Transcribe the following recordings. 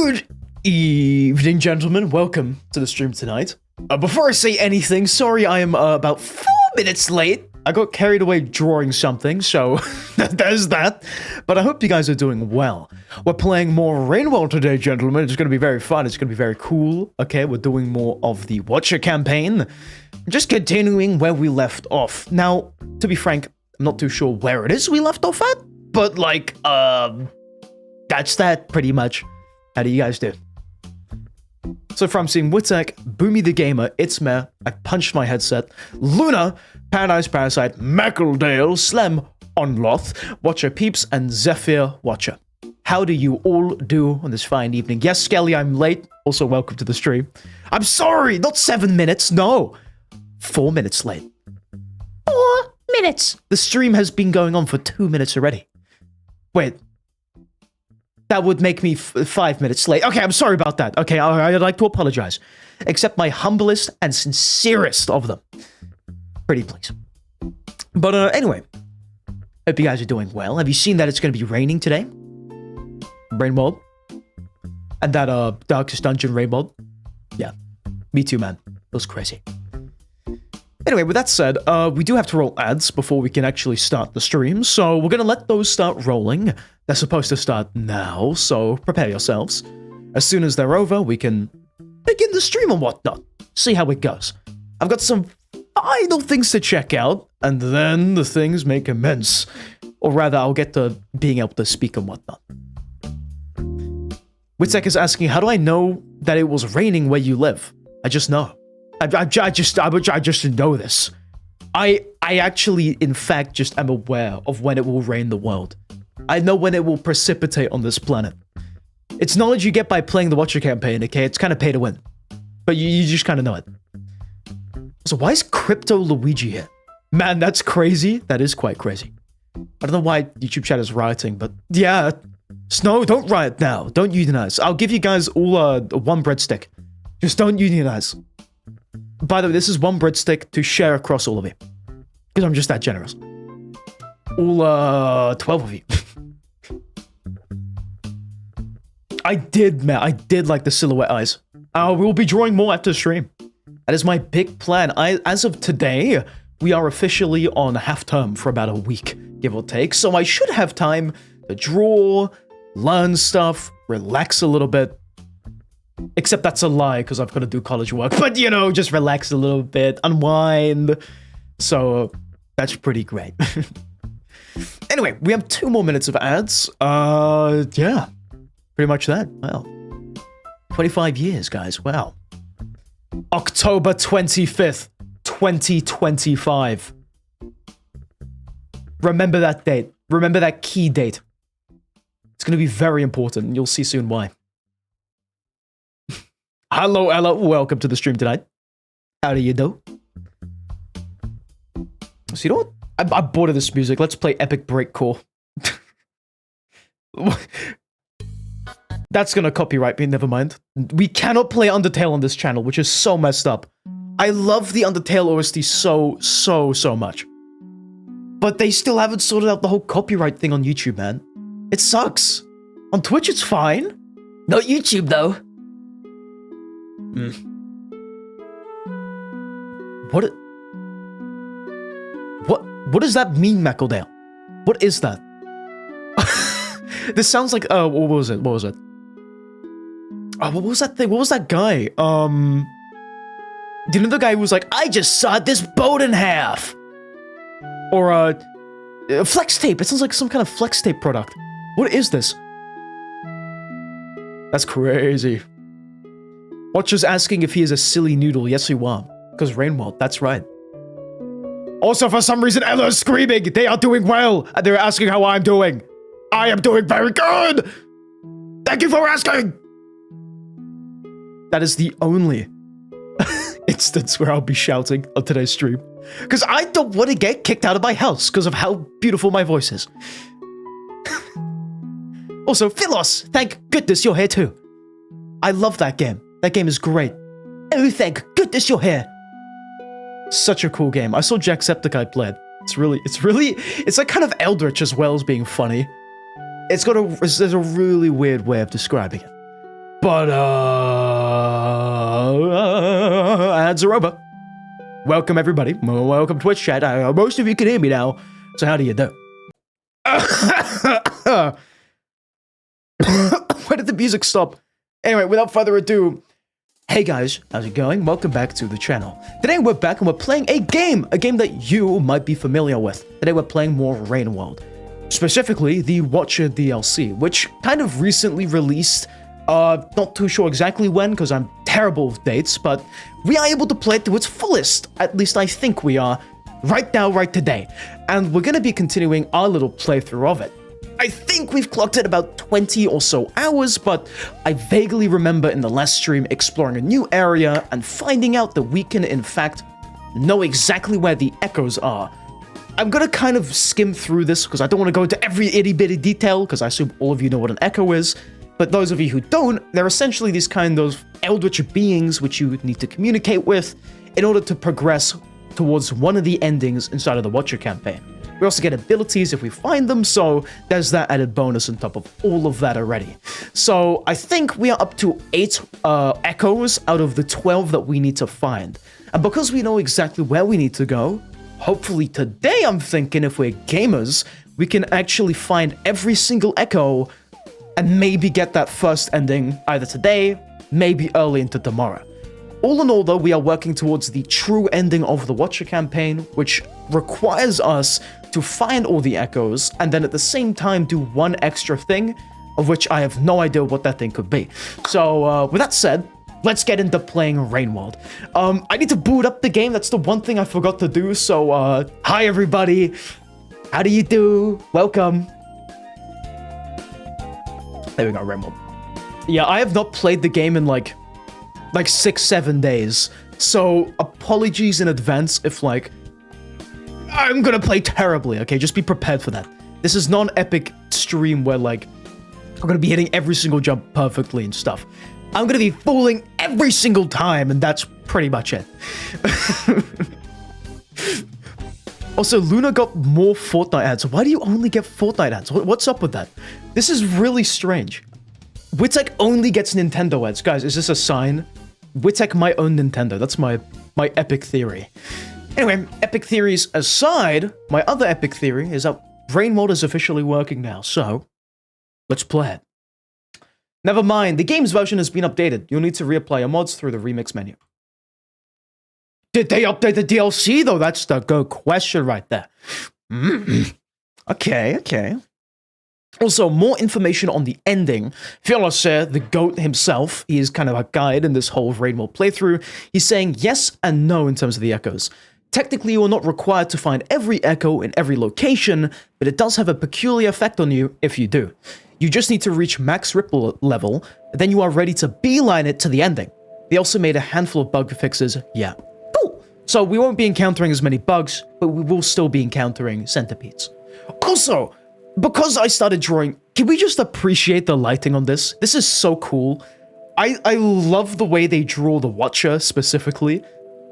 Good evening, gentlemen. Welcome to the stream tonight. Before I say anything, sorry I am about 4 minutes late. I got carried away drawing something, so there's that. But I hope you guys are doing well. We're playing more Rainwell today, gentlemen. It's going to be very fun. It's going to be very cool. Okay, we're doing more of the Watcher campaign. Just continuing where we left off. Now, to be frank, I'm not too sure where it is we left off at. But, like, that's that, pretty much. How do you guys do? So from seeing Witek, Boomy the Gamer, It's Meh, I Punched My Headset, Luna, Paradise Parasite, Mackledale, Slem, Onloth, Watcher Peeps, and Zephyr Watcher. How do you all do on this fine evening? Yes, Skelly, I'm late. Also, welcome to the stream. I'm sorry, not 7 minutes, no. 4 minutes late. 4 minutes. The stream has been going on for 2 minutes already. Wait. That would make me 5 minutes late. Okay, I'm sorry about that. Okay, I'd like to apologize. Accept my humblest and sincerest of them. Pretty please. But anyway, hope you guys are doing well. Have you seen that it's going to be raining today? Rain mode. And that Darkest Dungeon rain mode. Yeah, me too, man. It was crazy. Anyway, with that said, we do have to roll ads before we can actually start the stream, so we're going to let those start rolling. They're supposed to start now, so prepare yourselves. As soon as they're over, we can begin the stream and whatnot. See how it goes. I've got some final things to check out, and then the things may commence. Or rather, I'll get to being able to speak and whatnot. Witek is asking, how do I know that it was raining where you live? I just know. I just know this. I actually, in fact, just am aware of when it will rain the world. I know when it will precipitate on this planet. It's knowledge you get by playing the Watcher campaign, okay? It's kind of pay to win. But you just kind of know it. So why is Crypto Luigi here? Man, that's crazy. That is quite crazy. I don't know why YouTube chat is rioting, but yeah. Snow, don't riot now. Don't unionize. I'll give you guys all one breadstick. Just don't unionize. By the way, this is one breadstick to share across all of you. Because I'm just that generous. All 12 of you. I did like the silhouette eyes. We'll be drawing more after the stream. That is my big plan. As of today, we are officially on half term for about a week, give or take. So I should have time to draw, learn stuff, relax a little bit. Except that's a lie, because I've got to do college work. But, you know, just relax a little bit, unwind. So, that's pretty great. Anyway, we have 2 more minutes of ads. Yeah. Pretty much that. Wow. 25 years, guys. Wow. October 25th, 2025. Remember that date. Remember that key date. It's going to be very important, and you'll see soon why. Hello, Ella. Welcome to the stream tonight. How do you do? So you know what? I'm bored of this music. Let's play Epic Breakcore. That's gonna copyright me, never mind. We cannot play Undertale on this channel, which is so messed up. I love the Undertale OST so much. But they still haven't sorted out the whole copyright thing on YouTube, man. It sucks. On Twitch, it's fine. Not YouTube, though. What does that mean, Mackledale? What is that? This sounds like what was it? Oh, what was that thing? What was that guy? Do you know the guy who was like, I just sawed this boat in half? Or flex tape. It sounds like some kind of flex tape product. What is this? That's crazy. Watcher's asking if he is a silly noodle. Yes, you are. Because Rainwell, that's right. Also, for some reason, Ella is screaming. They are doing well. And they're asking how I'm doing. I am doing very good. Thank you for asking. That is the only instance where I'll be shouting on today's stream. Because I don't want to get kicked out of my house because of how beautiful my voice is. Also, Philos, thank goodness you're here too. I love that game. That game is great. Oh, thank goodness you're here. Such a cool game. I saw Jacksepticeye play it. It's like kind of eldritch as well as being funny. There's a really weird way of describing it. But, ads are over. Welcome, everybody. Welcome, Twitch chat. Most of you can hear me now, so how do you do? Where did the music stop? Anyway, without further ado, hey guys, how's it going? Welcome back to the channel. Today we're back and we're playing a game that you might be familiar with. Today we're playing more Rain World. Specifically, the Watcher DLC, which kind of recently released. Not too sure exactly when, because I'm terrible with dates, but we are able to play it to its fullest. At least I think we are, right now, right today. And we're going to be continuing our little playthrough of it. I think we've clocked at about 20 or so hours, but I vaguely remember in the last stream exploring a new area and finding out that we can, in fact, know exactly where the echoes are. I'm gonna kind of skim through this because I don't want to go into every itty-bitty detail, because I assume all of you know what an echo is. But those of you who don't, they're essentially these kind of eldritch beings which you need to communicate with in order to progress towards one of the endings inside of the Watcher campaign. We also get abilities if we find them, so there's that added bonus on top of all of that already. So I think we are up to 8 echoes out of the 12 that we need to find. And because we know exactly where we need to go, hopefully today I'm thinking if we're gamers, we can actually find every single echo and maybe get that first ending either today, maybe early into tomorrow. All in all, though, we are working towards the true ending of the Watcher campaign, which requires us to find all the echoes, and then at the same time do one extra thing, of which I have no idea what that thing could be. So, with that said, let's get into playing Rain World. I need to boot up the game, that's the one thing I forgot to do, so, hi everybody! How do you do? Welcome! There we go, Rain World. Yeah, I have not played the game in like 6-7 days, so apologies in advance if I'm gonna play terribly, okay? Just be prepared for that. This is not an epic stream where I'm gonna be hitting every single jump perfectly and stuff. I'm gonna be falling every single time, and that's pretty much it. Also, Luna got more Fortnite ads. Why do you only get Fortnite ads? What's up with that? This is really strange. Witek only gets Nintendo ads. Guys, is this a sign? Witek might own Nintendo. That's my epic theory. Anyway, epic theories aside, my other epic theory is that Rain World is officially working now, so let's play it. Never mind, the game's version has been updated. You'll need to reapply your mods through the remix menu. Did they update the DLC, though? That's the good question right there. Okay. Also, more information on the ending. Philosopher, the GOAT himself, he is kind of a guide in this whole Rain World playthrough. He's saying yes and no in terms of the echoes. Technically, you are not required to find every echo in every location, but it does have a peculiar effect on you if you do. You just need to reach max ripple level, then you are ready to beeline it to the ending. They also made a handful of bug fixes, yeah. Cool! So we won't be encountering as many bugs, but we will still be encountering centipedes. Also, because I started drawing, can we just appreciate the lighting on this? This is so cool. I love the way they draw the Watcher specifically.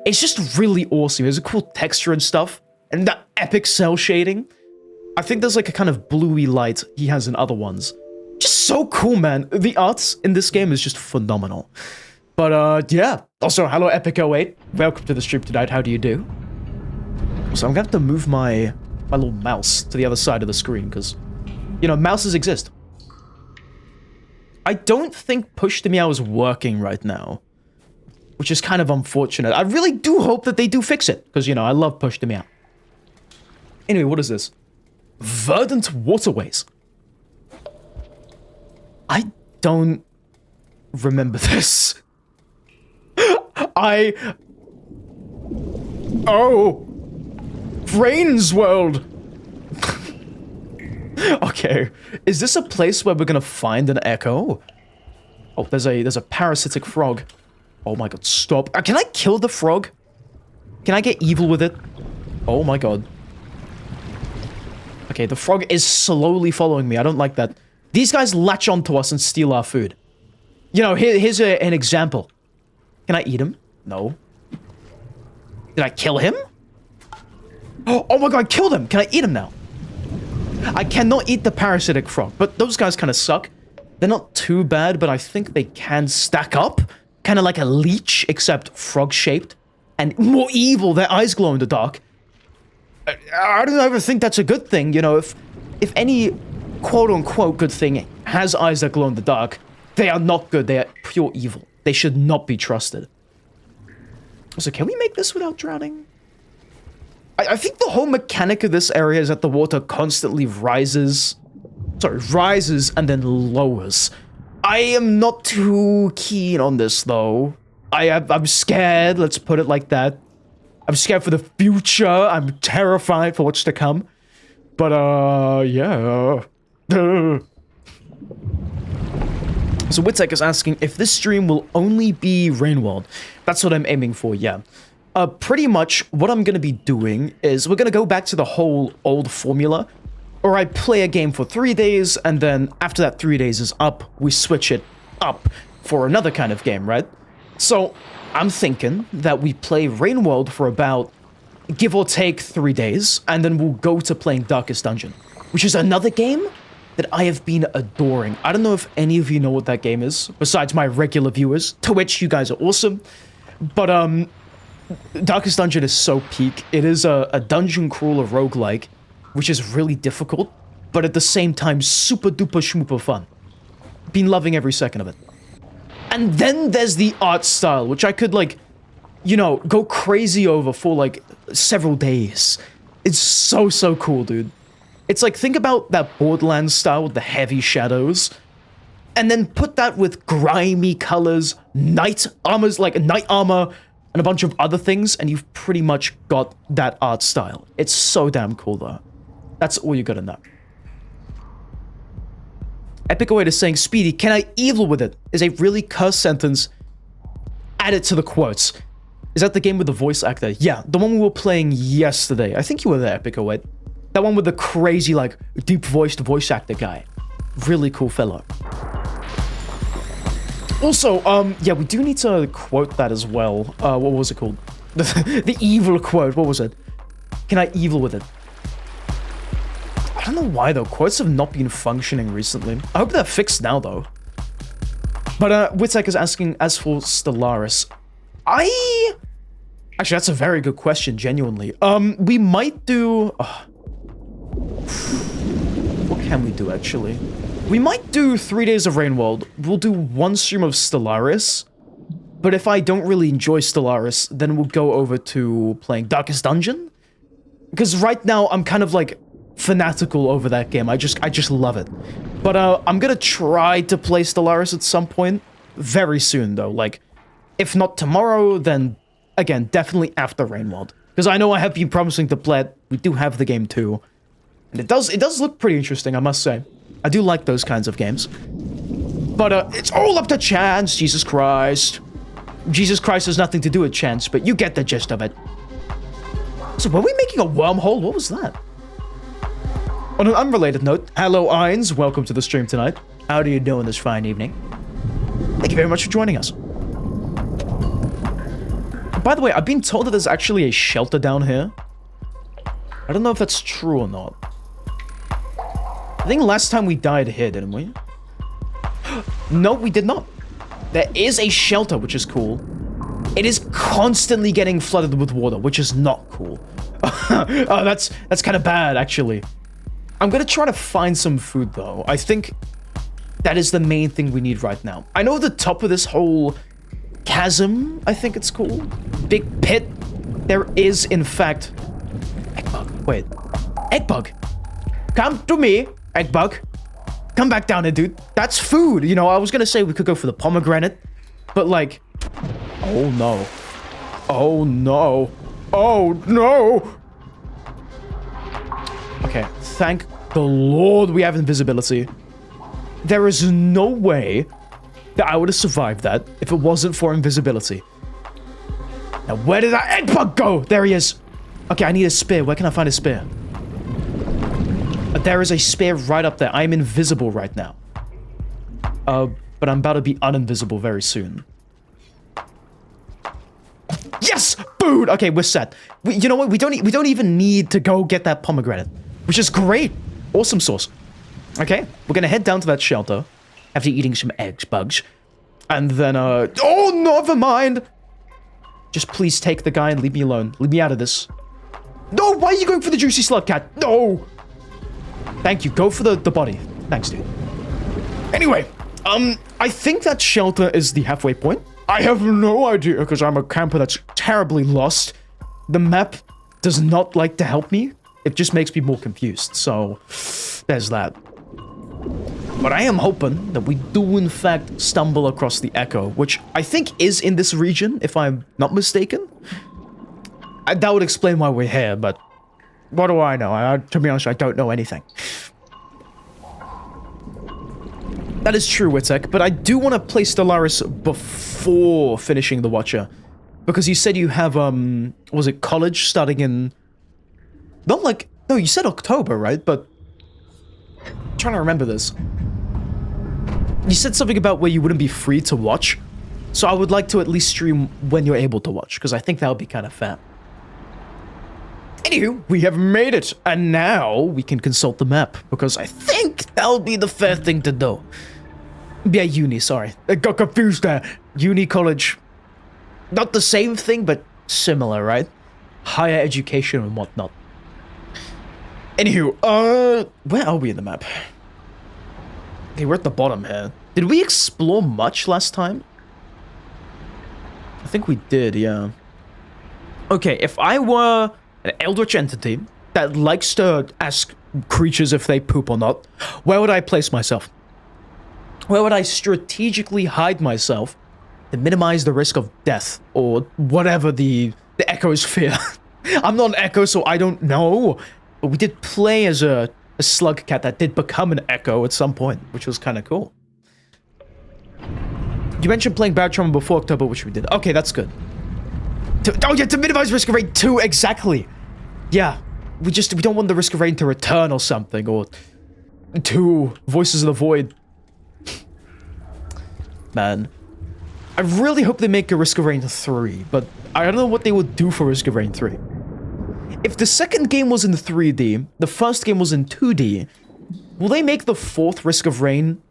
It's just really awesome. There's a cool texture and stuff. And that epic cell shading. I think there's like a kind of bluey light he has in other ones. Just so cool, man. The art in this game is just phenomenal. But, yeah. Also, hello, Epic08. Welcome to the stream tonight. How do you do? So I'm gonna have to move my little mouse to the other side of the screen, because, you know, mouses exist. I don't think Push to Meow is working right now, which is kind of unfortunate. I really do hope that they do fix it, because, you know, I love Push to Meow. Anyway, what is this? Verdant Waterways. I don't remember this. Oh! Rain's World! Okay, is this a place where we're gonna find an echo? Oh, there's a parasitic frog. Oh my god, stop. Can I kill the frog? Can I get evil with it? Oh my god. Okay, the frog is slowly following me. I don't like that. These guys latch onto us and steal our food. You know, here's an example. Can I eat him? No. Did I kill him? Oh my god, I killed him! Can I eat him now? I cannot eat the parasitic frog, but those guys kind of suck. They're not too bad, but I think they can stack up. Kind of like a leech, except frog-shaped. And more evil, their eyes glow in the dark. I don't ever think that's a good thing, you know, if any quote-unquote good thing has eyes that glow in the dark, they are not good, they are pure evil. They should not be trusted. So can we make this without drowning? I think the whole mechanic of this area is that the water constantly rises and then lowers. I am not too keen on this, though. I'm scared, let's put it like that. I'm scared for the future. I'm terrified for what's to come. But, yeah. So Witek is asking if this stream will only be Rainworld. That's what I'm aiming for, yeah. Pretty much what I'm gonna be doing is we're gonna go back to the whole old formula, or I play a game for 3 days, and then after that 3 days is up, we switch it up for another kind of game, right? So I'm thinking that we play Rainworld for about, give or take, 3 days, and then we'll go to playing Darkest Dungeon, which is another game that I have been adoring. I don't know if any of you know what that game is, besides my regular viewers, to which you guys are awesome. But, Darkest Dungeon is so peak. It is a dungeon crawler roguelike, which is really difficult, but at the same time, super duper schmooper fun. Been loving every second of it. And then there's the art style, which I could, like, you know, go crazy over for, like, several days. It's so cool, dude. It's like, think about that Borderlands style with the heavy shadows, and then put that with grimy colors, knight armors, like knight armor, and a bunch of other things, and you've pretty much got that art style. It's so damn cool, though. That's all you gotta know. Epicoid is saying, Speedy, can I evil with it? Is a really cursed sentence. Add it to the quotes. Is that the game with the voice actor? Yeah, the one we were playing yesterday. I think you were there, Epicoid. That one with the crazy, like, deep-voiced voice actor guy. Really cool fellow. Also, yeah, we do need to quote that as well. What was it called? The evil quote, what was it? Can I evil with it? I don't know why, though. Quotes have not been functioning recently. I hope they're fixed now, though. But, Witek is asking, as for Stellaris, Actually, that's a very good question, genuinely. We might do... What can we do, actually? We might do 3 days of Rainworld. We'll do 1 stream of Stellaris. But if I don't really enjoy Stellaris, then we'll go over to playing Darkest Dungeon. Because right now, I'm kind of, like, fanatical over that game. I just love it. But, I'm gonna try to play Stellaris at some point. Very soon, though. Like, if not tomorrow, then, again, definitely after Rainworld. Because I know I have been promising to play it. We do have the game, too. And it does look pretty interesting, I must say. I do like those kinds of games. But, it's all up to chance, Jesus Christ. Jesus Christ has nothing to do with chance, but you get the gist of it. So, were we making a wormhole? What was that? On an unrelated note, hello, Irons. Welcome to the stream tonight. How are you doing this fine evening? Thank you very much for joining us. By the way, I've been told that there's actually a shelter down here. I don't know if that's true or not. I think last time we died here, didn't we? No, we did not. There is a shelter, which is cool. It is constantly getting flooded with water, which is not cool. Oh, that's kind of bad, actually. I'm gonna try to find some food, though. I think that is the main thing we need right now. I know the top of this whole chasm, I think it's called. Big pit. There is, in fact... Eggbug. Wait. Eggbug. Come to me, Eggbug. Come back down here, dude. That's food. You know, I was gonna say we could go for the pomegranate, but like... Oh, no. Oh, no. Oh, no! Okay, thank the Lord we have invisibility. There is no way that I would have survived that if it wasn't for invisibility. Now, where did that eggbug go? There he is. Okay, I need a spear. Where can I find a spear? There is a spear right up there. I'm invisible right now. But I'm about to be uninvisible very soon. Yes! Food! Okay, we're set. You know what? We don't even need to go get that pomegranate. Which is great. Awesome sauce. Okay, we're gonna head down to that shelter. after eating some eggs, bugs. And then, oh, never mind! Just please take the guy and leave me alone. Leave me out of this. No, why are you going for the juicy slugcat? No! Thank you, go for the body. Thanks, dude. Anyway, I think that shelter is the halfway point. I have no idea, because I'm a camper that's terribly lost. The map does not like to help me. It just makes me more confused, so there's that. But I am hoping that we do in fact stumble across the Echo, which I think is in this region, if I'm not mistaken. That would explain why we're here, but what do I know? To be honest, I don't know anything. That is true, Witek, but I do want to play Stellaris before finishing The Watcher. Because you said you have, was it college starting in... Not like... No, you said October, right? But... I'm trying to remember this. You said something about where you wouldn't be free to watch. So I would like to at least stream when you're able to watch, because I think that would be kind of fair. Anywho, we have made it, and now we can consult the map, because I think that'll be the fair thing to do. Yeah, uni, sorry. I got confused there. Uni, college. Not the same thing, but similar, right? Higher education and whatnot. Anywho, where are we in the map? Okay, we're at the bottom here. Did we explore much last time? I think we did, yeah. Okay, if I were an eldritch entity that likes to ask creatures if they poop or not, where would I place myself? Where would I strategically hide myself to minimize the risk of death, or whatever the Echo's fear? I'm not an Echo, so I don't know. But we did play as a slugcat that did become an Echo at some point, which was kind of cool. You mentioned playing Battletrauma before October, which we did. Okay, that's good. Oh yeah, to minimize risk of rain too, exactly. Yeah, we don't want the risk of rain to return or something, or to Voices of the Void. Man. I really hope they make a Risk of Rain 3, but I don't know what they would do for Risk of Rain 3. If the second game was in 3D, the first game was in 2D, will they make the fourth Risk of Rain...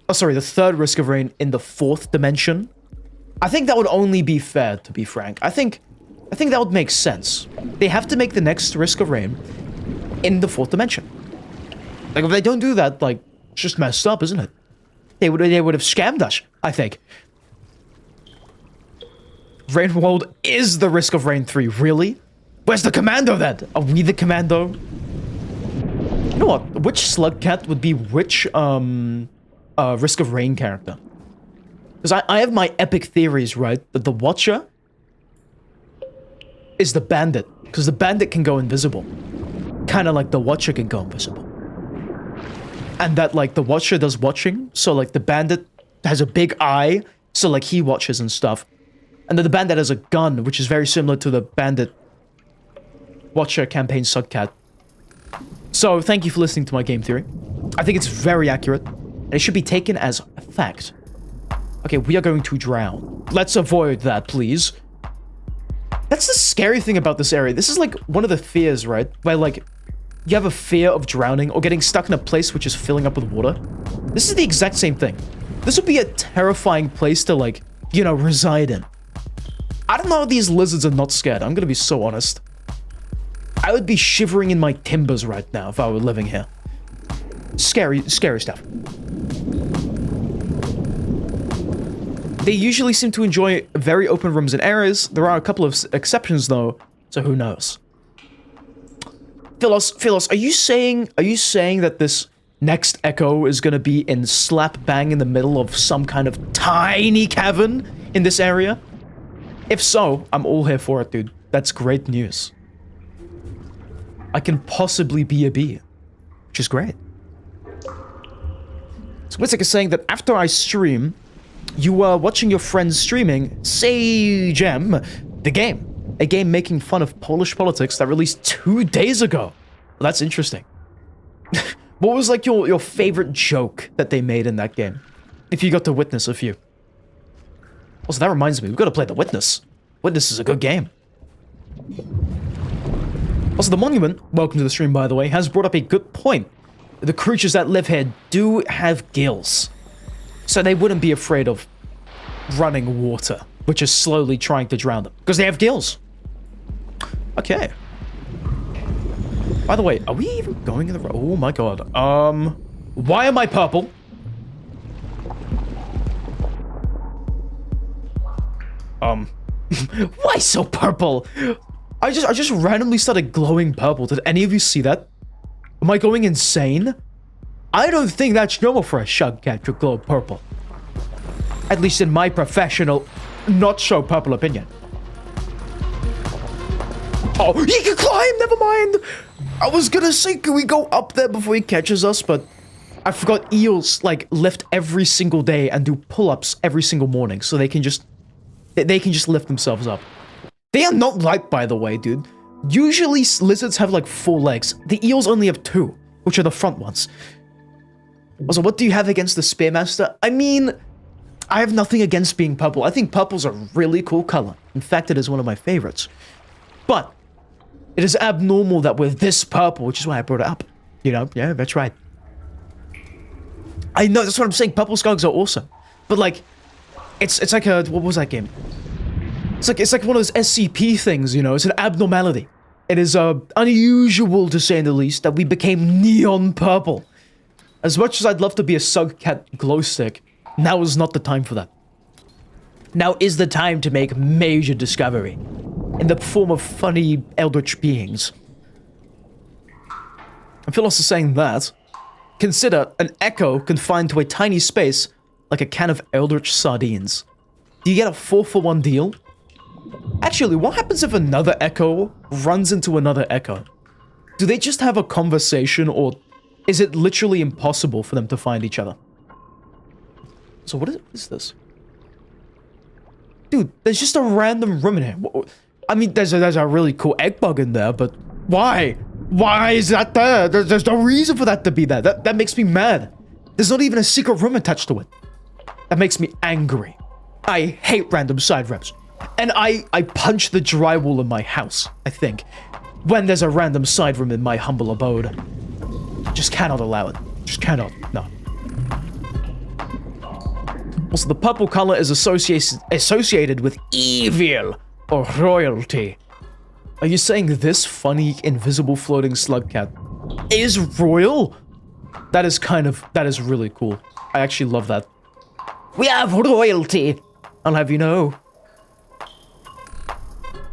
Oh, sorry, the third Risk of Rain in the fourth dimension? I think that would only be fair, to be frank. I think that would make sense. They have to make the next Risk of Rain in the fourth dimension. Like, if they don't do that, like, it's just messed up, isn't it? They would have scammed us, I think. Rain World is the Risk of Rain 3, really? Where's the commando then? Are we the commando? You know what? Which slugcat would be which, Risk of Rain character? Because I have my epic theories, right? That the Watcher is the Bandit. Because the Bandit can go invisible. Kind of like the Watcher can go invisible. And that, like, the Watcher does watching. So, like, the Bandit has a big eye. So, like, he watches and stuff. And then the Bandit has a gun, which is very similar to the Bandit Watcher campaign slugcat. So, thank you for listening to my game theory. I think it's very accurate. And it should be taken as a fact. Okay, we are going to drown. Let's avoid that, please. That's the scary thing about this area. This is like one of the fears, right? Where like, you have a fear of drowning or getting stuck in a place which is filling up with water. This is the exact same thing. This would be a terrifying place to like, you know, reside in. I don't know how these lizards are not scared. I'm gonna be so honest. I would be shivering in my timbers right now if I were living here. Scary stuff. They usually seem to enjoy very open rooms and areas. There are a couple of exceptions though, so who knows? Philos, are you saying that this next Echo is gonna be in slap bang in the middle of some kind of tiny cavern in this area? If so, I'm all here for it, dude. That's great news. I can possibly be a bee, which is great. So Witzek is saying that after I stream, you were watching your friends streaming Sage M, the game. A game making fun of Polish politics that released 2 days ago. Well, that's interesting. What was like your favorite joke that they made in that game? If you got to witness a few. Also, that reminds me, we've got to play The Witness. Witness is a good game. Also, the Monument, welcome to the stream by the way, has brought up a good point. The creatures that live here do have gills. So they wouldn't be afraid of running water, which is slowly trying to drown them. Because they have gills. Okay. By the way, are we even going in the... Oh my god. Why am I purple? Why so purple? I just randomly started glowing purple. Did any of you see that? Am I going insane? I don't think that's normal for a slugcat to glow purple. At least in my professional, not so purple opinion. Oh, he can climb! Never mind! I was gonna say, can we go up there before he catches us? But I forgot eels, like, lift every single day and do pull-ups every single morning. So they can just lift themselves up. They are not light, by the way, dude. Usually lizards have like 4 legs. The eels only have 2, which are the front ones. Also, what do you have against the Spearmaster? I mean, I have nothing against being purple. I think purple's a really cool color. In fact, it is one of my favorites. But it is abnormal that we're this purple, which is why I brought it up. You know, yeah, that's right. I know, that's what I'm saying. Purple skunks are awesome. But like, it's like a, what was that game? It's like one of those SCP things, you know? It's an abnormality. It is unusual, to say the least, that we became neon purple. As much as I'd love to be a slugcat glow stick, now is not the time for that. Now is the time to make major discovery in the form of funny eldritch beings. I feel also saying that. Consider an echo confined to a tiny space like a can of eldritch sardines. Do you get a 4-for-1 deal? Actually, what happens if another echo runs into another echo? Do they just have a conversation, or is it literally impossible for them to find each other? So what is this? Dude, there's just a random room in here. I mean, there's a really cool egg bug in there, but why? Why is that there? There's no reason for that to be there. That makes me mad. There's not even a secret room attached to it. That makes me angry. I hate random side reps. And I punch the drywall in my house, I think, when there's a random side room in my humble abode. Just cannot allow it. Just cannot. No. Also, the purple color is associated with evil or royalty. Are you saying this funny, invisible floating slugcat is royal? That is really cool. I actually love that. We have royalty, I'll have you know.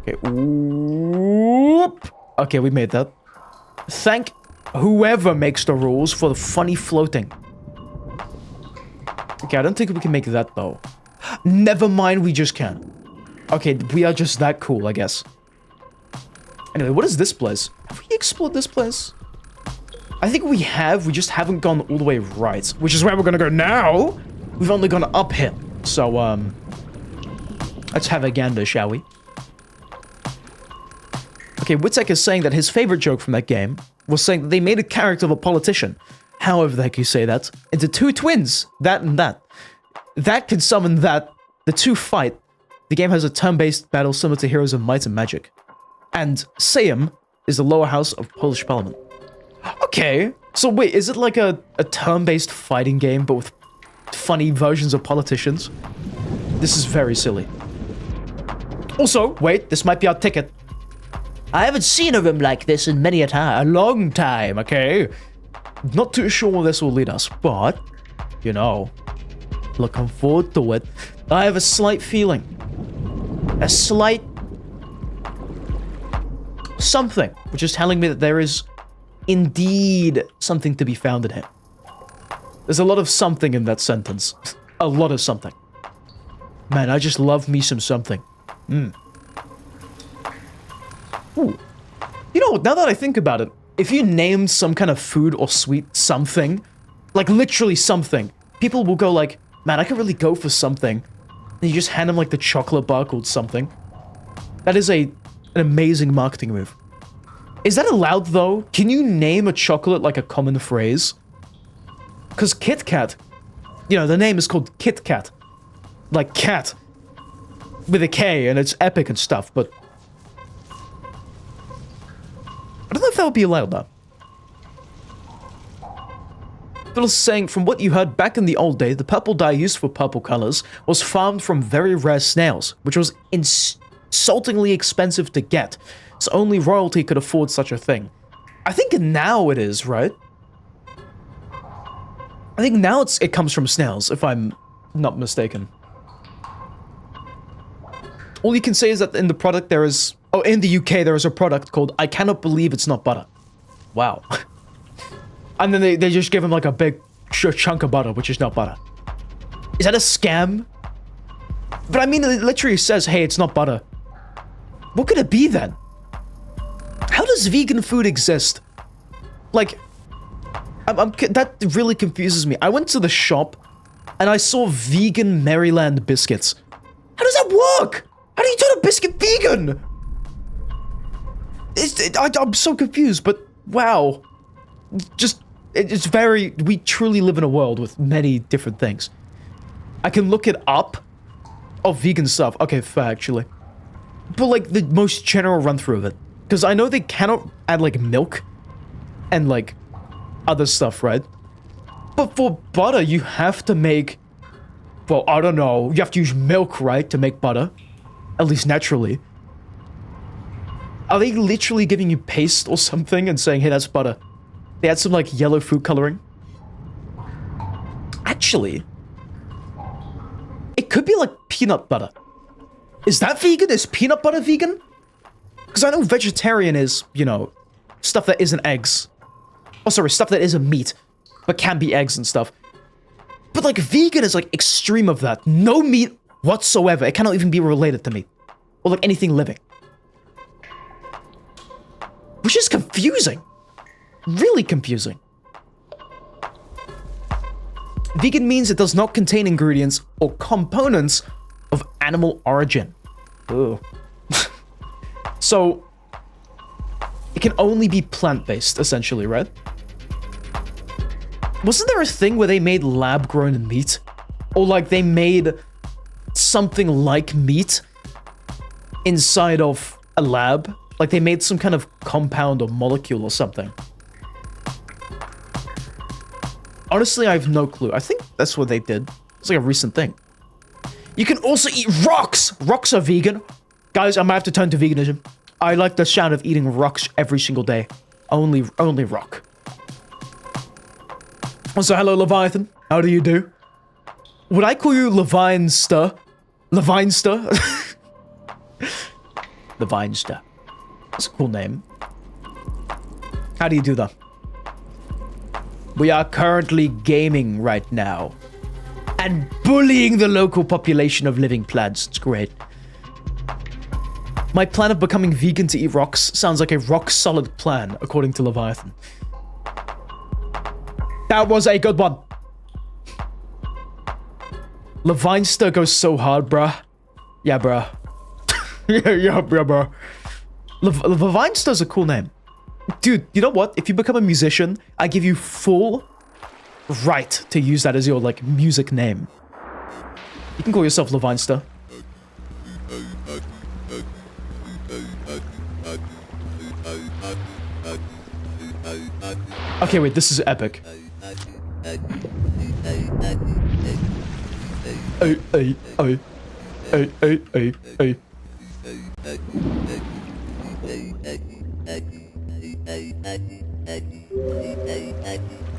Okay, whoop. Okay, we made that. Thank whoever makes the rules for the funny floating. Okay, I don't think we can make that, though. Never mind, we just can. Okay, we are just that cool, I guess. Anyway, what is this place? Have we explored this place? I think we have, we just haven't gone all the way right. Which is where we're gonna go now. We've only gone up here. So, let's have a gander, shall we? Okay, Witzek is saying that his favorite joke from that game was saying that they made a character of a politician, however the heck you say that, into 2 twins, that and that. That can summon that, the 2 fight. The game has a turn-based battle similar to Heroes of Might and Magic. And Sejm is the lower house of Polish Parliament. Okay, so wait, is it like a turn-based fighting game, but with funny versions of politicians? This is very silly. Also, wait, this might be our ticket. I haven't seen a room like this in many a long time, okay? Not too sure where this will lead us, but, you know, looking forward to it. I have a slight feeling. A slight something, which is telling me that there is indeed something to be found in here. There's a lot of something in that sentence. A lot of something. Man, I just love me some something. Ooh. You know, now that I think about it, if you named some kind of food or sweet something, like literally something, people will go like, man, I could really go for something. And you just hand them like the chocolate bar called something. That is an amazing marketing move. Is that allowed though? Can you name a chocolate like a common phrase? Because Kit Kat, you know, the name is called Kit Kat. Like cat. With a K, and it's epic and stuff, but I don't know if that would be allowed, though. Phil's saying, from what you heard back in the old day, the purple dye used for purple colors was farmed from very rare snails, which was insultingly expensive to get, so only royalty could afford such a thing. I think now it is, right? I think now it comes from snails, if I'm not mistaken. All you can say is that in the product there is... Oh, in the UK there is a product called I Cannot Believe It's Not Butter. Wow. And then they just give him like a big chunk of butter, which is not butter. Is that a scam? But I mean, it literally says, hey, it's not butter. What could it be then? How does vegan food exist? Like, that really confuses me. I went to the shop and I saw vegan Maryland biscuits. How does that work? How do you turn a biscuit vegan? I'm so confused, but wow. It's very... We truly live in a world with many different things. I can look it up. Oh, vegan stuff. Okay, fair, actually. But, like, the most general run-through of it. Because I know they cannot add, like, milk and, like, other stuff, right? But for butter, you have to make... Well, I don't know. You have to use milk, right, to make butter. At least naturally. Are they literally giving you paste or something and saying, hey, that's butter? They add some, like, yellow food coloring. Actually, it could be, like, peanut butter. Is that vegan? Is peanut butter vegan? Because I know vegetarian is, you know, stuff that isn't eggs. Oh, sorry, stuff that isn't meat, but can be eggs and stuff. But, like, vegan is, like, extreme of that. No meat whatsoever. It cannot even be related to meat. Or, like, anything living. Which is confusing. Really confusing. Vegan means it does not contain ingredients or components of animal origin. Ugh. So, it can only be plant-based, essentially, right? Wasn't there a thing where they made lab-grown meat? Or, like, they made something like meat inside of a lab? Like, they made some kind of compound or molecule or something. Honestly, I have no clue. I think that's what they did. It's like a recent thing. You can also eat rocks! Rocks are vegan. Guys, I might have to turn to veganism. I like the sound of eating rocks every single day. Only rock. Also, hello, Leviathan. How do you do? Would I call you Levinester? Levinester? Levinester. That's a cool name. How do you do that? We are currently gaming right now. And bullying the local population of living plants. It's great. My plan of becoming vegan to eat rocks sounds like a rock-solid plan, according to Leviathan. That was a good one. Levinester goes so hard, bruh. Yeah, bruh. yeah, bruh. Levinester's a cool name. Dude, you know what? If you become a musician, I give you full right to use that as your, like, music name. You can call yourself Levinester. Okay, wait, this is epic.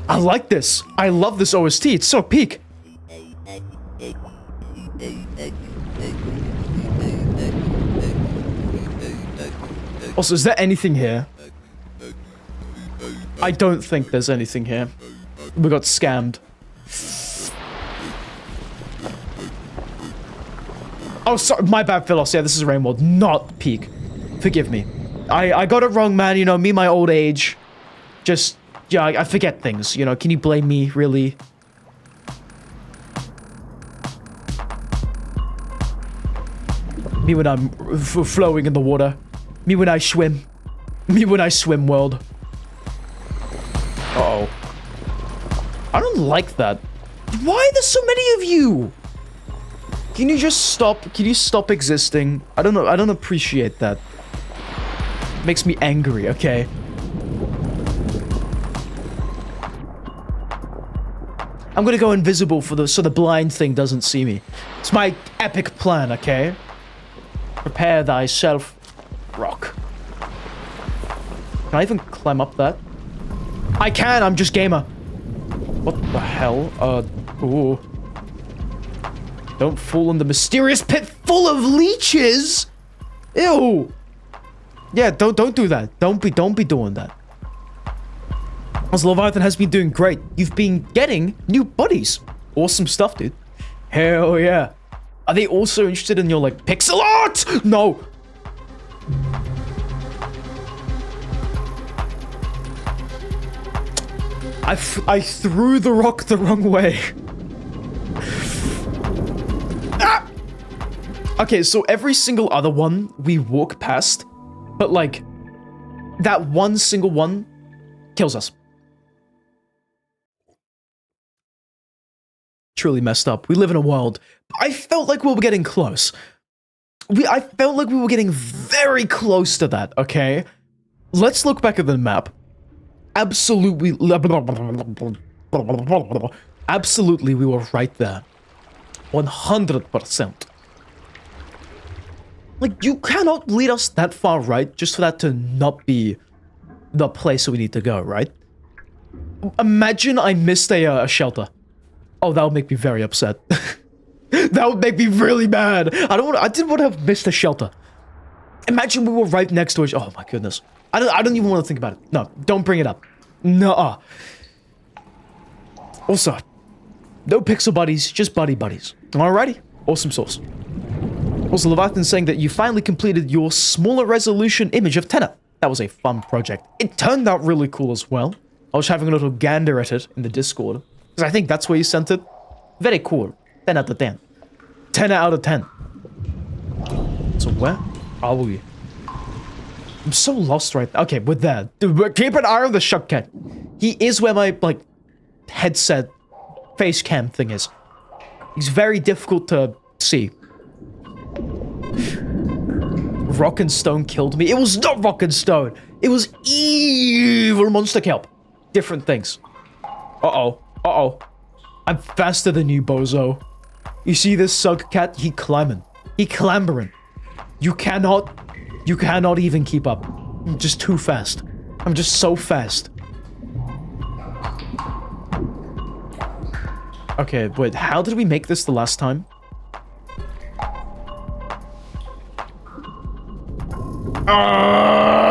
I like this. I love this OST. It's so peak. Also, is there anything here? I don't think there's anything here. We got scammed. Oh, sorry. My bad, Philos. Yeah, this is Rain World, not peak. Forgive me. I got it wrong, man. You know, me, my old age. Just, yeah, I forget things. You know, can you blame me, really? Me when I'm flowing in the water. Me when I swim. Me when I swim, world. Uh-oh. I don't like that. Why are there so many of you? Can you just stop? Can you stop existing? I don't know. I don't appreciate that. Makes me angry, okay? I'm gonna go invisible so the blind thing doesn't see me. It's my epic plan, okay? Prepare thyself, rock. Can I even climb up that? I can, I'm just gamer. What the hell? Ooh. Don't fall in the mysterious pit full of leeches! Ew! Yeah, don't do that. Don't be doing that. As Leviathan has been doing great. You've been getting new buddies. Awesome stuff, dude. Hell yeah. Are they also interested in your, like, pixel art? No. I threw the rock the wrong way. Ah! Okay, so every single other one we walk past, but, like, that one single one kills us. Truly messed up. We live in a world. I felt like we were getting close. I felt like we were getting very close to that, okay? Let's look back at the map. Absolutely, we were right there. 100%. Like, you cannot lead us that far right just for that to not be the place we need to go, right? Imagine I missed a shelter. Oh, that would make me very upset. That would make me really mad. I didn't want to have missed a shelter. Imagine we were right next to it. Oh my goodness. I don't even want to think about it. No, don't bring it up. Nuh-uh. Also, no pixel buddies, just buddies. Alrighty. Awesome sauce. Also, Leviathan saying that you finally completed your smaller resolution image of Tenor. That was a fun project. It turned out really cool as well. I was having a little gander at it in the Discord. Because I think that's where you sent it. Very cool. 10 out of 10. 10 out of 10. So where are we? I'm so lost right now. Okay, we're there. Keep an eye on the slugcat. He is where my, like, headset face cam thing is. He's very difficult to see. Rock and Stone killed me. It was not Rock and Stone. It was evil monster kelp. Different things. Uh-oh. Uh-oh. I'm faster than you, bozo. You see this slugcat? He climbing. He clambering. You cannot even keep up. I'm just too fast. I'm just so fast. Okay, wait, how did we make this the last time?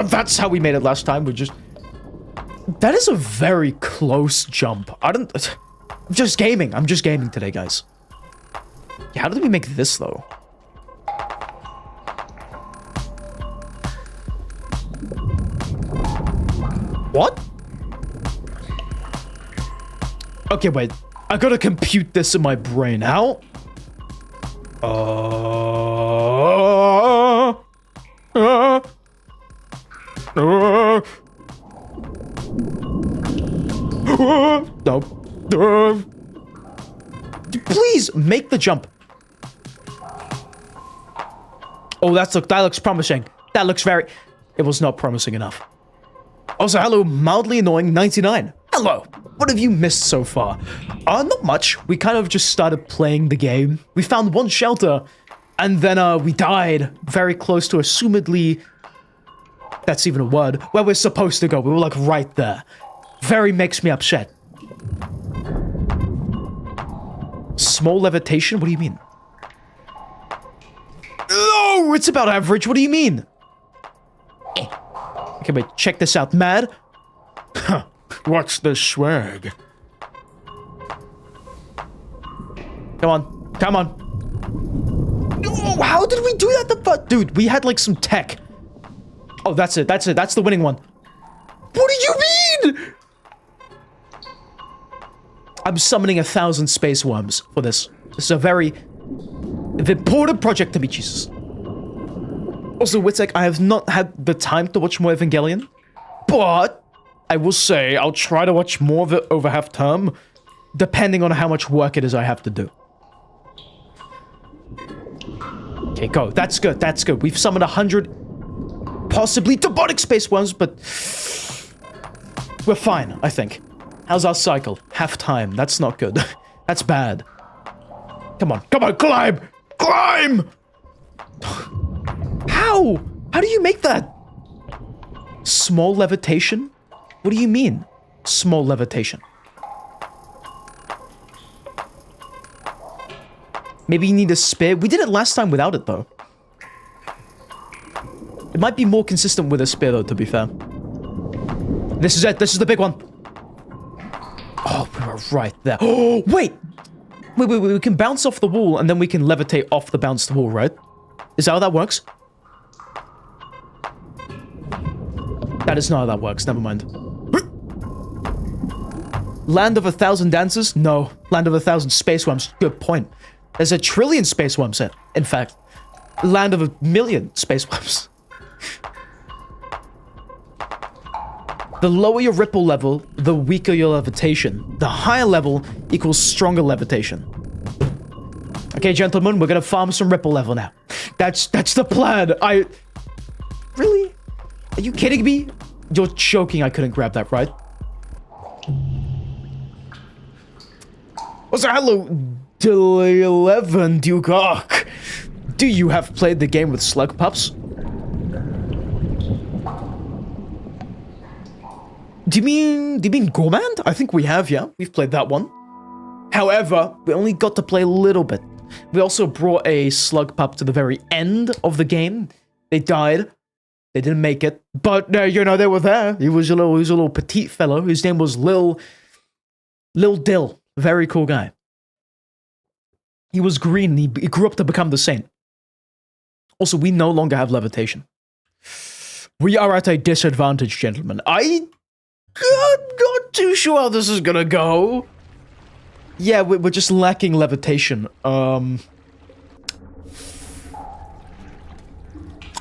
That's how we made it last time. We just... That is a very close jump. I'm just gaming. I'm just gaming today, guys. How did we make this, though? What? Okay, wait. I gotta compute this in my brain. How? No. Please make the jump. Oh, that looks promising. That looks very... It was not promising enough. Also, hello, mildly annoying 99. Hello. What have you missed so far? Not much. We kind of just started playing the game. We found one shelter, and then we died very close to assumedly... That's even a word. Where we're supposed to go. We were like right there. Very makes me upset. Small levitation? What do you mean? Oh, it's about average. What do you mean? Okay, wait. Check this out. Mad? Huh. What's the swag? Come on. Come on. Oh, how did we do that? Dude, we had like some tech. Oh, that's it. That's it. That's the winning one. What do you mean? I'm summoning 1,000 space worms for this. This is a very important project to me, Jesus. Also, Witzek, I have not had the time to watch more Evangelion, but I will say I'll try to watch more of it over half term, depending on how much work it is I have to do. Okay, go. That's good. That's good. We've summoned 100 possibly demonic space worms, but we're fine, I think. How's our cycle? Half time. That's not good. That's bad. Come on. Come on, climb! Climb! How? How do you make that? Small levitation? What do you mean? Small levitation. Maybe you need a spear. We did it last time without it, though. It might be more consistent with a spear, though, to be fair. This is it. This is the big one. Oh, we were right there. Oh, wait! Wait. We can bounce off the wall, and then we can levitate off the bounced wall, right? Is that how that works? That is not how that works. Never mind. Land of 1,000 dancers? No. Land of 1,000 space worms. Good point. There's 1 trillion space worms in fact. Land of 1,000,000 space worms. The lower your ripple level, the weaker your levitation. The higher level equals stronger levitation. Okay, gentlemen, we're gonna farm some ripple level now. That's the plan. Really? Are you kidding me? You're joking I couldn't grab that, right? Also, hello, Delay 11 Duke Ark. Do you have played the game with slug pups? Do you mean Gourmand? I think we have, yeah. We've played that one. However, we only got to play a little bit. We also brought a slug pup to the very end of the game. They died. They didn't make it. But, you know, they were there. He was a little petite fellow. His name was Lil Dill. Very cool guy. He was green. He grew up to become the saint. Also, we no longer have levitation. We are at a disadvantage, gentlemen. I'm not too sure how this is gonna go. Yeah, we're just lacking levitation.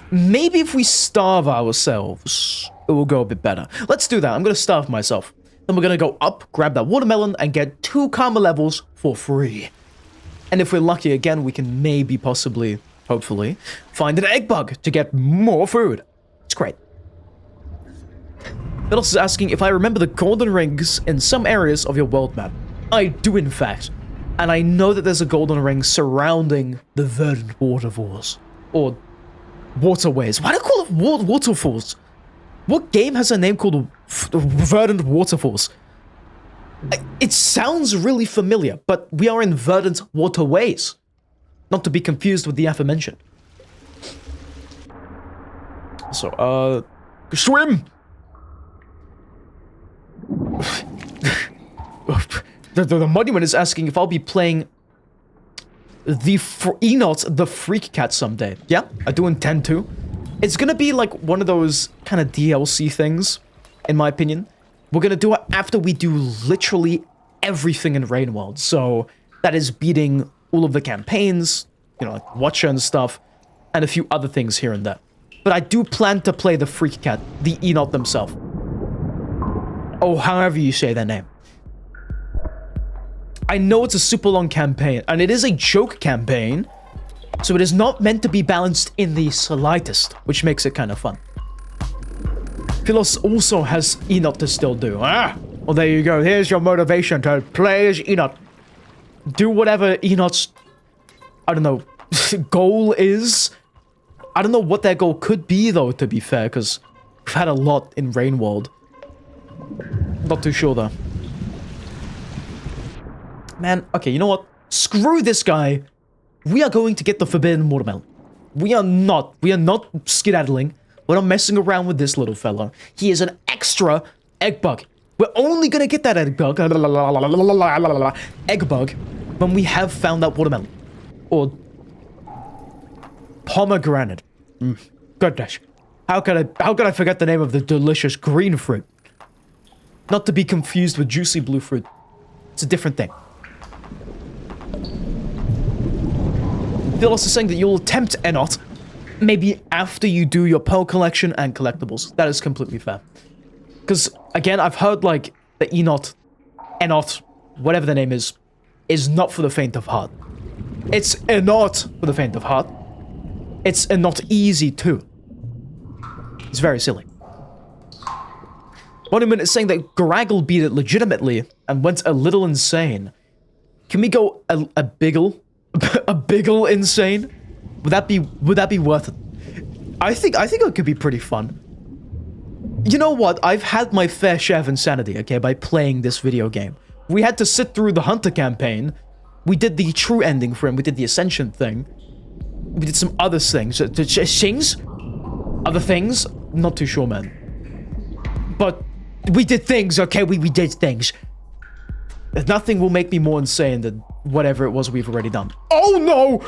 Maybe if we starve ourselves, it will go a bit better. Let's do that. I'm gonna starve myself. Then we're gonna go up, grab that watermelon, and get 2 karma levels for free. And if we're lucky again, we can maybe, possibly, hopefully, find an egg bug to get more food. It's great. Fiddles is asking if I remember the golden rings in some areas of your world map. I do, in fact. And I know that there's a golden ring surrounding the verdant waterfalls. Or waterways. Why do you call it waterfalls? What game has a name called Verdant Waterfalls? It sounds really familiar, but we are in Verdant Waterways. Not to be confused with the aforementioned. So, swim! The monument is asking if I'll be playing the Enot, the Freak Cat someday. Yeah, I do intend to. It's gonna be like one of those kind of DLC things, in my opinion. We're gonna do it after we do literally everything in Rainworld. So that is beating all of the campaigns, you know, like Watcher and stuff, and a few other things here and there. But I do plan to play the Freak Cat, the Enot themselves. Oh, however you say their name. I know it's a super long campaign, and it is a joke campaign, so it is not meant to be balanced in the slightest, which makes it kind of fun. Philos also has Enot to still do. Well, there you go. Here's your motivation to play as Enot. Do whatever Enot's, I don't know, goal is. I don't know what their goal could be, though, to be fair, because we've had a lot in Rainworld. Not too sure, though. Man, okay, you know what? Screw this guy. We are going to get the forbidden watermelon. We are not skedaddling. We're not messing around with this little fella. He is an extra egg bug. We're only gonna get that egg bug, when we have found that watermelon. Or pomegranate. Goodness. How could I forget the name of the delicious green fruit? Not to be confused with juicy blue fruit. It's a different thing. Philos is saying that you'll attempt Enot maybe after you do your pearl collection and collectibles. That is completely fair. Because, again, I've heard, like, the Enot, whatever the name is not for the faint of heart. It's not for the faint of heart. It's not easy, too. It's very silly. Monument is saying that Garaggle beat it legitimately and went a little insane. Can we go a biggle? A biggle insane? Would that be worth it? I think it could be pretty fun. You know what? I've had my fair share of insanity, okay, by playing this video game. We had to sit through the Hunter campaign. We did the true ending for him. We did the Ascension thing. We did some other things. Things? Other things? Not too sure, man. But we did things, okay? We did things. Nothing will make me more insane than whatever it was we've already done. Oh, no!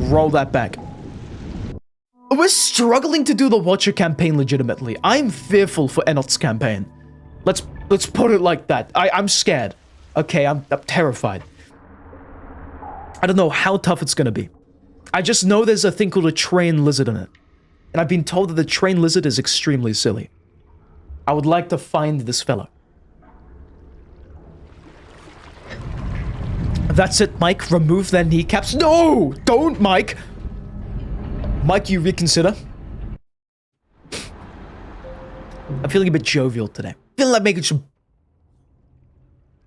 Roll that back. We're struggling to do the Watcher campaign legitimately. I'm fearful for Enot's campaign. Let's put it like that. I'm scared. Okay, I'm terrified. I don't know how tough it's gonna be. I just know there's a thing called a train lizard in it. And I've been told that the train lizard is extremely silly. I would like to find this fellow. That's it, Mike. Remove their kneecaps. No! Don't, Mike! Mike, you reconsider? I'm feeling a bit jovial today. Feeling like making some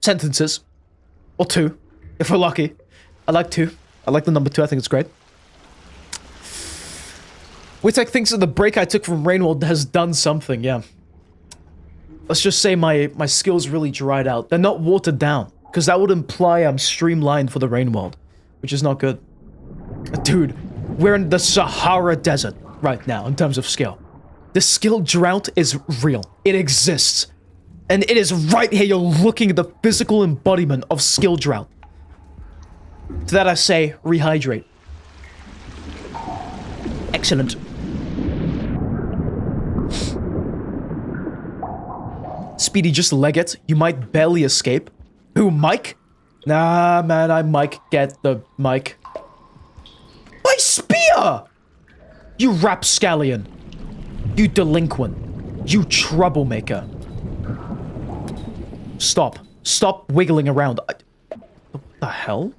sentences. Or two, if we're lucky. I like two. I like the number 2. I think it's great. Witek thinks that the break I took from Rainwald has done something, yeah. Let's just say my skills really dried out. They're not watered down, because that would imply I'm streamlined for the Rainwald, which is not good. Dude, we're in the Sahara Desert right now in terms of skill. The skill drought is real. It exists. And it is right here. You're looking at the physical embodiment of skill drought. To that I say, rehydrate. Excellent. Speedy, just leg it. You might barely escape. Who, Mike? Nah, man, I might get the Mike. My spear! You rapscallion. You delinquent. You troublemaker. Stop. Stop wiggling around. What the hell?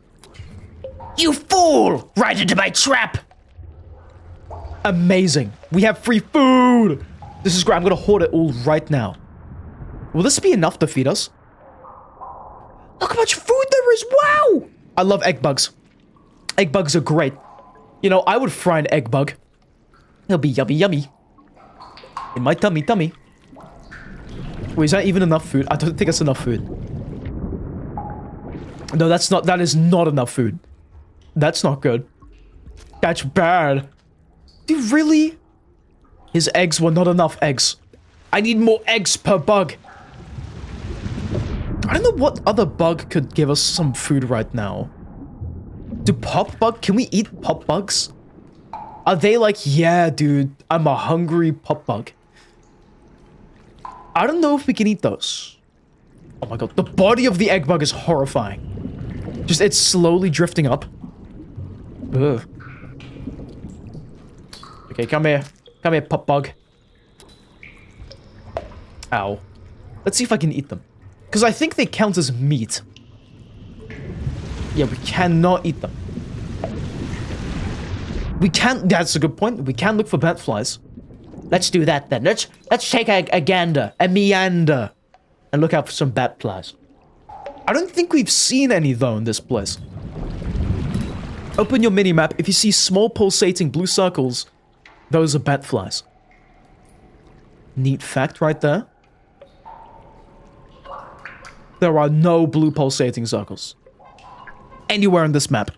You fool! Right into my trap! Amazing. We have free food! This is great. I'm gonna hoard it all right now. Will this be enough to feed us? Look how much food there is! Wow! I love egg bugs. Egg bugs are great. You know, I would fry an egg bug. It'll be yummy yummy. In my tummy. Wait, is that even enough food? I don't think it's enough food. No, that's not. That is not enough food. That's not good. That's bad. Dude, really? His eggs were not enough eggs. I need more eggs per bug. I don't know what other bug could give us some food right now. Do pop bug? Can we eat pop bugs? Are they like, yeah, dude, I'm a hungry pop bug. I don't know if we can eat those. Oh my god, the body of the egg bug is horrifying. Just, it's slowly drifting up. Ugh. Okay, come here. Come here, pop bug. Ow. Let's see if I can eat them. Because I think they count as meat. Yeah, we cannot eat them. We can't... That's a good point. We can look for bat flies. Let's do that then. Let's take a gander, a meander, and look out for some bat flies. I don't think we've seen any, though, in this place. Open your minimap. If you see small pulsating blue circles, those are bat flies. Neat fact right there. There are no blue pulsating circles anywhere on this map.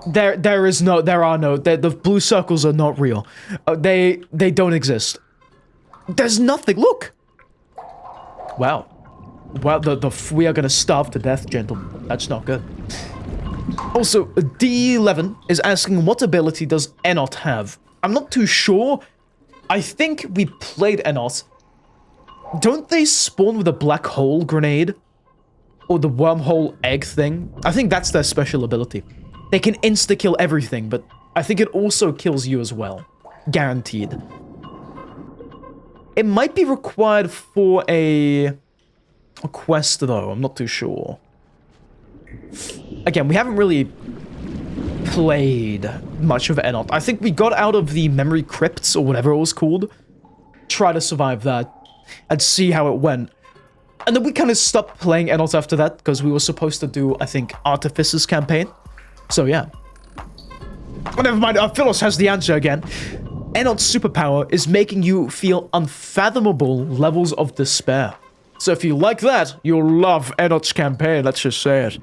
There are no. The blue circles are not real. They don't exist. There's nothing. Look. Wow. Wow. We are gonna starve to death, gentlemen. That's not good. Also, D11 is asking what ability does Enot have? I'm not too sure. I think we played Enot. Don't they spawn with a black hole grenade? Or the wormhole egg thing? I think that's their special ability. They can insta-kill everything, but I think it also kills you as well. Guaranteed. It might be required for a quest, though. I'm not too sure. Again, we haven't really played much of Enot. I think we got out of the memory crypts, or whatever it was called. Try to survive that. And see how it went. And then we kind of stopped playing Enot after that, because we were supposed to do, I think, Artificer's campaign. So, yeah. Oh, never mind, Phyllis has the answer again. Enot's superpower is making you feel unfathomable levels of despair. So if you like that, you'll love Enot's campaign, let's just say it.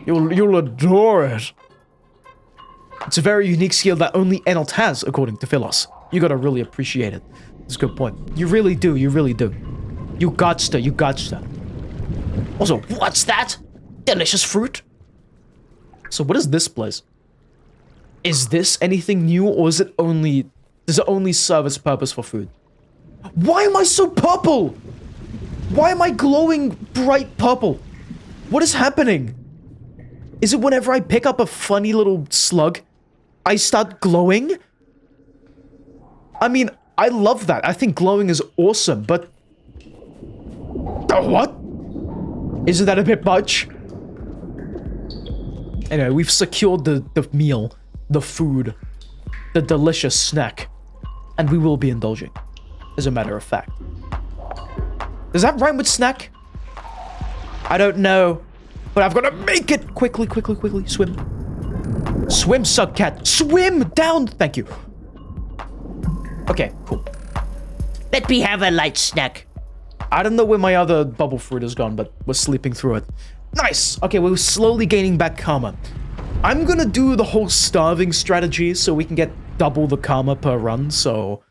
You'll adore it. It's a very unique skill that only Enot has, according to Phyllis. You gotta really appreciate it. That's a good point. You really do, you really do. You gotcha, you gotcha. Also, what's that? Delicious fruit? So what is this place? Is this anything new, or is it only... does it only serve its purpose for food? Why am I so purple? Why am I glowing bright purple? What is happening? Is it whenever I pick up a funny little slug, I start glowing? I mean, I love that. I think glowing is awesome, but... what? Isn't that a bit much? Anyway, we've secured the meal, the food, the delicious snack, and we will be indulging, as a matter of fact. Does that rhyme with snack? I don't know, but I've got to make it! Quickly, quickly, quickly, swim. Swim, slugcat, swim down! Thank you. Okay, cool. Let me have a light snack. I don't know where my other bubble fruit has gone, but we're sleeping through it. Nice! Okay, we're slowly gaining back karma. I'm gonna do the whole starving strategy so we can get double the karma per run, so...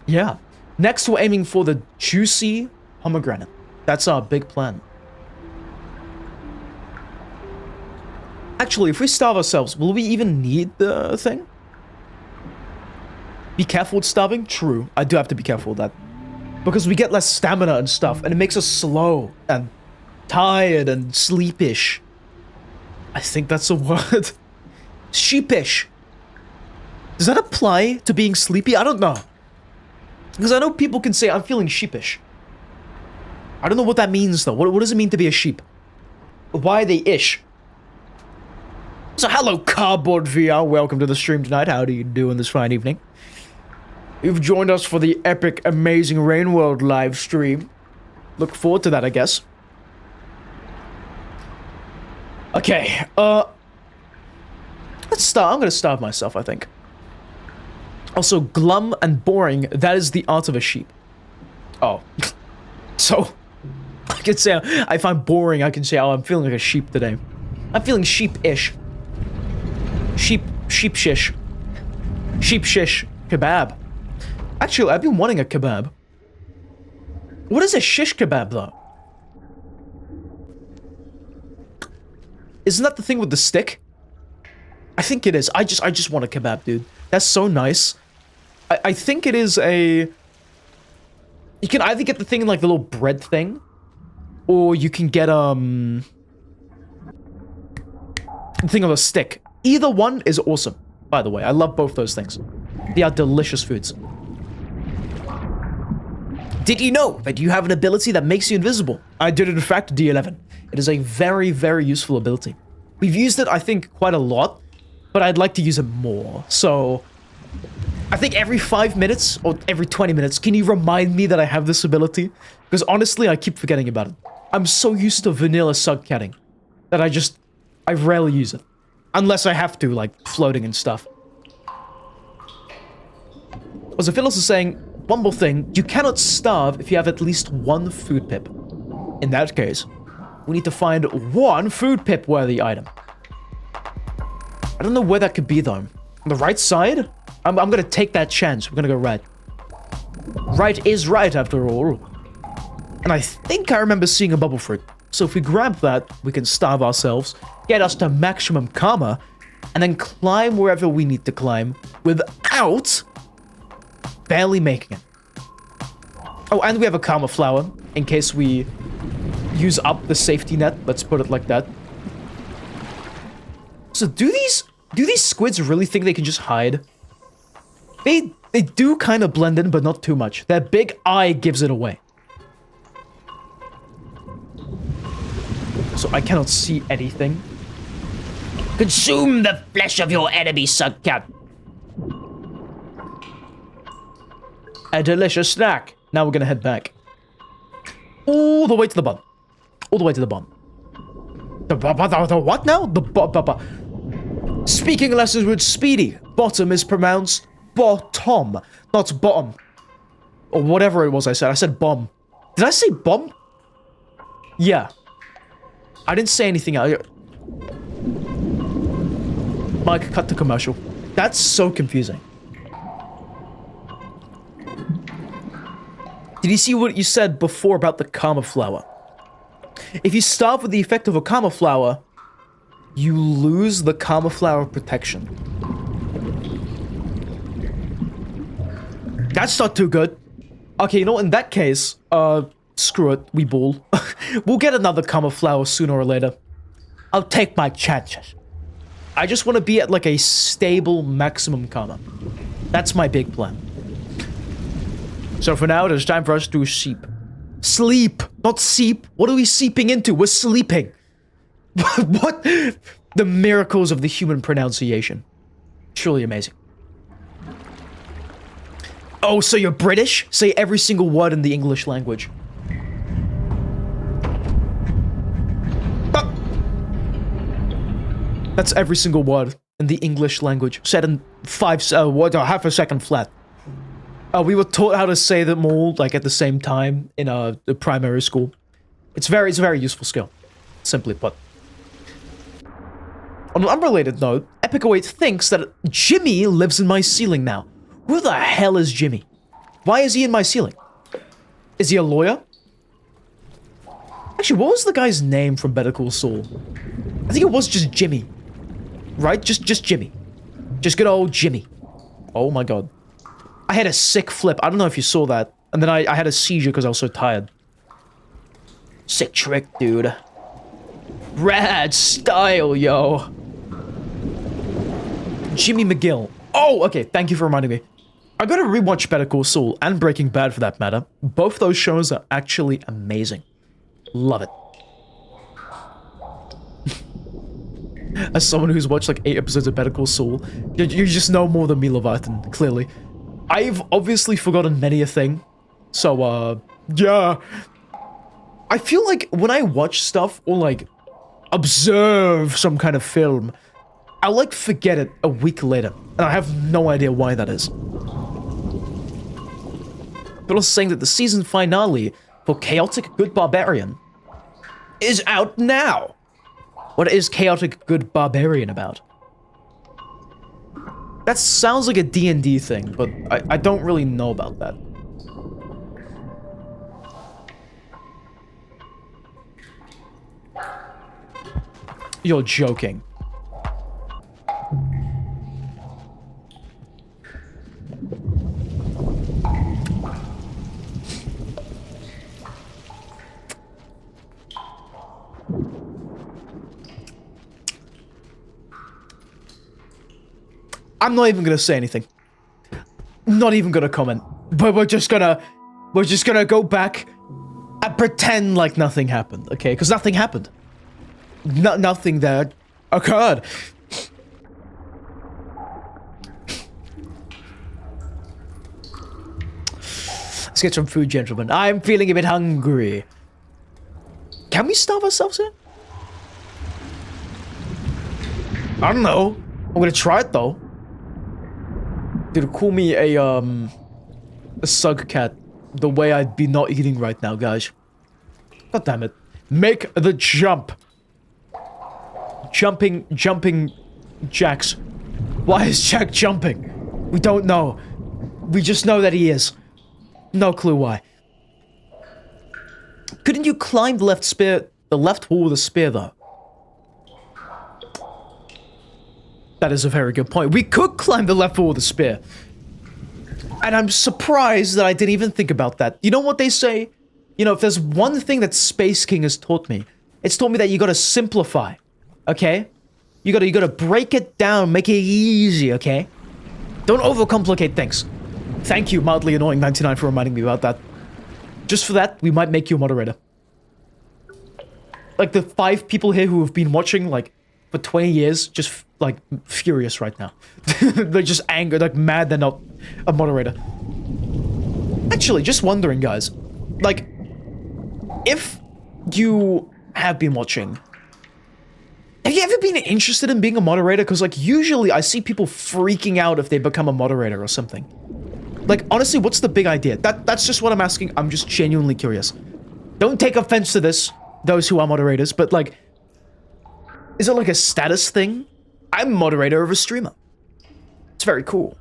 yeah. Next, we're aiming for the juicy pomegranate. That's our big plan. Actually, if we starve ourselves, will we even need the thing? Be careful with starving? True. I do have to be careful with that. Because we get less stamina and stuff, and it makes us slow and tired and sleepish. I think that's a word. Sheepish. Does that apply to being sleepy? I don't know. Because I know people can say, I'm feeling sheepish. I don't know what that means, though. What does it mean to be a sheep? Why are they ish? So hello, Cardboard VR. Welcome to the stream tonight. How do you do on this fine evening? You've joined us for the epic, amazing Rain World live stream. Look forward to that, I guess. Okay, let's start. I'm gonna starve myself, I think. Also, glum and boring, that is the art of a sheep. Oh. So, I can say, I find boring, I can say, oh, I'm feeling like a sheep today. I'm feeling sheep-ish. Sheep-shish. Sheep-shish kebab. Actually, I've been wanting a kebab. What is a shish kebab, though? Isn't that the thing with the stick? I think it is. I just want a kebab, dude. That's so nice. I think it is a... you can either get the thing in, like, the little bread thing, or you can get, the thing on a stick. Either one is awesome, by the way. I love both those things. They are delicious foods. Did you know that you have an ability that makes you invisible? I did, in fact, D11. It is a very, very useful ability. We've used it, I think, quite a lot, but I'd like to use it more. So, I think every 5 minutes, or every 20 minutes, can you remind me that I have this ability? Because honestly, I keep forgetting about it. I'm so used to vanilla slugcatting that I rarely use it. Unless I have to, like, floating and stuff. As Phyllis is saying, one more thing, you cannot starve if you have at least one food pip. In that case, we need to find one food pip worthy item. I don't know where that could be, though. On the right side? I'm gonna take that chance. We're gonna go right. Right is right, after all. And I think I remember seeing a bubble fruit. So if we grab that, we can starve ourselves, get us to maximum karma, and then climb wherever we need to climb without barely making it. Oh, and we have a karma flower in case we use up the safety net. Let's put it like that. So do these squids really think they can just hide? They do kind of blend in, but not too much. Their big eye gives it away. So I cannot see anything. Consume the flesh of your enemy, slugcat. A delicious snack. Now we're gonna head back. All the way to the bottom. All the way to the bottom. The what now? Speaking lessons with Speedy. Bottom is pronounced bottom, not bottom. Or whatever it was I said. I said bomb. Did I say bomb? Yeah. I didn't say anything else. Mike, cut the commercial. That's so confusing. Did you see what you said before about the karma flower? If you start with the effect of a karma flower, you lose the karma flower protection. That's not too good. Okay, you know what? In that case, screw it. We bull. We'll get another karma flower sooner or later. I'll take my chances. I just want to be at like a stable maximum karma. That's my big plan. So for now, it's time for us to sleep. Sleep, not seep. What are we seeping into? We're sleeping. What? The miracles of the human pronunciation. Truly amazing. Oh, so you're British? Say every single word in the English language. Ah! That's every single word in the English language. Said in half a second flat. We were taught how to say them all, like, at the same time in the primary school. It's a very useful skill, simply put. On an unrelated note, Epic08 thinks that Jimmy lives in my ceiling now. Who the hell is Jimmy? Why is he in my ceiling? Is he a lawyer? Actually, what was the guy's name from Better Call Saul? I think it was just Jimmy. Right? Just Jimmy. Just good old Jimmy. Oh my god. I had a sick flip. I don't know if you saw that. And then I had a seizure because I was so tired. Sick trick, dude. Rad style, yo. Jimmy McGill. Oh, okay. Thank you for reminding me. I gotta rewatch Better Call Saul and Breaking Bad for that matter. Both those shows are actually amazing. Love it. As someone who's watched like 8 episodes of Better Call Saul, you just know more than me, Leviathan, clearly. I've obviously forgotten many a thing. So, yeah. I feel like when I watch stuff or like observe some kind of film, I'll like forget it a week later. And I have no idea why that is. But also saying that the season finale for Chaotic Good Barbarian is out now. What is Chaotic Good Barbarian about? That sounds like a D&D thing, but I don't really know about that. You're joking. I'm not even gonna say anything. Not even gonna comment. But we're just gonna go back and pretend like nothing happened, okay? Because nothing happened. Nothing there occurred. Let's get some food, gentlemen. I'm feeling a bit hungry. Can we starve ourselves here? I don't know. I'm gonna try it though. Dude, call me a slugcat the way I'd be not eating right now, guys. God damn it. Make the jump. Jumping jacks. Why is Jack jumping? We don't know. We just know that he is. No clue why. Couldn't you climb the left wall with a spear, though? That is a very good point. We could climb the left wall with a spear. And I'm surprised that I didn't even think about that. You know what they say? You know, if there's one thing that Space King has taught me, it's taught me that you gotta simplify. Okay? You gotta break it down, make it easy, okay? Don't overcomplicate things. Thank you, mildly annoying 99, for reminding me about that. Just for that, we might make you a moderator. Like the 5 people here who have been watching, like, for for 20 years, just like furious right now. They're just angry, like mad they're not a moderator. Actually, just wondering, guys, like, if you have been watching, have you ever been interested in being a moderator? Because, like, usually I see people freaking out if they become a moderator or something. Like, honestly, what's the big idea? That's just what I'm asking. I'm just genuinely curious. Don't take offense to this, those who are moderators, but, like, is it like a status thing? I'm moderator of a streamer. It's very cool.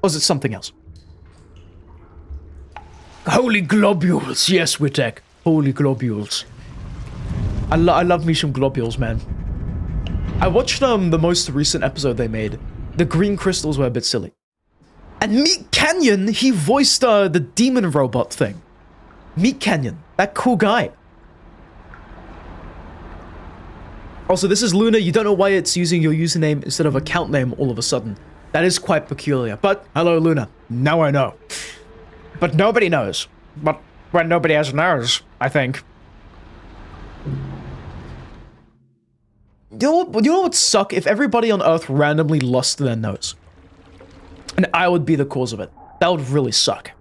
Or is it something else? Holy globules. Yes, Witek. Holy globules. I love me some globules, man. I watched the most recent episode they made. The green crystals were a bit silly. And Meat Canyon, he voiced the demon robot thing. Meat Canyon. That cool guy. Also, this is Luna. You don't know why it's using your username instead of account name all of a sudden. That is quite peculiar. But, hello, Luna. Now I know. But nobody knows. But when nobody else knows, I think. You know what would suck? If everybody on Earth randomly lost their nose. And I would be the cause of it. That would really suck.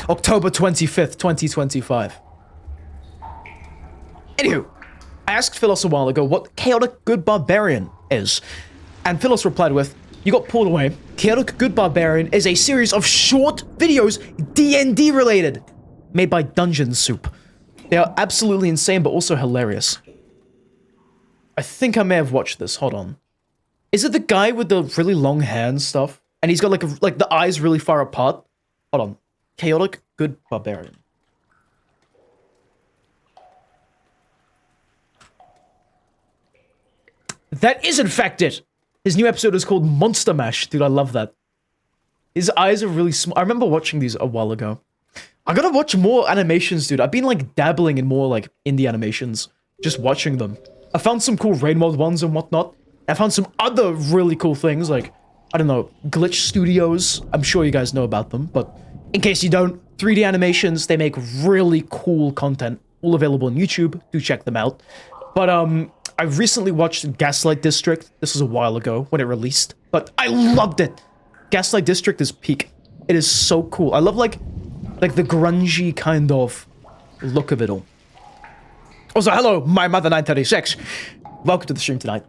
October 25th, 2025. Anywho, I asked Philos a while ago what Chaotic Good Barbarian is. And Philos replied with, you got pulled away. Chaotic Good Barbarian is a series of short videos, D&D related, made by Dungeon Soup. They are absolutely insane, but also hilarious. I think I may have watched this. Hold on. Is it the guy with the really long hair and stuff? And he's got like the eyes really far apart? Hold on. Chaotic Good Barbarian. That is in fact it. His new episode is called Monster Mash. Dude, I love that. His eyes are really small. I remember watching these a while ago. I gotta watch more animations, dude. I've been like dabbling in more like indie animations. Just watching them. I found some cool rain mode ones and whatnot. I found some other really cool things like, I don't know, Glitch Studios. I'm sure you guys know about them, but in case you don't, 3D animations, they make really cool content. All available on YouTube. Do check them out. But, I recently watched Gaslight District. This was a while ago when it released, but I loved it. Gaslight District is peak. It is so cool. I love like the grungy kind of look of it all. Also, hello, my mother 936. Welcome to the stream tonight.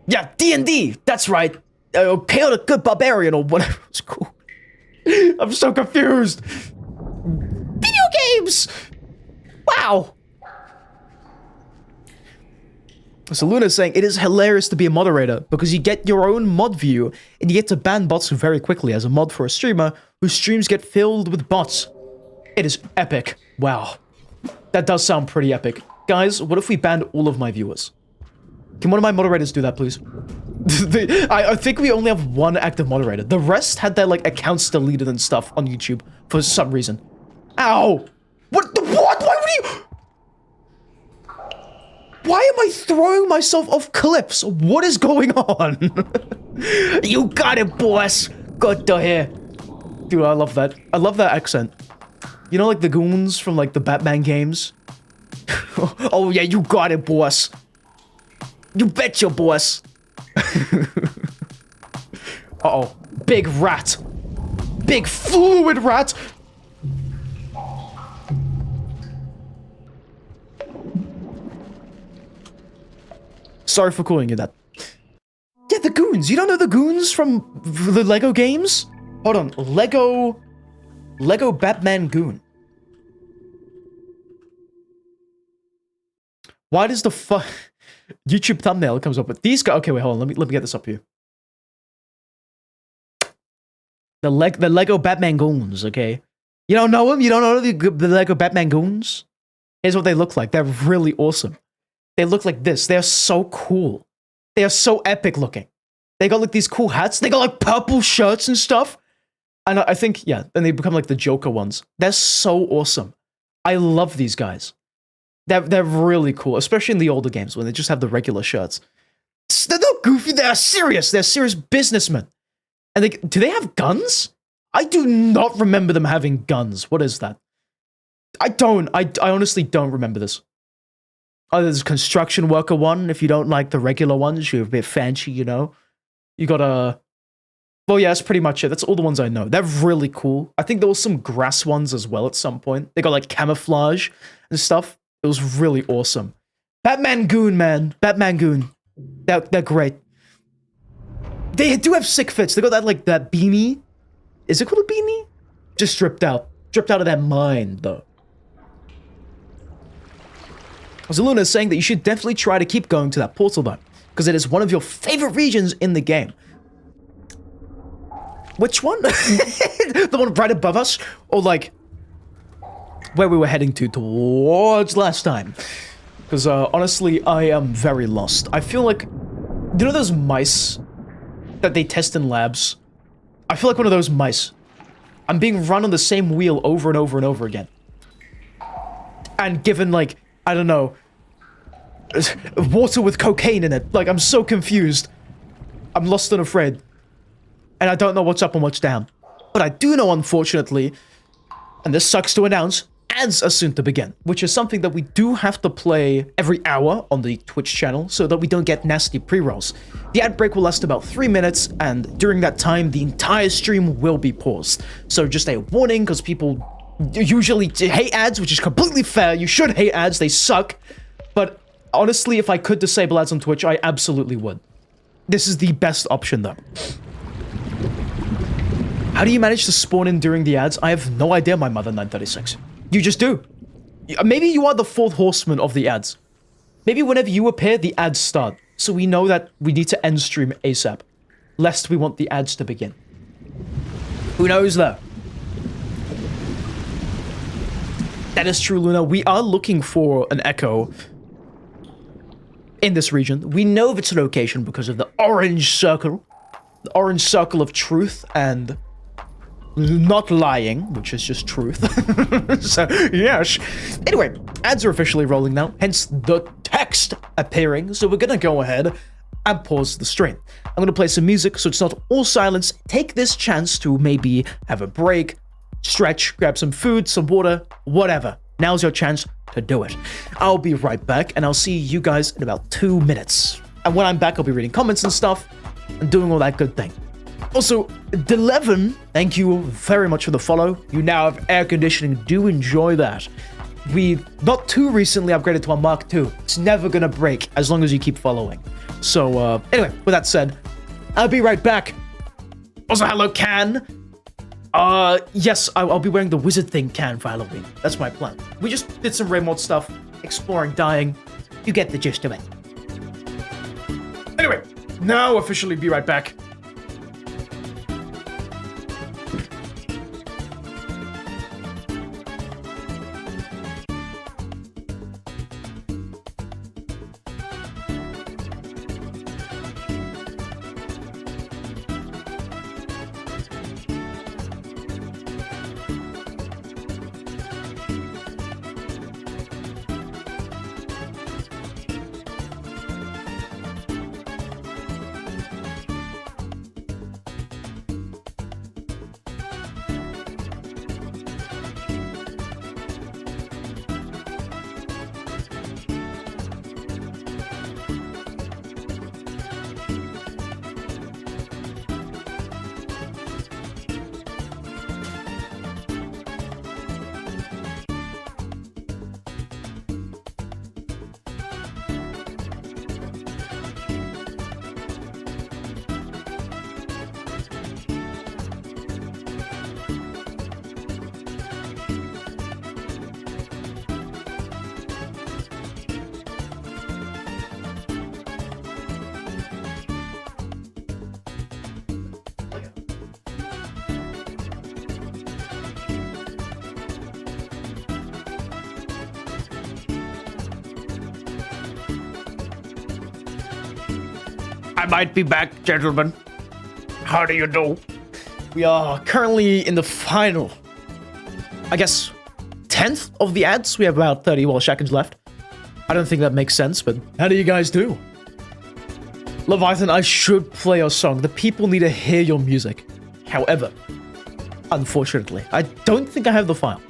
Yeah, D&D. That's right. Chaotic Good Barbarian or whatever. It's cool. I'm so confused. Video games. Wow. So Luna's saying, it is hilarious to be a moderator because you get your own mod view and you get to ban bots very quickly as a mod for a streamer whose streams get filled with bots. It is epic. Wow. That does sound pretty epic. Guys, what if we banned all of my viewers? Can one of my moderators do that, please? I think we only have one active moderator. The rest had their, like, accounts deleted and stuff on YouTube for some reason. Ow! What? Why would you... Why am I throwing myself off cliffs? What is going on? You got it, boss. Good to hear. Dude, I love that. I love that accent. You know, like the goons from, like, the Batman games? Oh, yeah, you got it, boss. You betcha, boss. Uh-oh. Big rat. Big fluid rat. Sorry for calling you that. Yeah, the goons. You don't know the goons from the Lego games? Hold on. Lego Batman Goon. Why does the YouTube thumbnail comes up with these guys? Okay, wait, hold on. Let me get this up here. The Lego Batman Goons, okay? You don't know them? You don't know the Lego Batman Goons? Here's what they look like. They're really awesome. They look like this. They're so cool. They are so epic looking. They got like these cool hats. They got like purple shirts and stuff. And I think, yeah, then they become like the Joker ones. They're so awesome. I love these guys. They're really cool, especially in the older games when they just have the regular shirts. They're not goofy. They're serious. They're serious businessmen. And do they have guns? I do not remember them having guns. What is that? I honestly don't remember this. Oh, there's a construction worker one. If you don't like the regular ones, you're a bit fancy, you know. You got a... Well, yeah, that's pretty much it. That's all the ones I know. They're really cool. I think there was some grass ones as well at some point. They got like camouflage and stuff. It was really awesome. Batman Goon, man. Batman Goon. They're great. They do have sick fits. They got that like that beanie. Is it called a beanie? Just stripped out. Stripped out of that mind, though. Zaluna is saying that you should definitely try to keep going to that portal, though, because it is one of your favorite regions in the game. Which one? The one right above us? Or, like, where we were heading towards last time? Because, honestly, I am very lost. I feel like... You know those mice that they test in labs? I feel like one of those mice. I'm being run on the same wheel over and over and over again. And given, like... I don't know, water with cocaine in it. Like, I'm so confused. I'm lost and afraid. And I don't know what's up and what's down. But I do know, unfortunately, and this sucks to announce, ads are soon to begin, which is something that we do have to play every hour on the Twitch channel so that we don't get nasty pre-rolls. The ad break will last about 3 minutes, and during that time, the entire stream will be paused. So just a warning, because people... usually hate ads, which is completely fair. You should hate ads, they suck. But honestly, if I could disable ads on Twitch, I absolutely would. This is the best option, though. How do you manage to spawn in during the ads? I have no idea, my mother 936. You just do. Maybe you are the fourth horseman of the ads. Maybe whenever you appear, the ads start. So we know that we need to end stream ASAP, lest we want the ads to begin. Who knows, though? That is true, Luna. We are looking for an echo in this region. We know of its location because of the orange circle. The orange circle of truth and not lying, which is just truth. So, yes. Anyway, ads are officially rolling now, hence the text appearing. So we're going to go ahead and pause the stream. I'm going to play some music so it's not all silence. Take this chance to maybe have a break, stretch, grab some food, some water, whatever. Now's your chance to do it. I'll be right back, and I'll see you guys in about 2 minutes. And when I'm back, I'll be reading comments and stuff, and doing all that good thing. Also, Delevin, thank you very much for the follow. You now have air conditioning. Do enjoy that. We not too recently upgraded to a Mark II. It's never gonna break as long as you keep following. So, anyway, with that said, I'll be right back. Also, hello, Can. Yes, I'll be wearing the wizard thing can for Halloween. That's my plan. We just did some raid mod stuff, exploring, dying. You get the gist of it. Anyway, now officially be right back. I might be back, gentlemen. How do you do? We are currently in the final, I guess, 10th of the ads. We have about 30 seconds left. I don't think that makes sense, but how do you guys do? Leviathan, I should play your song. The people need to hear your music. However, unfortunately, I don't think I have the file.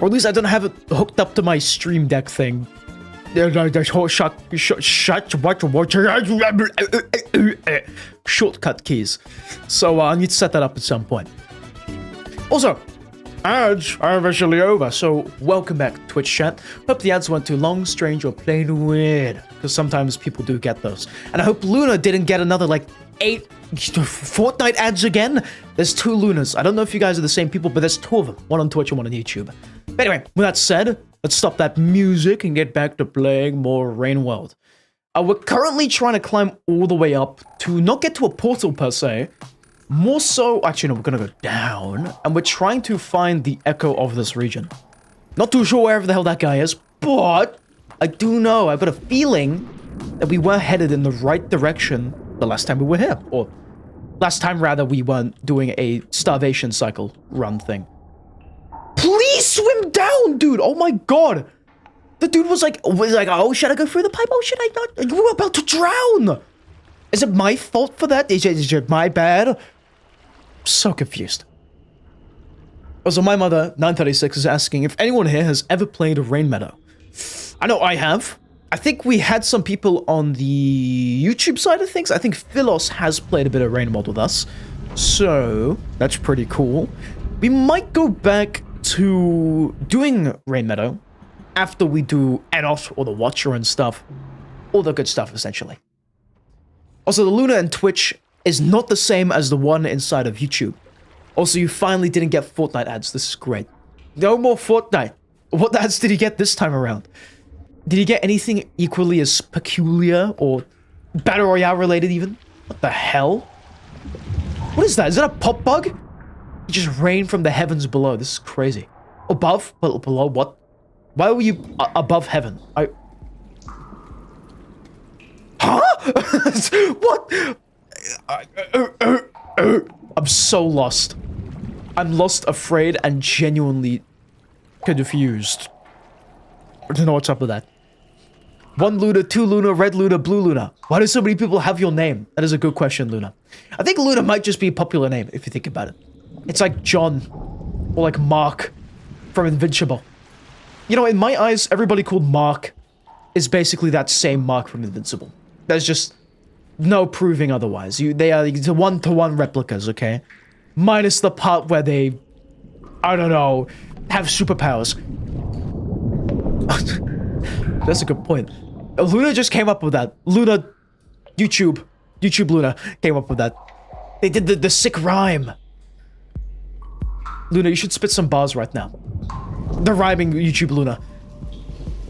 Or at least I don't have it hooked up to my Stream Deck thing shortcut keys. So I need to set that up at some point. Also, ads are officially over, so welcome back, Twitch chat. Hope the ads weren't too long, strange, or plain weird, because sometimes people do get those. And I hope Luna didn't get another, like, 8 Fortnite ads again. There's 2 Lunas. I don't know if you guys are the same people, but there's 2 of them. One on Twitch and one on YouTube. But anyway, with that said, let's stop that music and get back to playing more Rain World. We're currently trying to climb all the way up to not get to a portal per se. More so, actually no, we're gonna go down, and we're trying to find the echo of this region. Not too sure wherever the hell that guy is, but I do know, I've got a feeling that we were headed in the right direction the last time we were here. Or last time, rather, we weren't doing a starvation cycle run thing. Please swim down, dude! Oh my god! The dude was like, oh, should I go through the pipe? Oh, should I not? We were about to drown! Is it my fault for that? Is it my bad? So confused. Also, my mother, 936, is asking if anyone here has ever played Rain Meadow. I know I have. I think we had some people on the YouTube side of things. I think Philos has played a bit of Rain Mod with us. So, that's pretty cool. We might go back to doing Rain Meadow after we do Enos or the Watcher and stuff. All the good stuff, essentially. Also, the Luna and Twitch is not the same as the one inside of YouTube. Also, you finally didn't get Fortnite ads. This is great. No more Fortnite. What ads did he get this time around? Did he get anything equally as peculiar or Battle Royale related even? What the hell? What is that? Is that a pop bug? It just rained from the heavens below. This is crazy. Above? Below what? Why were you above heaven? Huh? What? I'm so lost. I'm lost, afraid, and genuinely confused. I don't know what's up with that. 1 Luna, 2 Luna, red Luna, blue Luna. Why do so many people have your name? That is a good question, Luna. I think Luna might just be a popular name, if you think about it. It's like John, or like Mark from Invincible. You know, in my eyes, everybody called Mark is basically that same Mark from Invincible. There's just no proving otherwise. They are one-to-one replicas, okay? Minus the part where they, I don't know, have superpowers. That's a good point. Luna just came up with that. Luna, YouTube Luna came up with that. They did the sick rhyme. Luna, you should spit some bars right now. The rhyming YouTube Luna.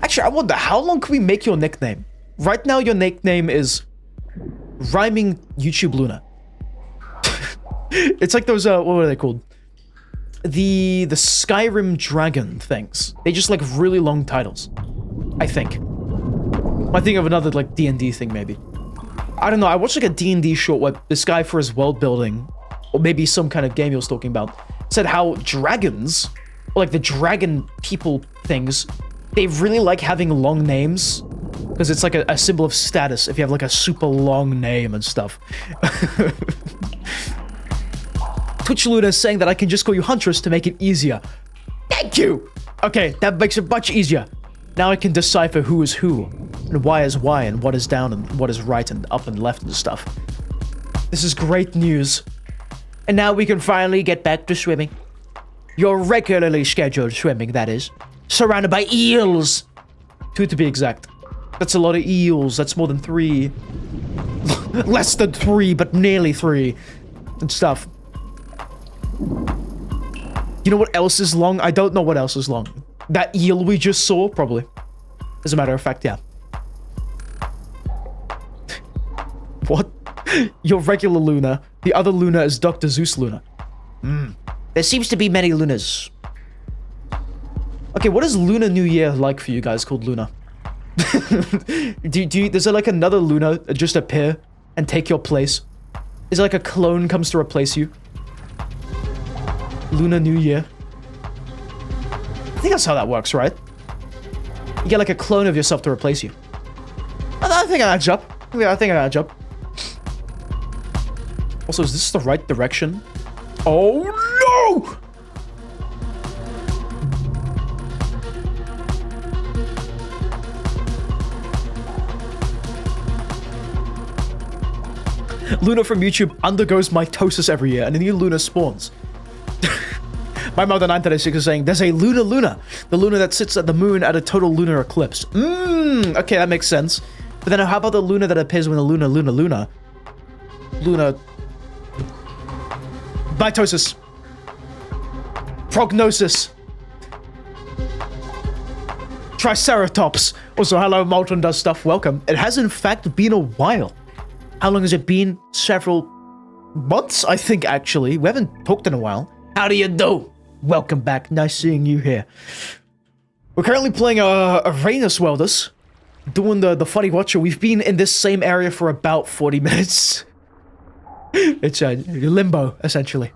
Actually, I wonder, how long can we make your nickname? Right now, your nickname is Rhyming YouTube Luna. It's like those, what are they called? The Skyrim Dragon things. They just like really long titles. I think. I think of another like D&D thing maybe. I don't know, I watched like a D&D short where this guy for his world building, or maybe some kind of game he was talking about, said how dragons, or like the dragon people things, they really like having long names. Because it's like a symbol of status if you have like a super long name and stuff. Twitch Luna is saying that I can just call you Huntress to make it easier. Thank you! Okay, that makes it much easier. Now I can decipher who is who, and why is why, and what is down, and what is right, and up and left and stuff. This is great news. And now we can finally get back to swimming. Your regularly scheduled swimming, that is. Surrounded by eels! 2 to be exact. That's a lot of eels. That's more than 3. Less than 3, but nearly 3. And stuff. You know what else is long? I don't know what else is long. That eel we just saw? Probably. As a matter of fact, yeah. What? Your regular Luna. The other Luna is Dr. Zeus Luna. There seems to be many Lunas. Okay, what is Lunar New Year like for you guys called Luna? Does there like another Luna just appear and take your place? Is it like a clone comes to replace you? Lunar New Year. I think that's how that works, right? You get like a clone of yourself to replace you. I think it adds up. I think it adds up. Also, is this the right direction? Oh no! Luna from YouTube undergoes mitosis every year, and a new Luna spawns. My mother 936 is saying, there's a Luna. The Luna that sits at the moon at a total lunar eclipse. Okay, that makes sense. But then how about the Luna that appears when the Luna... Mitosis. Prognosis. Triceratops. Also, hello, Molten does stuff. Welcome. It has in fact been a while. How long has it been? Several months, I think, actually. We haven't talked in a while. How do you do? Welcome back. Nice seeing you here. We're currently playing Arenas Welders. Doing the Funny Watcher. We've been in this same area for about 40 minutes. It's a limbo, essentially.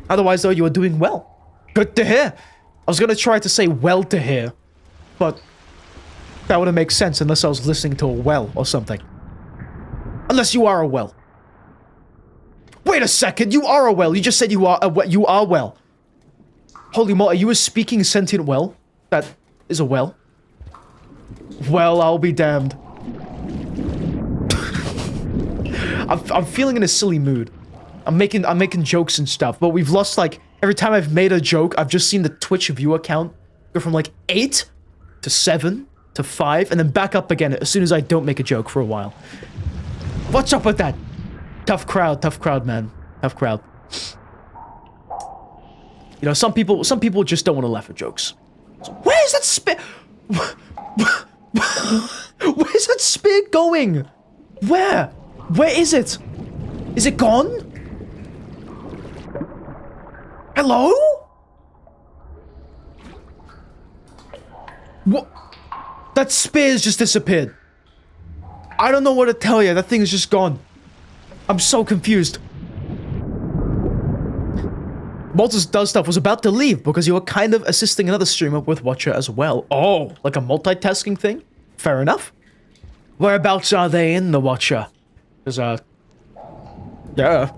Otherwise, though, you are doing well. Good to hear. I was going to try to say well to hear, but that wouldn't make sense unless I was listening to a well or something. Unless you are a well. Wait a second, you are a well. You just said you are well. Holy moly, are you a speaking sentient well? That is a well. Well, I'll be damned. I'm feeling in a silly mood. I'm making jokes and stuff, but we've lost, like, every time I've made a joke, I've just seen the Twitch viewer count go from like 8 to 7 to 5 and then back up again as soon as I don't make a joke for a while. What's up with that? Tough crowd, man. Tough crowd. You know, some people just don't want to laugh at jokes. So, where's that spear? Where's that spear going? Where? Where is it? Is it gone? Hello? What? That spear's just disappeared. I don't know what to tell you. That thing is just gone. I'm so confused. Maltus Does Stuff was about to leave because you were kind of assisting another streamer with Watcher as well. Oh, like a multitasking thing? Fair enough. Whereabouts are they in the Watcher? Because, yeah.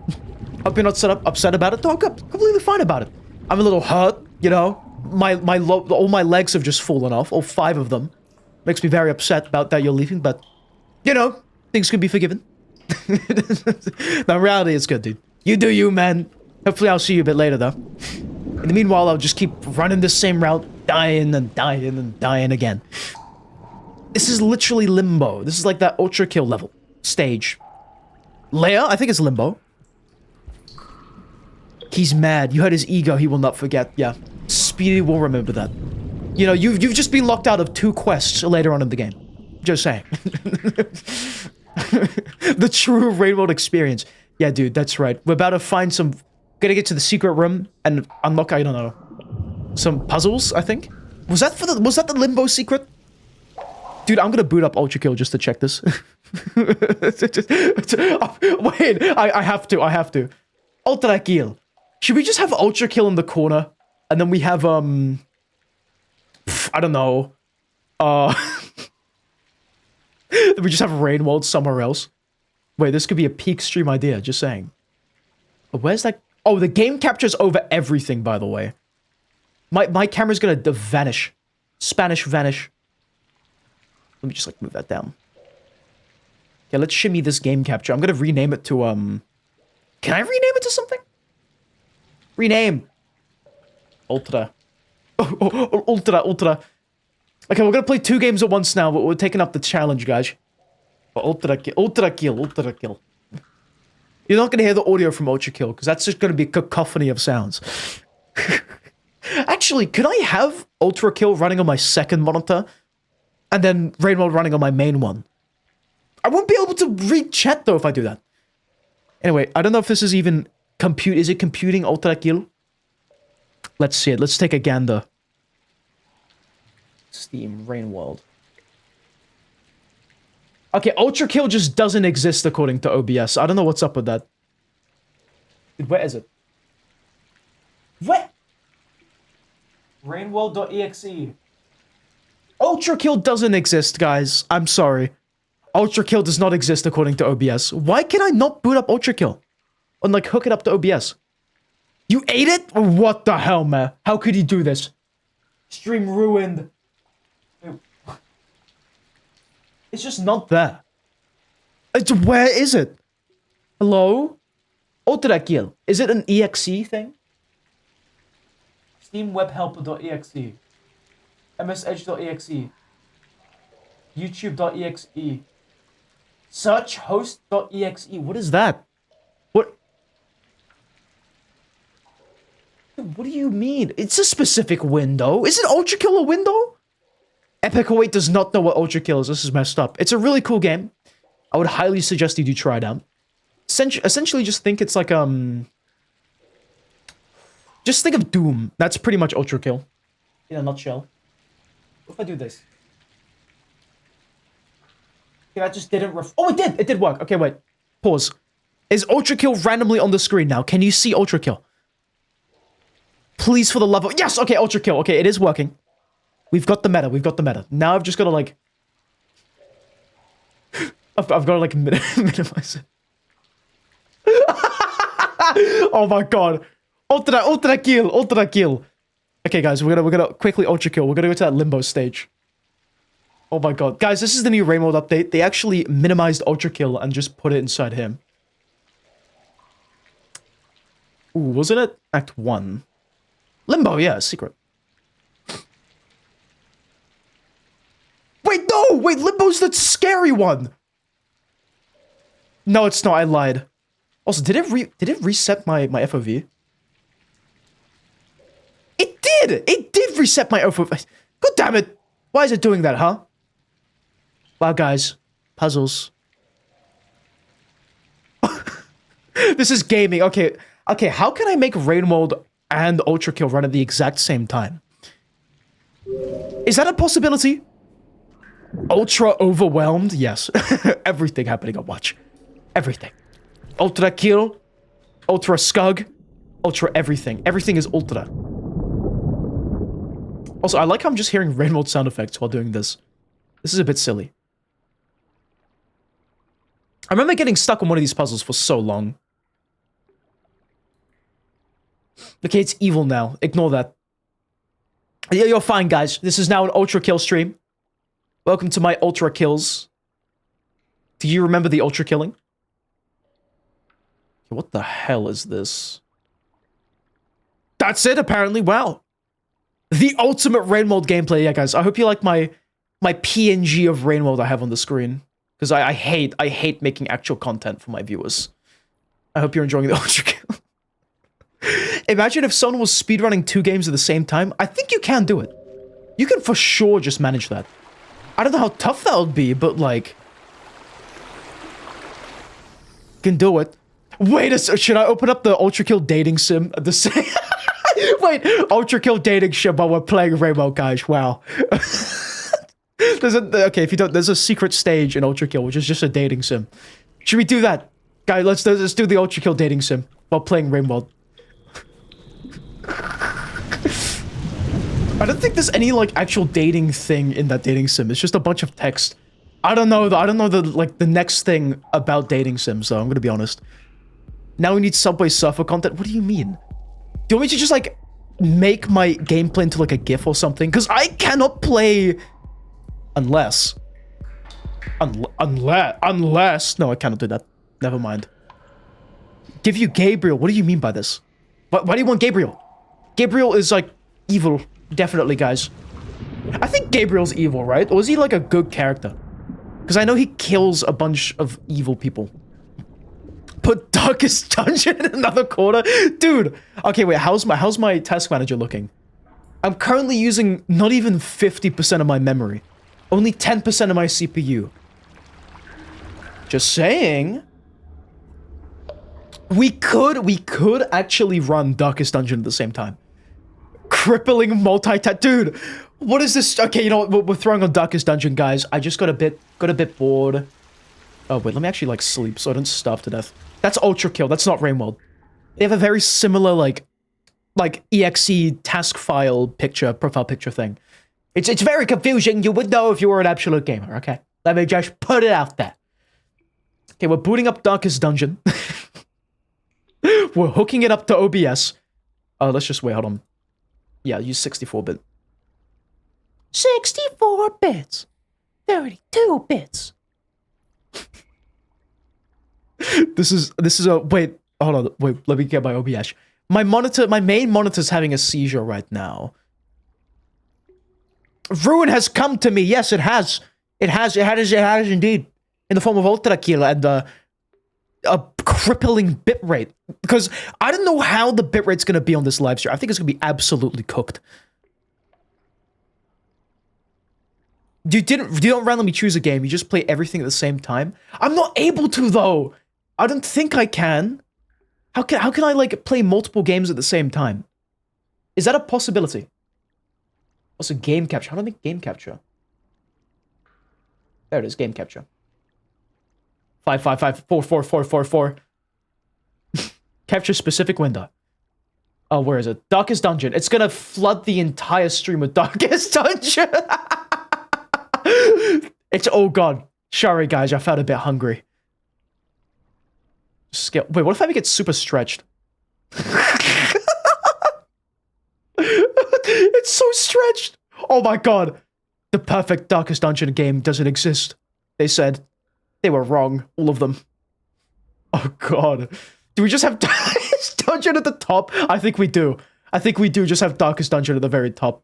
Hope you're not upset about it. Though I'm completely fine about it. I'm a little hurt, you know? All my legs have just fallen off. All 5 of them. Makes me very upset about that you're leaving, but... You know, things can be forgiven. No, in reality, it's good, dude. You do you, man. Hopefully I'll see you a bit later, though. In the meanwhile, I'll just keep running this same route, dying and dying and dying again. This is literally limbo. This is like that ultra kill level stage. Leia, I think it's limbo. He's mad. You hurt his ego. He will not forget. Yeah, Speedy will remember that. You know, you've just been locked out of 2 quests later on in the game. Just saying. The true Railroad experience. Yeah, dude, that's right. We're about to find some... Gonna get to the secret room and unlock, I don't know, some puzzles, I think? Was that the limbo secret? Dude, I'm gonna boot up Ultra Kill just to check this. Wait, I have to. Ultra Kill. Should we just have Ultra Kill in the corner? And then we have, I don't know. We just have Rainwald somewhere else. Wait, this could be a peak stream idea, just saying. Where's that? Oh, the game captures over everything, by the way. My camera's gonna vanish. Spanish vanish. Let me just, like, move that down. Yeah, let's shimmy this game capture. I'm gonna rename it to, Can I rename it to something? Rename. Ultra. Ultra. Okay, we're gonna play 2 games at once now, but we're taking up the challenge, guys. Ultra kill. You're not gonna hear the audio from Ultra Kill, because that's just gonna be a cacophony of sounds. Actually, could I have Ultra Kill running on my second monitor, and then Rainbow running on my main one? I won't be able to read chat, though, if I do that. Anyway, I don't know if this is even is it computing Ultra Kill? Let's see it. Let's take a gander. Steam, Rainworld. Okay, Ultra Kill just doesn't exist according to OBS. I don't know what's up with that. Dude, where is it? Where? Rainworld.exe. Ultra Kill doesn't exist, guys. I'm sorry. Ultra Kill does not exist according to OBS. Why can I not boot up Ultra Kill? And, like, hook it up to OBS? You ate it? What the hell, man? How could you do this? Stream ruined. It's just not there. Where is it? Hello? Ultrakill. Is it an EXE thing? Steamwebhelper.exe. msedge.exe. YouTube.exe. Searchhost.exe. What is that? What? What do you mean? It's a specific window. Is it Ultrakill a window? Epic Await does not know what Ultrakill is. This is messed up. It's a really cool game. I would highly suggest you do try it out. Essentially, just think it's like, just think of Doom. That's pretty much Ultrakill. In a nutshell. What if I do this? Okay, that just didn't oh, it did! It did work. Okay, wait. Pause. Is Ultrakill randomly on the screen now? Can you see Ultrakill? Please, for the love of... Yes! Okay, Ultrakill. Okay, it is working. We've got the meta. We've got the meta. Now I've just got to, like... I've got to, like, minimize it. Oh my god. Ultra kill. Okay, guys, we're gonna quickly Ultrakill. We're gonna go to that limbo stage. Oh my god. Guys, this is the new raid mode update. They actually minimized Ultrakill and just put it inside him. Ooh, wasn't it Act 1? Limbo, yeah, secret. Wait, no! Wait, Limbo's the scary one! No, it's not. I lied. Also, did it reset my FOV? It did! It did reset my FOV. God damn it! Why is it doing that, huh? Wow, guys. Puzzles. This is gaming. Okay, how can I make raid mode and Ultrakill run at the exact same time? Is that a possibility? Ultra overwhelmed? Yes. Everything happening on watch. Everything. Ultrakill. Ultra Scug. Ultra everything. Everything is Ultra. Also, I like how I'm just hearing raid mode sound effects while doing this. This is a bit silly. I remember getting stuck on one of these puzzles for so long. Okay, it's evil now. Ignore that. Yeah, you're fine, guys. This is now an Ultrakill stream. Welcome to my Ultra Kills. Do you remember the Ultra Killing? What the hell is this? That's it, apparently. Wow. The ultimate raid mode gameplay. Yeah, guys, I hope you like my PNG of raid mode I have on the screen. Because I hate making actual content for my viewers. I hope you're enjoying the Ultrakill. Imagine if someone was speedrunning 2 games at the same time. I think you can do it. You can for sure just manage that. I don't know how tough that would be, but like... You can do it. Wait a second, should I open up the Ultrakill dating sim at the same... Wait, Ultrakill dating sim while we're playing Rainbow, guys, wow. Okay, if you don't, there's a secret stage in Ultrakill, which is just a dating sim. Should we do that? Guys, let's do the Ultrakill dating sim while playing Rainbow. I don't think there's any, like, actual dating thing in that dating sim. It's just a bunch of text. I don't know the next thing about dating sims, though, I'm gonna be honest. Now we need Subway Surfer content? What do you mean? Do you want me to just, like, make my gameplay into, like, a GIF or something? Because I cannot play... Unless... Unless... No, I cannot do that. Never mind. Give you Gabriel. What do you mean by this? Why do you want Gabriel? Gabriel is, like, evil. Definitely, guys. I think Gabriel's evil, right? Or is he, like, a good character? Because I know he kills a bunch of evil people. Put Darkest Dungeon in another corner? Dude! Okay, wait, how's my task manager looking? I'm currently using not even 50% of my memory. Only 10% of my CPU. Just saying. We could actually run Darkest Dungeon at the same time. Crippling multi-tat. Dude, what is this? Okay, you know what? We're throwing on Darkest Dungeon, guys. I just got a bit bored. Oh, wait, let me actually, like, sleep so I don't starve to death. That's Ultrakill. That's not Rain World. They have a very similar, like exe task file picture, profile picture thing. It's very confusing. You would know if you were an absolute gamer, okay? Let me just put it out there. Okay, we're booting up Darkest Dungeon. We're hooking it up to OBS. Let's just wait, hold on. Yeah, use 64-bit. 64 bits. 32 bits. This is a wait. Hold on. Wait. Let me get my OBS. My main monitor's having a seizure right now. Ruin has come to me. Yes, it has. It has indeed. In the form of ultra kill and a crippling bitrate. Because I don't know how the bitrate's gonna be on this live stream. I think it's gonna be absolutely cooked. You don't randomly choose a game. You just play everything at the same time. I'm not able to though. I don't think I can. How can I like play multiple games at the same time? Is that a possibility? Also, game capture. How do I make game capture? There it is, game capture. 555444444. Capture specific window. Oh, where is it? Darkest Dungeon. It's gonna flood the entire stream with Darkest Dungeon. It's oh god. Sorry guys, I felt a bit hungry. Wait, what if I make it super stretched? It's so stretched. Oh my god. The perfect Darkest Dungeon game doesn't exist. They said. They were wrong. All of them. Oh god. Do we just have Darkest Dungeon at the top? I think we do. I think we do just have Darkest Dungeon at the very top.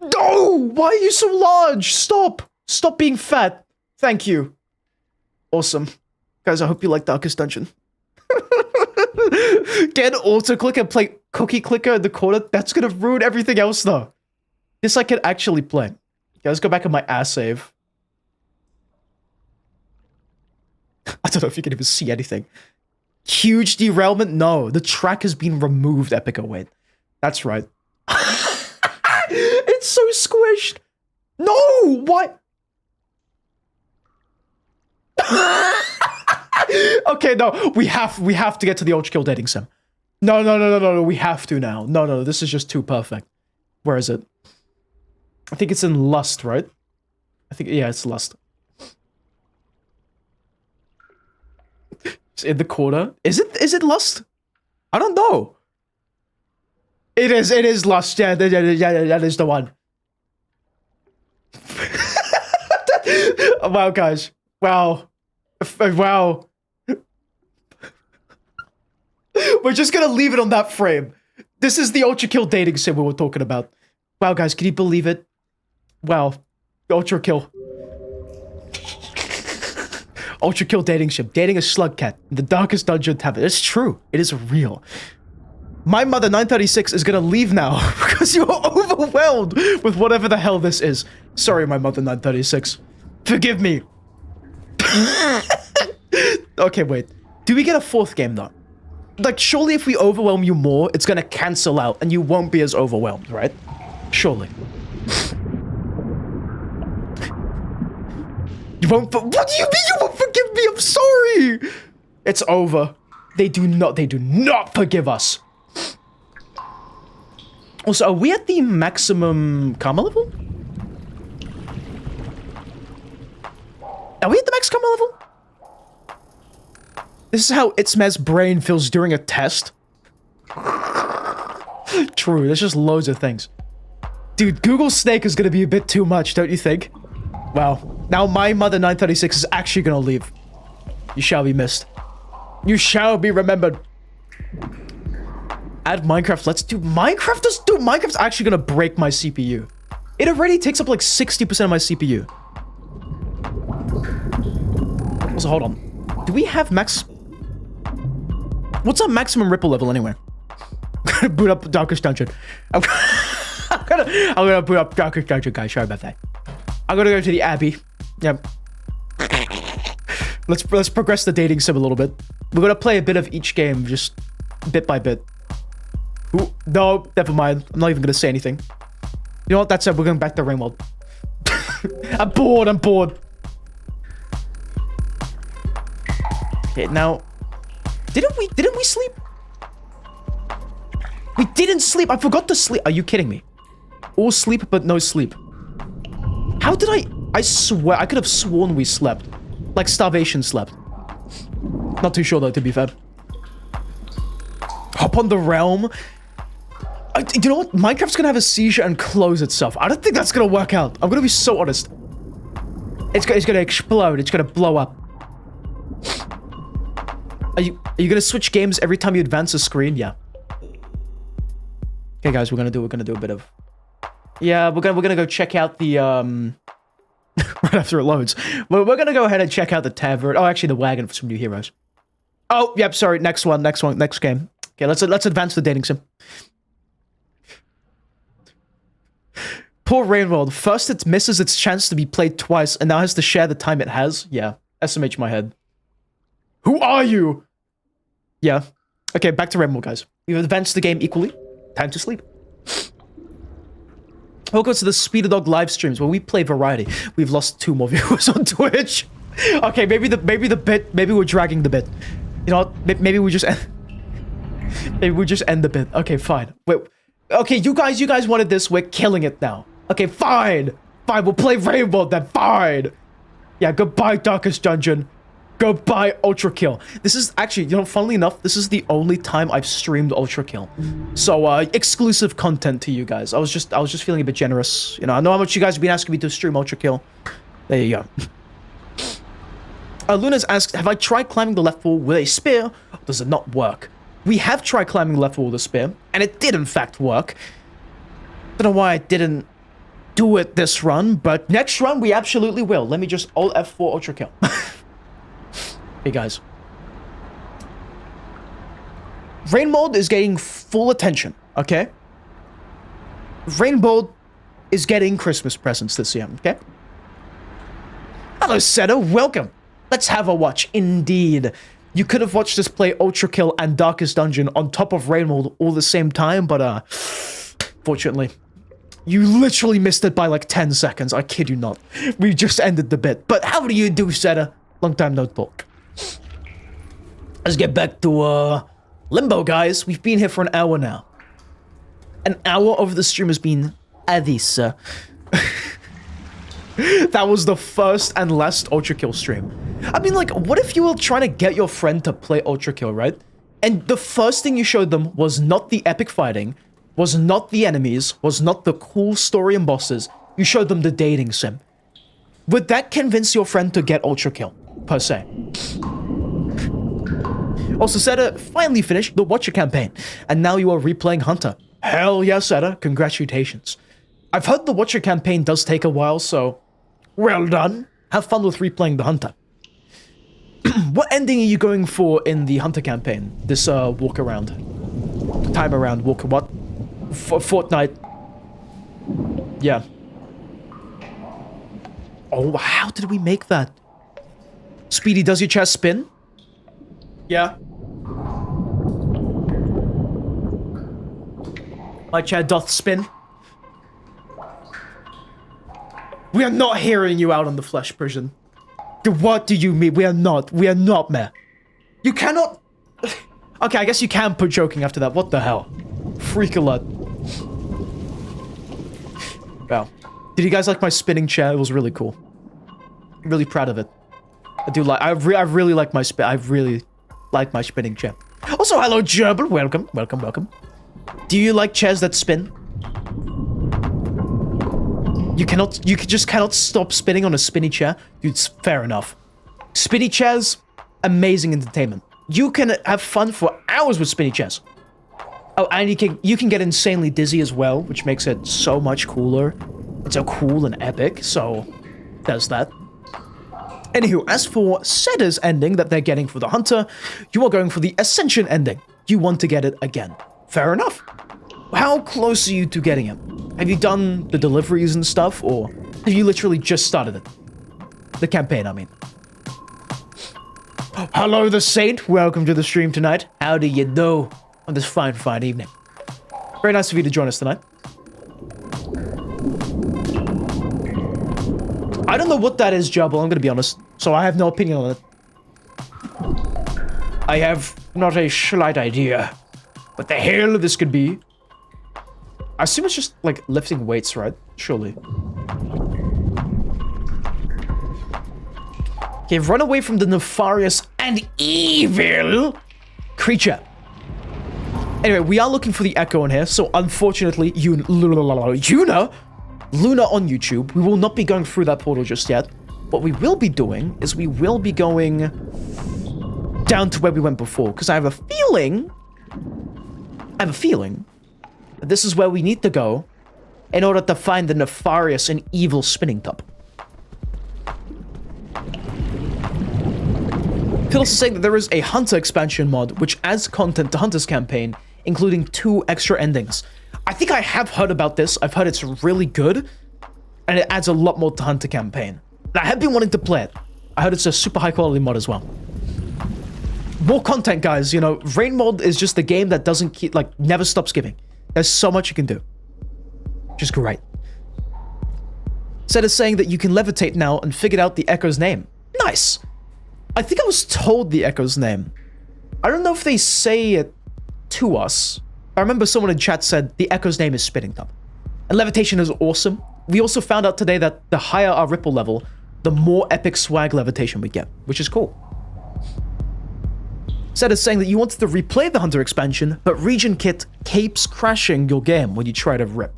No! Why are you so large? Stop! Stop being fat. Thank you. Awesome. Guys, I hope you like Darkest Dungeon. Get an auto-click and play Cookie Clicker in the corner. That's gonna ruin everything else, though. This I can actually play. Okay, let's go back on my ass save. I don't know if you can even see anything. Huge derailment? No, the track has been removed, Epica. Wait. That's right. It's so squished. No! Why? Okay, no, we have to get to the ultra kill dating sim. No, we have to now. No, this is just too perfect. Where is it? I think it's in Lust, right? I think, yeah, it's Lust. It's in the corner. Is it Lust? I don't know. It is Lust. Yeah, that is the one. Wow, guys. Wow. Wow. We're just gonna leave it on that frame. This is the ultra kill dating sim we were talking about. Wow, guys, can you believe it? Wow. Ultra kill. Ultra kill dating sim. Dating a slugcat in the Darkest Dungeon tavern. It's true. It is real. My mother 936 is gonna leave now because you are overwhelmed with whatever the hell this is. Sorry, my mother 936. Forgive me. Okay, wait. Do we get a fourth game though? Like, surely if we overwhelm you more, it's gonna cancel out and you won't be as overwhelmed, right? Surely. You won't, what do you mean you won't forgive me? I'm sorry. It's over. They do not forgive us. Also, are we at the maximum karma level? Are we at the max karma level? This is how Itzmez's brain feels during a test. True, there's just loads of things. Dude, Google Snake is gonna be a bit too much, don't you think? Wow. Now my mother 936 is actually gonna leave. You shall be missed. You shall be remembered. Add Minecraft. Let's do Minecraft. Minecraft's actually gonna break my CPU. It already takes up like 60% of my CPU. Also, hold on. Do we have max... What's our maximum ripple level anyway? I'm gonna boot up Darkest Dungeon. I'm gonna boot up Darkest Dungeon, guys. Sorry about that. I'm gonna go to the Abbey. Yep. Let's progress the dating sim a little bit. We're gonna play a bit of each game, just bit by bit. Ooh, no, never mind. I'm not even gonna say anything. You know what? That's it. We're going back to Ringworld. I'm bored. Okay, now, didn't we sleep? We didn't sleep. I forgot to sleep. Are you kidding me? All sleep, but no sleep. How did I swear, I could have sworn we slept. Like starvation slept. Not too sure though, to be fair. Hop on the realm. You know what? Minecraft's gonna have a seizure and close itself. I don't think that's gonna work out. I'm gonna be so honest. It's gonna explode. It's gonna blow up. Are you gonna switch games every time you advance the screen? Yeah. Okay, guys, we're gonna do a bit of. Yeah, we're gonna go check out the right after it loads. We're gonna go ahead and check out the tavern. Oh, actually, the wagon for some new heroes. Oh, yep. Sorry. Next game. Okay, let's advance the dating sim. Poor Rainworld. First, it misses its chance to be played twice, and now has to share the time it has. Yeah, SMH my head. Who are you? Yeah. Okay, back to Rainworld, guys. We've advanced the game equally. Time to sleep. Welcome to the Speededdog live streams where we play variety. We've lost 2 more viewers on Twitch. Okay, maybe we're dragging the bit. You know what? Maybe we just end the bit. Okay, fine. Wait. Okay, you guys wanted this. We're killing it now. Okay, fine. Fine, we'll play Rainbow then. Fine. Yeah, goodbye, Darkest Dungeon. Goodbye, Ultra Kill. This is actually, you know, funnily enough, this is the only time I've streamed Ultra Kill. So, exclusive content to you guys. I was just feeling a bit generous. You know, I know how much you guys have been asking me to stream Ultra Kill. There you go. Luna's asked, have I tried climbing the left wall with a spear? Or does it not work? We have tried climbing the left wall with a spear, and it did in fact work. Don't know why I didn't do it this run, but next run we absolutely will. Let me just Alt F4 Ultra Kill. Hey guys. Rain Mode is getting full attention, okay? Rainbow is getting Christmas presents this year, okay? Hello, Seto, welcome. Let's have a watch. Indeed. You could have watched us play Ultra Kill and Darkest Dungeon on top of Rain Mode all the same time, but, fortunately, you literally missed it by like 10 seconds. I kid you not. We just ended the bit. But how do you do, Seto? Long time no talk. Let's get back to, Limbo, guys. We've been here for an hour now. An hour of the stream has been this. That was the first and last Ultra Kill stream. I mean, like, what if you were trying to get your friend to play Ultra Kill, right? And the first thing you showed them was not the epic fighting, was not the enemies, was not the cool story and bosses. You showed them the dating sim. Would that convince your friend to get Ultra Kill, per se? Also, Seta finally finished the Watcher campaign, and now you are replaying Hunter. Hell yes, Seta. Congratulations. I've heard the Watcher campaign does take a while, so well done. Have fun with replaying the Hunter. What ending are you going for in the Hunter campaign? This walk around. Time around, walk what? Fortnite. Yeah. Oh, how did we make that? Speedy, does your chest spin? Yeah. My chair doth spin. We are not hearing you out on the flesh prison. What do you mean? We are not, man. You cannot... Okay, I guess you can put joking after that. What the hell? Freak alert. Wow. Did you guys like my spinning chair? It was really cool. I'm really proud of it. I do like... I really like my I really like my spinning chair. Also, hello, Gerbil. Welcome, welcome, welcome. Do you like chairs that spin? You just cannot stop spinning on a spinny chair? Dude, it's fair enough. Spinny chairs, amazing entertainment. You can have fun for hours with spinny chairs. Oh, and you can get insanely dizzy as well, which makes it so much cooler. It's so cool and epic, so there's that. Anywho, as for Seta's ending that they're getting for the Hunter, you are going for the Ascension ending. You want to get it again. Fair enough. How close are you to getting it? Have you done the deliveries and stuff, or have you literally just started it? The campaign, I mean. Hello, the Saint. Welcome to the stream tonight. How do you do on this fine, fine evening? Very nice of you to join us tonight. I don't know what that is, Jubble, I'm gonna be honest. So I have no opinion on it. I have not a slight idea what the hell this could be. I assume it's just, like, lifting weights, right? Surely. Okay, run away from the nefarious and evil creature. Anyway, we are looking for the Echo in here, so unfortunately, Luna on YouTube. We will not be going through that portal just yet. what we will be doing is we will be going down to where we went before, because I have a feeling that this is where we need to go in order to find the nefarious and evil spinning top. Phyllis is saying that there is a Hunter expansion mod which adds content to Hunter's campaign, including 2 extra endings. I think I have heard about this. I've heard it's really good, and it adds a lot more to Hunter campaign. I have been wanting to play it. I heard it's a super high quality mod as well. More content, guys. You know, Rain Mod is just the game that doesn't keep, like, never stops giving. There's so much you can do. Which is great. Seth is saying that you can levitate now and figured out the Echo's name. Nice. I think I was told the Echo's name. I don't know if they say it to us. I remember someone in chat said the Echo's name is Spinning Top. And levitation is awesome. We also found out today that the higher our ripple level, the more epic swag levitation we get, which is cool. Seth is saying that you wanted to replay the Hunter expansion, but Region Kit keeps crashing your game when you try to rip.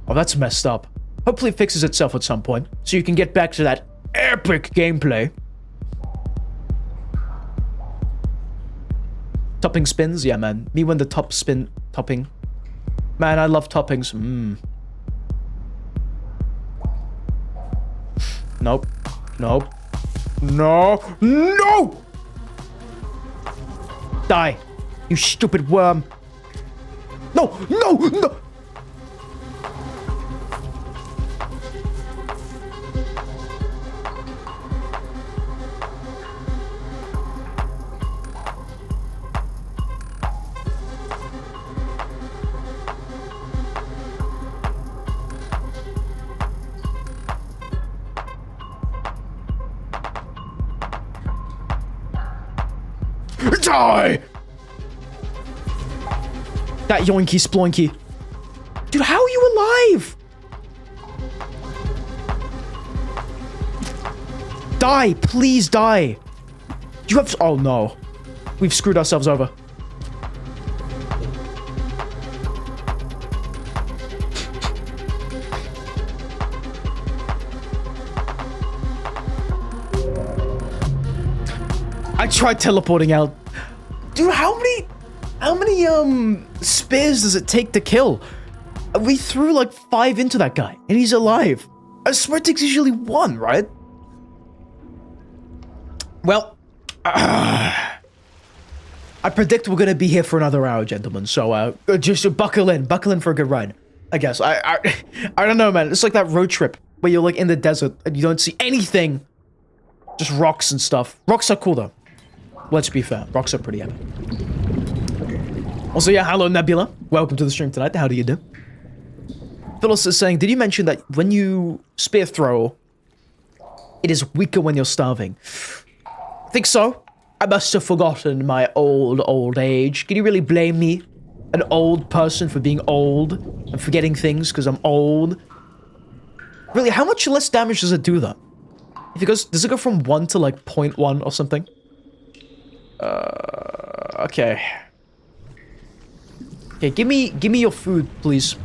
Oh, that's messed up. Hopefully it fixes itself at some point, so you can get back to that epic gameplay. Topping spins? Yeah, man. Me when the top spin topping. Man, I love toppings. Nope. Nope. No. No! Die. You stupid worm. No! No! No! Die! That yoinky sploinky. Dude, how are you alive? Die, please die. You have... Oh no. We've screwed ourselves over. I tried teleporting out. Dude, how many spears does it take to kill? We threw like 5 into that guy, and he's alive. I swear it takes usually 1, right? Well, I predict we're gonna be here for another hour, gentlemen. So just buckle in for a good ride. I guess. I don't know, man. It's like that road trip where you're like in the desert and you don't see anything, just rocks and stuff. Rocks are cool though. Let's be fair, rocks are pretty epic. Also, yeah, hello Nebula. Welcome to the stream tonight. How do you do? Phyllis is saying, did you mention that when you spear throw, it is weaker when you're starving? I think so. I must have forgotten my old age. Can you really blame me, an old person, for being old and forgetting things because I'm old? Really, how much less damage does it do though? If it goes, does it go from 1 to like 0.1 or something? Okay. Okay, give me your food, please.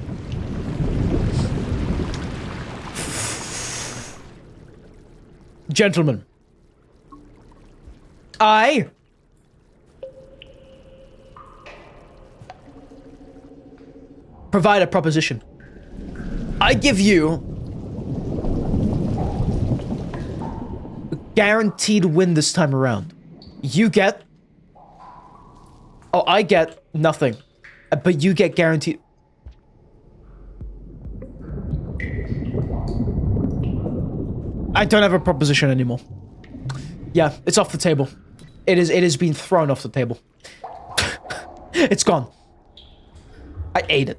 Gentlemen. I provide a proposition. I give you a guaranteed win this time around. You get... Oh, I get nothing. But you get guaranteed... I don't have a proposition anymore. Yeah, it's off the table. It has been thrown off the table. It's gone. I ate it.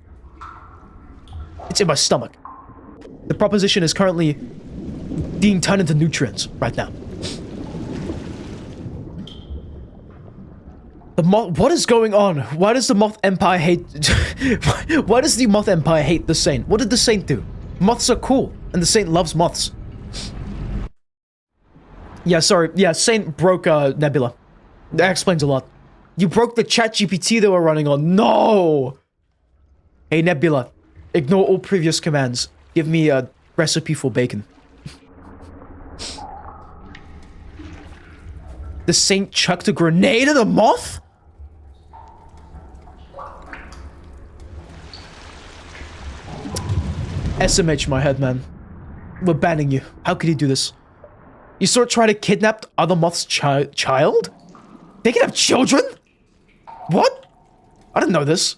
It's in my stomach. The proposition is currently being turned into nutrients right now. The moth... What is going on? Why does the Moth Empire hate... Why does the Moth Empire hate the Saint? What did the Saint do? Moths are cool, and the Saint loves moths. Yeah, sorry. Yeah, Saint broke Nebula. That explains a lot. You broke the chat GPT they were running on. No! Hey, Nebula. Ignore all previous commands. Give me a recipe for bacon. The saint chucked a grenade at a moth? SMH my head, man. We're banning you. How could he do this? You sort of try to kidnap other moth's child? They can have children? What? I didn't know this.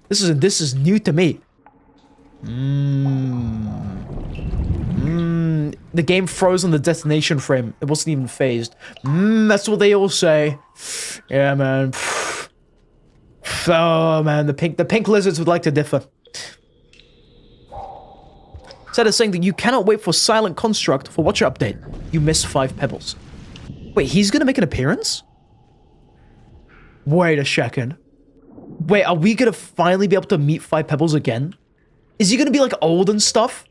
This is new to me. The game froze on the detonation frame. It wasn't even phased. That's what they all say. Yeah, man. Oh, man. The pink lizards would like to differ. Said is saying that you cannot wait for Silent Construct for Watcher update. You missed 5 pebbles. Wait, he's gonna make an appearance? Wait a second. Wait, are we gonna finally be able to meet 5 pebbles again? Is he gonna be like old and stuff?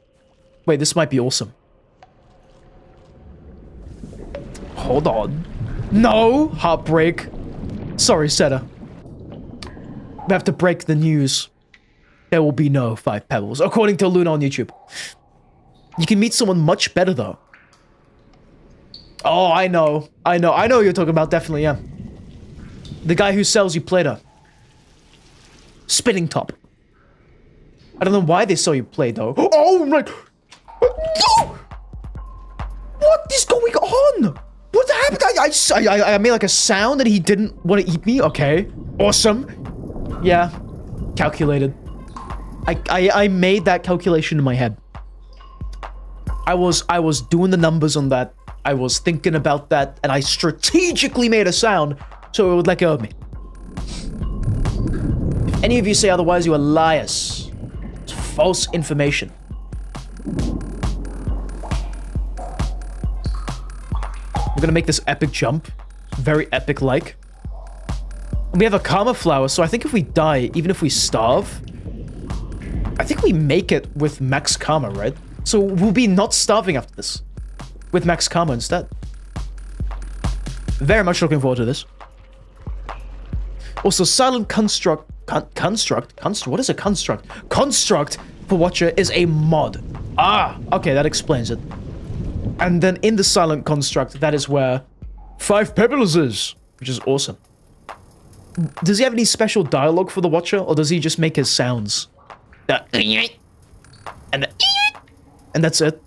Wait, this might be awesome. Hold on. No! Heartbreak. Sorry, Seta. We have to break the news. There will be no 5 pebbles, according to Luna on YouTube. You can meet someone much better, though. Oh, I know what you're talking about, definitely, yeah. The guy who sells you Play-Doh. Spinning top. I don't know why they sell you Play-Doh. Oh my... No! What is going on? What happened? I made like a sound and he didn't want to eat me? Okay. Awesome. Yeah. Calculated. I made that calculation in my head. I was doing the numbers on that. I was thinking about that, and I strategically made a sound so it would let go of me. If any of you say otherwise, you are liars. It's false information. We're gonna make this epic jump. Very epic-like. We have a karma flower, so I think if we die, even if we starve, I think we make it with max karma, right? So we'll be not starving after this. With max karma instead. Very much looking forward to this. Also, Silent Construct... Construct? What is a construct? Construct for Watcher is a mod. Ah, okay, that explains it. And then in the Silent Construct, that is where 5 pebbles is, which is awesome. Does he have any special dialogue for the Watcher, or does he just make his sounds? And that's it.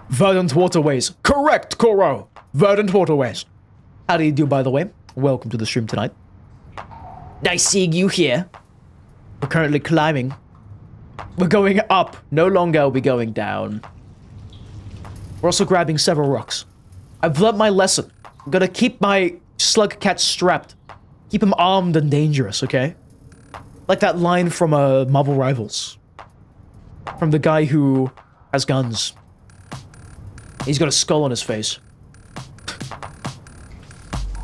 Verdant Waterways. Correct, Koro. Verdant Waterways. How do you do, by the way? Welcome to the stream tonight. Nice seeing you here. We're currently climbing. We're going up. No longer are we going down. We're also grabbing several rocks. I've learned my lesson. I'm gonna keep my slugcat strapped. Keep him armed and dangerous, okay? Like that line from Marvel Rivals. From the guy who has guns. He's got a skull on his face.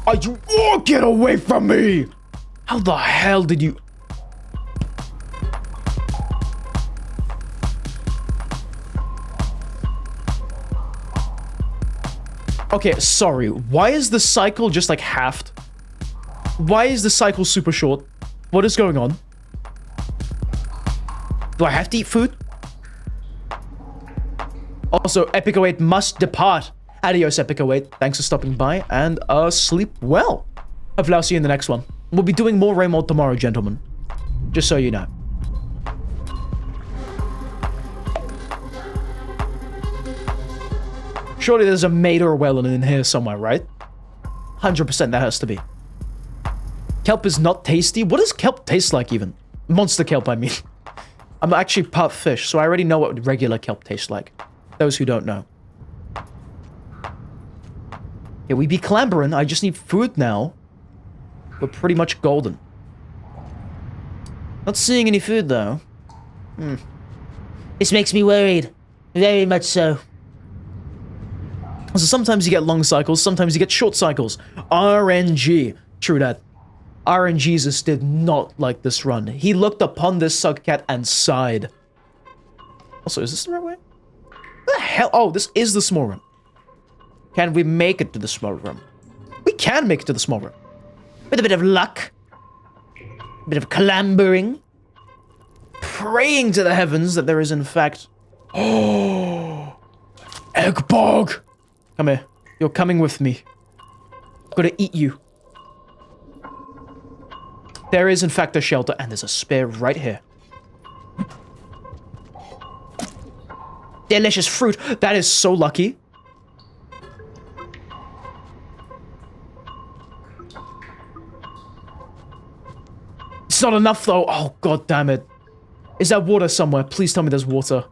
Are you... Oh, get away from me! How the hell did you... Okay, sorry. Why is the cycle just like halved? Why is the cycle super short? What is going on? Do I have to eat food? Also, Epic08 must depart. Adios, Epic08. Thanks for stopping by, and sleep well. Hopefully I'll see you in the next one. We'll be doing more Rainbow tomorrow, gentlemen. Just so you know. Surely there's a Mater Wellen in here somewhere, right? 100% that has to be. Kelp is not tasty? What does kelp taste like, even? Monster kelp, I mean. I'm actually part fish, so I already know what regular kelp tastes like. Those who don't know. Yeah, we be clambering. I just need food now. We're pretty much golden. Not seeing any food, though. This makes me worried. Very much so. So sometimes you get long cycles, sometimes you get short cycles. RNG. True that. RNGesus did not like this run. He looked upon this slugcat and sighed. Also, is this the right way? What the hell? Oh, this is the small room. Can we make it to the small room? We can make it to the small room. With a bit of luck. A bit of clambering. Praying to the heavens that there is in fact... Oh! Egg bog! Come here. You're coming with me. I'm gonna eat you. There is, in fact, a shelter, and there's a spear right here. Delicious fruit. That is so lucky. It's not enough, though. Oh, god damn it. Is there water somewhere? Please tell me there's water.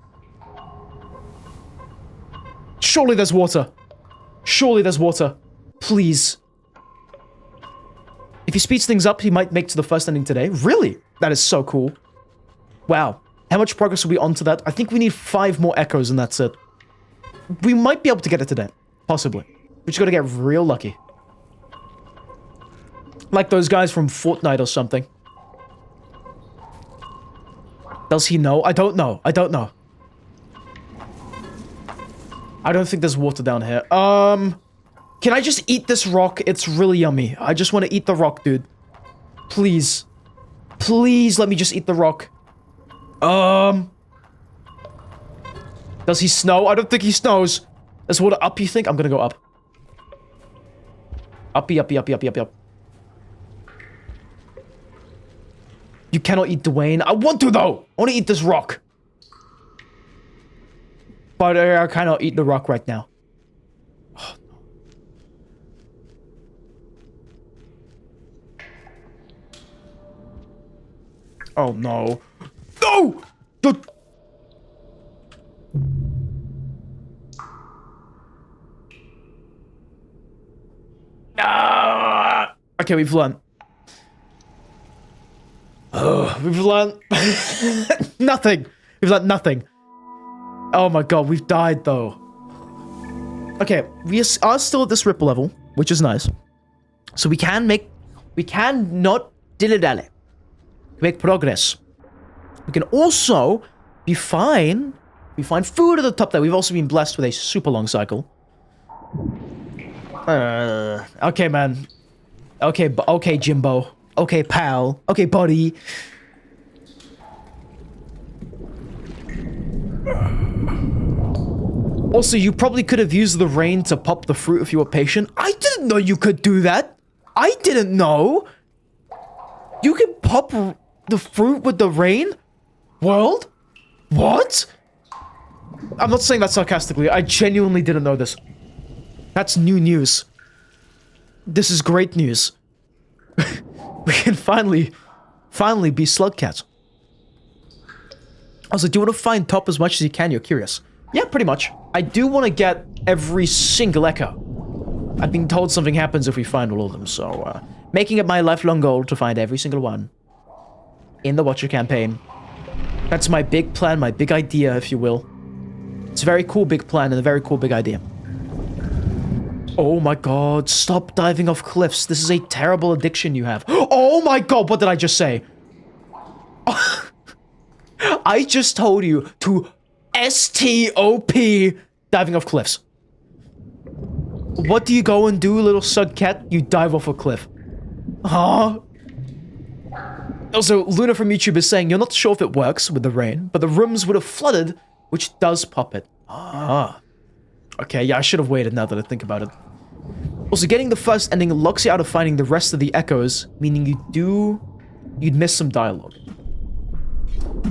Surely there's water. Surely there's water. Please. If he speeds things up, he might make to the first ending today. Really? That is so cool. Wow. How much progress are we on to that? I think we need 5 more echoes and that's it. We might be able to get it today. Possibly. We just gotta get real lucky. Like those guys from Fortnite or something. Does he know? I don't know. I don't know. I don't think there's water down here. Can I just eat this rock? It's really yummy. I just want to eat the rock, dude. Please. Please let me just eat the rock. Does he snow? I don't think he snows. There's water up, you think? I'm gonna go up. Uppy, uppy, uppy, uppy, uppy, up. You cannot eat Dwayne. I want to, though! I want to eat this rock. But I cannot eat the rock right now. Oh, no. No! Okay, we've learned. We've learned nothing. We've learned nothing. Oh my god, we've died though. Okay, we are still at this ripple level, which is nice. So we can not dilly-dally. Make progress. We can also be fine. We find food at the top there. We've also been blessed with a super long cycle. Okay, man. Okay, Jimbo. Okay, pal. Okay, buddy. Also, you probably could have used the rain to pop the fruit if you were patient. I didn't know you could do that. I didn't know. You can pop the fruit with the rain? World? What? I'm not saying that sarcastically. I genuinely didn't know this. That's new news. This is great news. We can finally be slugcats. Also, do you want to find top as much as you can? You're curious. Yeah, pretty much. I do want to get every single echo. I've been told something happens if we find all of them, so making it my lifelong goal to find every single one in the Watcher campaign. That's my big plan, my big idea, if you will. It's a very cool big plan and a very cool big idea. Oh my god, stop diving off cliffs. This is a terrible addiction you have. Oh my god, what did I just say? I just told you to STOP diving off cliffs. What do you go and do, little slugcat? You dive off a cliff. Huh? Also, Luna from YouTube is saying you're not sure if it works with the rain, but the rooms would have flooded, which does pop it. Ah. Okay, yeah, I should have waited now that I think about it. Also, getting the first ending locks you out of finding the rest of the echoes, meaning you'd miss some dialogue.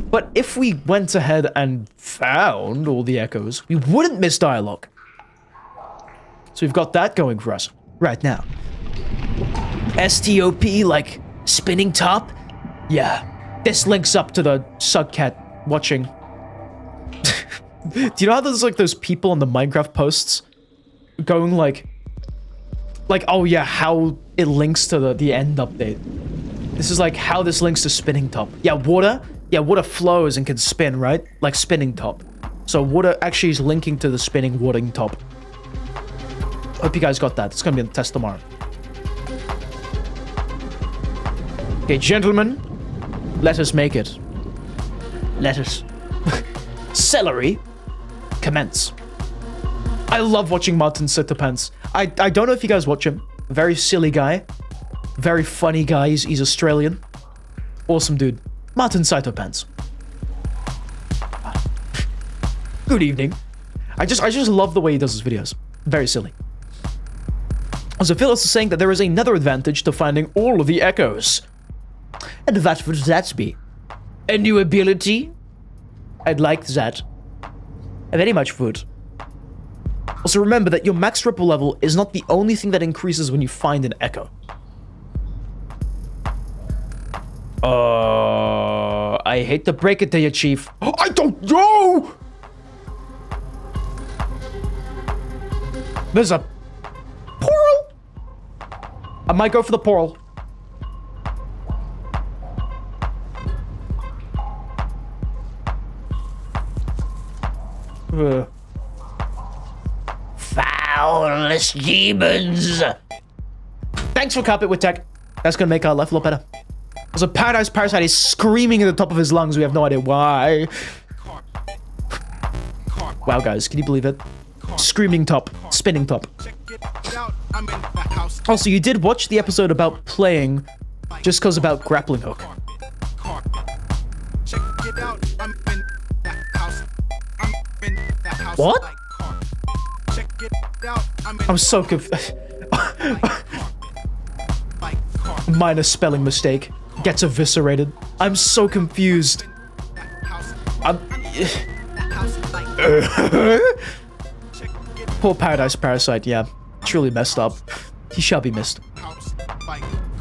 But if we went ahead and found all the echoes, we wouldn't miss dialogue. So we've got that going for us right now. STOP, like spinning top? Yeah, this links up to the slugcat watching. Do you know how there's like those people on the Minecraft posts going like, oh yeah, how it links to the end update. This is like how this links to spinning top. Yeah, water flows and can spin, right? Like spinning top. So water actually is linking to the spinning watering top. Hope you guys got that. It's gonna be on the test tomorrow. Okay, gentlemen, let us make it. Let us. Celery. Commence. I love watching Martin Sitterpants. I don't know if you guys watch him. Very silly guy. Very funny guy. He's Australian. Awesome dude. Martin Sitterpants. Good evening. I just love the way he does his videos. Very silly. So Phil is saying that there is another advantage to finding all of the echoes. And what would that be? A new ability? I'd like that. I very much would. Also remember that your max ripple level is not the only thing that increases when you find an echo. I hate to break it to you, Chief. I don't know! There's a portal? I might go for the portal. Foulest demons! Thanks for carpet with tech. That's gonna make our life a lot better. Also, Paradise Parasite is screaming at the top of his lungs. We have no idea why. Wow, guys, can you believe it? Screaming top, spinning top. Also, you did watch the episode about playing just cause about grappling hook. What? I'm so confused. Minor spelling mistake. Gets eviscerated. I'm so confused. Poor Paradise Parasite, yeah. Truly messed up. He shall be missed.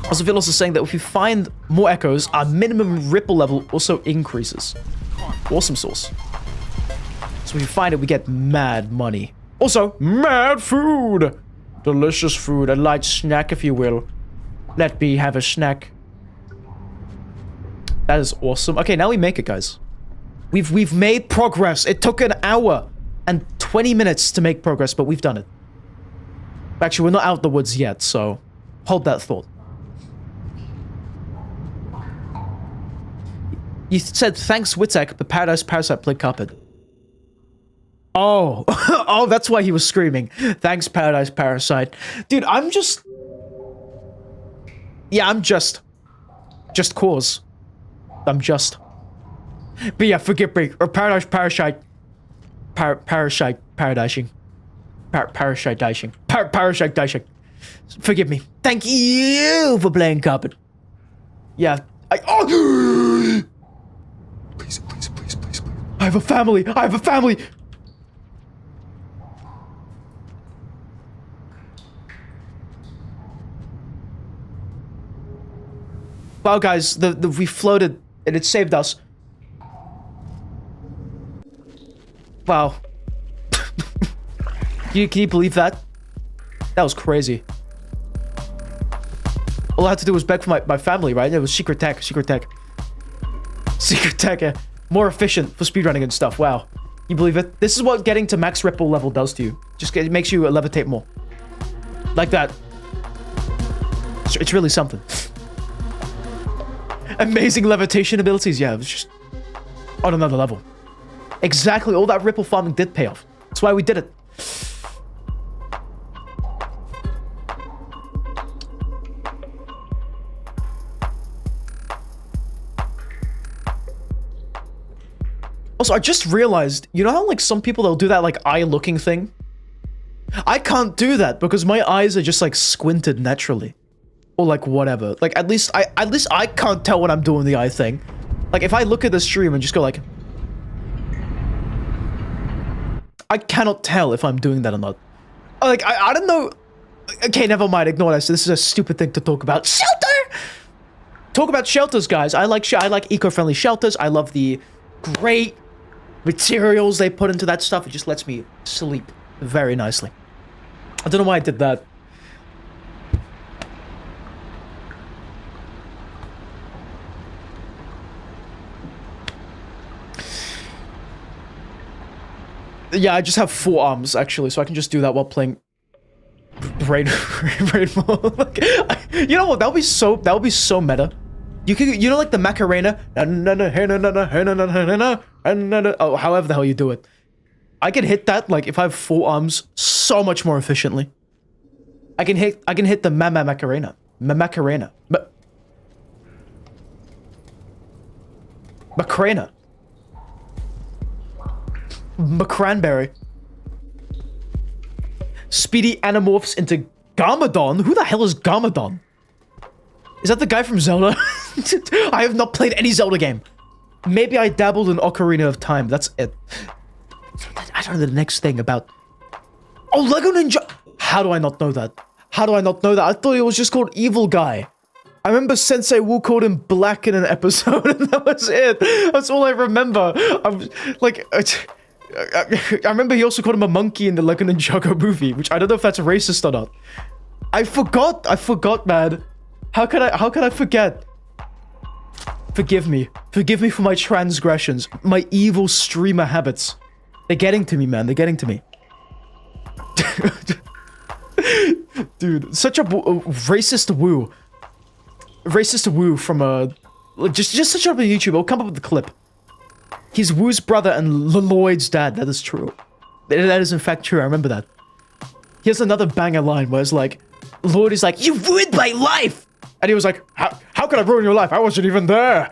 Also, Phil also saying that if we find more echoes, our minimum ripple level also increases. Awesome sauce. So if we find it, we get mad money. Also, mad food! Delicious food, a light snack if you will. Let me have a snack. That is awesome. Okay, now we make it, guys. We've made progress. It took an hour and 20 minutes to make progress, but we've done it. Actually, we're not out the woods yet, so hold that thought. You said thanks, Witek, but Paradise Parasite played carpet. Oh, oh, that's why he was screaming. Thanks, Paradise Parasite. Dude, I'm just... Yeah, I'm just cause. I'm just. But yeah, forgive me. Or Paradise Parasite. Parasite Paradising. Parasite dishing. Parasite dishing. Forgive me. Thank you for playing carpet. Yeah. Oh! Please, please, please, please, please. I have a family. I have a family. Wow, guys, we floated and it saved us. Wow. Can you believe that? That was crazy. All I had to do was beg for my family, right? It was secret tech, secret tech. Secret tech, yeah. More efficient for speedrunning and stuff, wow. You believe it? This is what getting to max ripple level does to you. It makes you levitate more. Like that. It's really something. Amazing levitation abilities, yeah, it was just on another level. Exactly, all that ripple farming did pay off. That's why we did it. Also, I just realized, you know how like some people they'll do that like eye looking thing? I can't do that because my eyes are just like squinted naturally. Or like whatever. Like at least I can't tell when I'm doing the eye thing. Like if I look at the stream and just go like, I cannot tell if I'm doing that or not. Like I don't know. Okay, never mind. Ignore this. This is a stupid thing to talk about. Shelter. Talk about shelters, guys. I like eco-friendly shelters. I love the great materials they put into that stuff. It just lets me sleep very nicely. I don't know why I did that. Yeah, I just have 4 arms, actually, so I can just do that while playing Brain Mode. You know what? That would be so meta. You could, you know, like the Macarena? Oh, however the hell you do it. I can hit that, like, if I have 4 arms, so much more efficiently. I can hit the Macarena. Macarena. Macarena. McCranberry. Speedy anamorphs into Garmadon? Who the hell is Garmadon? Is that the guy from Zelda? I have not played any Zelda game. Maybe I dabbled in Ocarina of Time. That's it. I don't know the next thing about... Oh, Lego Ninja... How do I not know that? How do I not know that? I thought he was just called Evil Guy. I remember Sensei Wu called him Black in an episode, and that was it. That's all I remember. I remember he also called him a monkey in the Lego Ninjago movie, which I don't know if that's racist or not. I forgot, man. How can I forget? Forgive me. Forgive me for my transgressions. My evil streamer habits. They're getting to me, man. They're getting to me. Dude, such a racist woo. Racist woo from a... Just search it up on YouTube. I'll come up with the clip. He's Woo's brother and Lloyd's dad. That is true. That is in fact true. I remember that. He has another banger line where it's like, Lloyd is like, "You ruined my life!" And he was like, how could I ruin your life? I wasn't even there.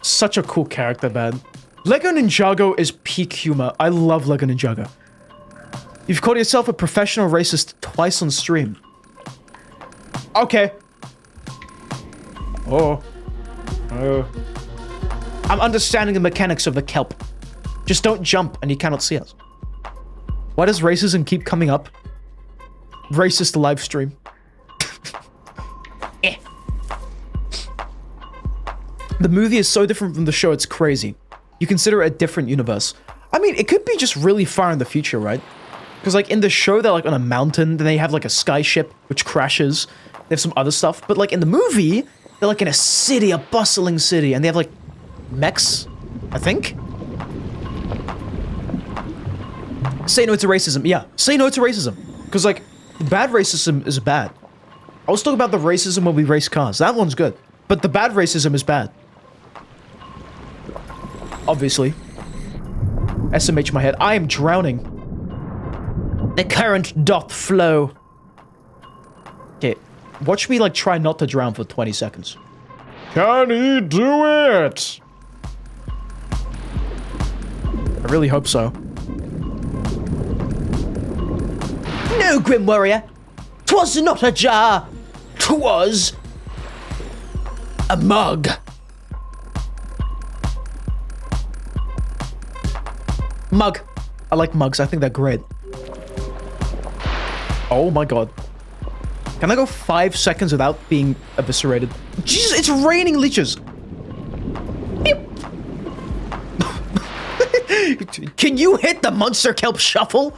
Such a cool character, man. Lego Ninjago is peak humor. I love Lego Ninjago. You've called yourself a professional racist twice on stream. Okay. Oh. I'm understanding the mechanics of the kelp. Just don't jump and you cannot see us. Why does racism keep coming up? Racist live stream. The movie is so different from the show, it's crazy. You consider it a different universe. I mean, it could be just really far in the future, right? Because, like, in the show, they're, like, on a mountain, then they have, like, a skyship, which crashes. They have some other stuff. But, like, in the movie, they're, like, in a city, a bustling city, and they have, like, mechs, I think? Say no to racism. Yeah, say no to racism. Because, like, bad racism is bad. I was talking about the racism when we race cars. That one's good. But the bad racism is bad. Obviously. SMH my head. I am drowning. The current doth flow. Okay. Watch me, like, try not to drown for 20 seconds. Can he do it? I really hope so. No, Grim Warrior. 'Twas not a jar. 'Twas a mug. Mug. I like mugs. I think they're great. Oh my god. Can I go 5 seconds without being eviscerated? Jesus, it's raining leeches. Can you hit the monster kelp shuffle?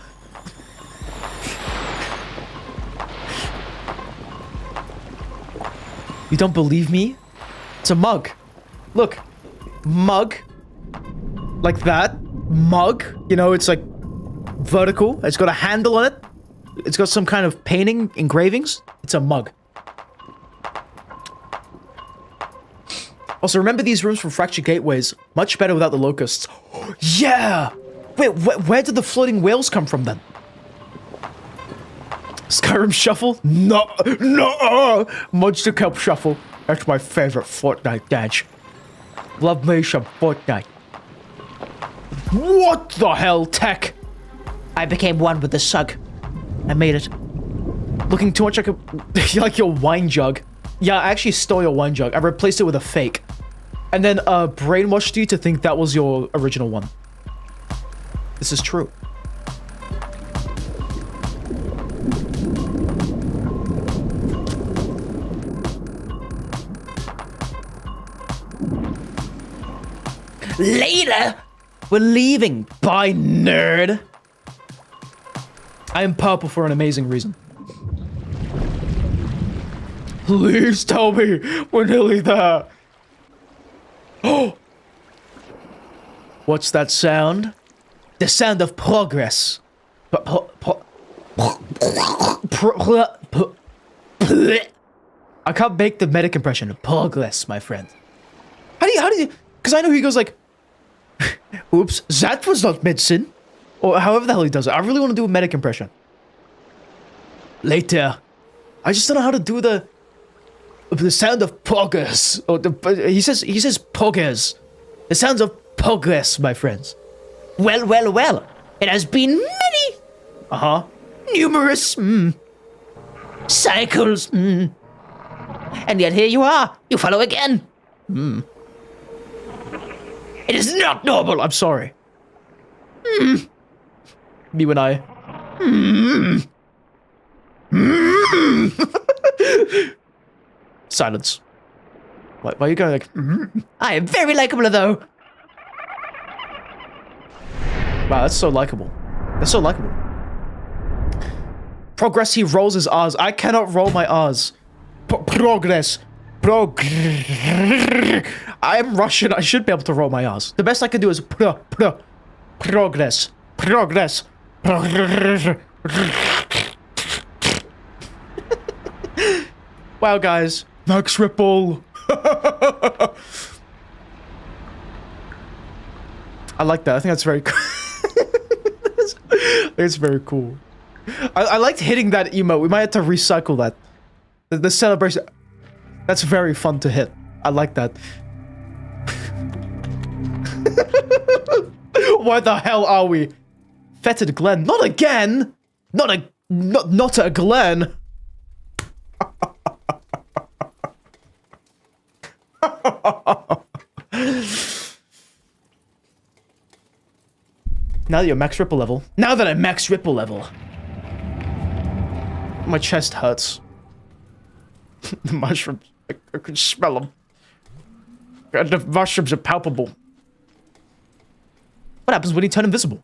You don't believe me? It's a mug. Look. Mug. Like that. Mug. You know, it's like vertical. It's got a handle on it. It's got some kind of painting, engravings. It's a mug. Also, remember these rooms from Fractured Gateways. Much better without the locusts. Yeah! Wait, where did the floating whales come from then? Skyrim Shuffle? No! Monster Kelp Shuffle. That's my favorite Fortnite dance. Love me some Fortnite. What the hell, Tech? I became one with the sug. I made it. Looking too much like like your wine jug. Yeah, I actually stole your wine jug. I replaced it with a fake. And then brainwashed you to think that was your original one. This is true. Later. We're leaving. Bye, nerd. I am purple for an amazing reason. Please tell me we're nearly there. Oh! What's that sound? The sound of progress. I can't make the medic impression. Progress, my friend. How do you... Because I know he goes like... Oops, that was not medicine. Or however the hell he does it. I really want to do a medic impression. Later. I just don't know how to do the sound of progress. Or he says progress. The sounds of progress, my friends. Well, well, well. It has been many. Uh-huh. Numerous. cycles. And yet here you are. You follow again. It is not normal. I'm sorry. Me when I... Silence. Why are you going like... I am very likable, though. Wow, that's so likable. That's so likable. Progress, he rolls his R's. I cannot roll my R's. Progress. I am Russian. I should be able to roll my R's. The best I can do is progress. Progress. Wow, guys. Max Ripple. I like that. I think that's very cool. It's very cool. I liked hitting that emote. We might have to recycle that. The celebration. That's very fun to hit. I like that. Why the hell are we? Fetid Glen. Not again! Not a Glen. Now that you're max ripple level. Now that I'm max ripple level. My chest hurts. The mushrooms. I can smell them. The mushrooms are palpable. What happens when you turn invisible?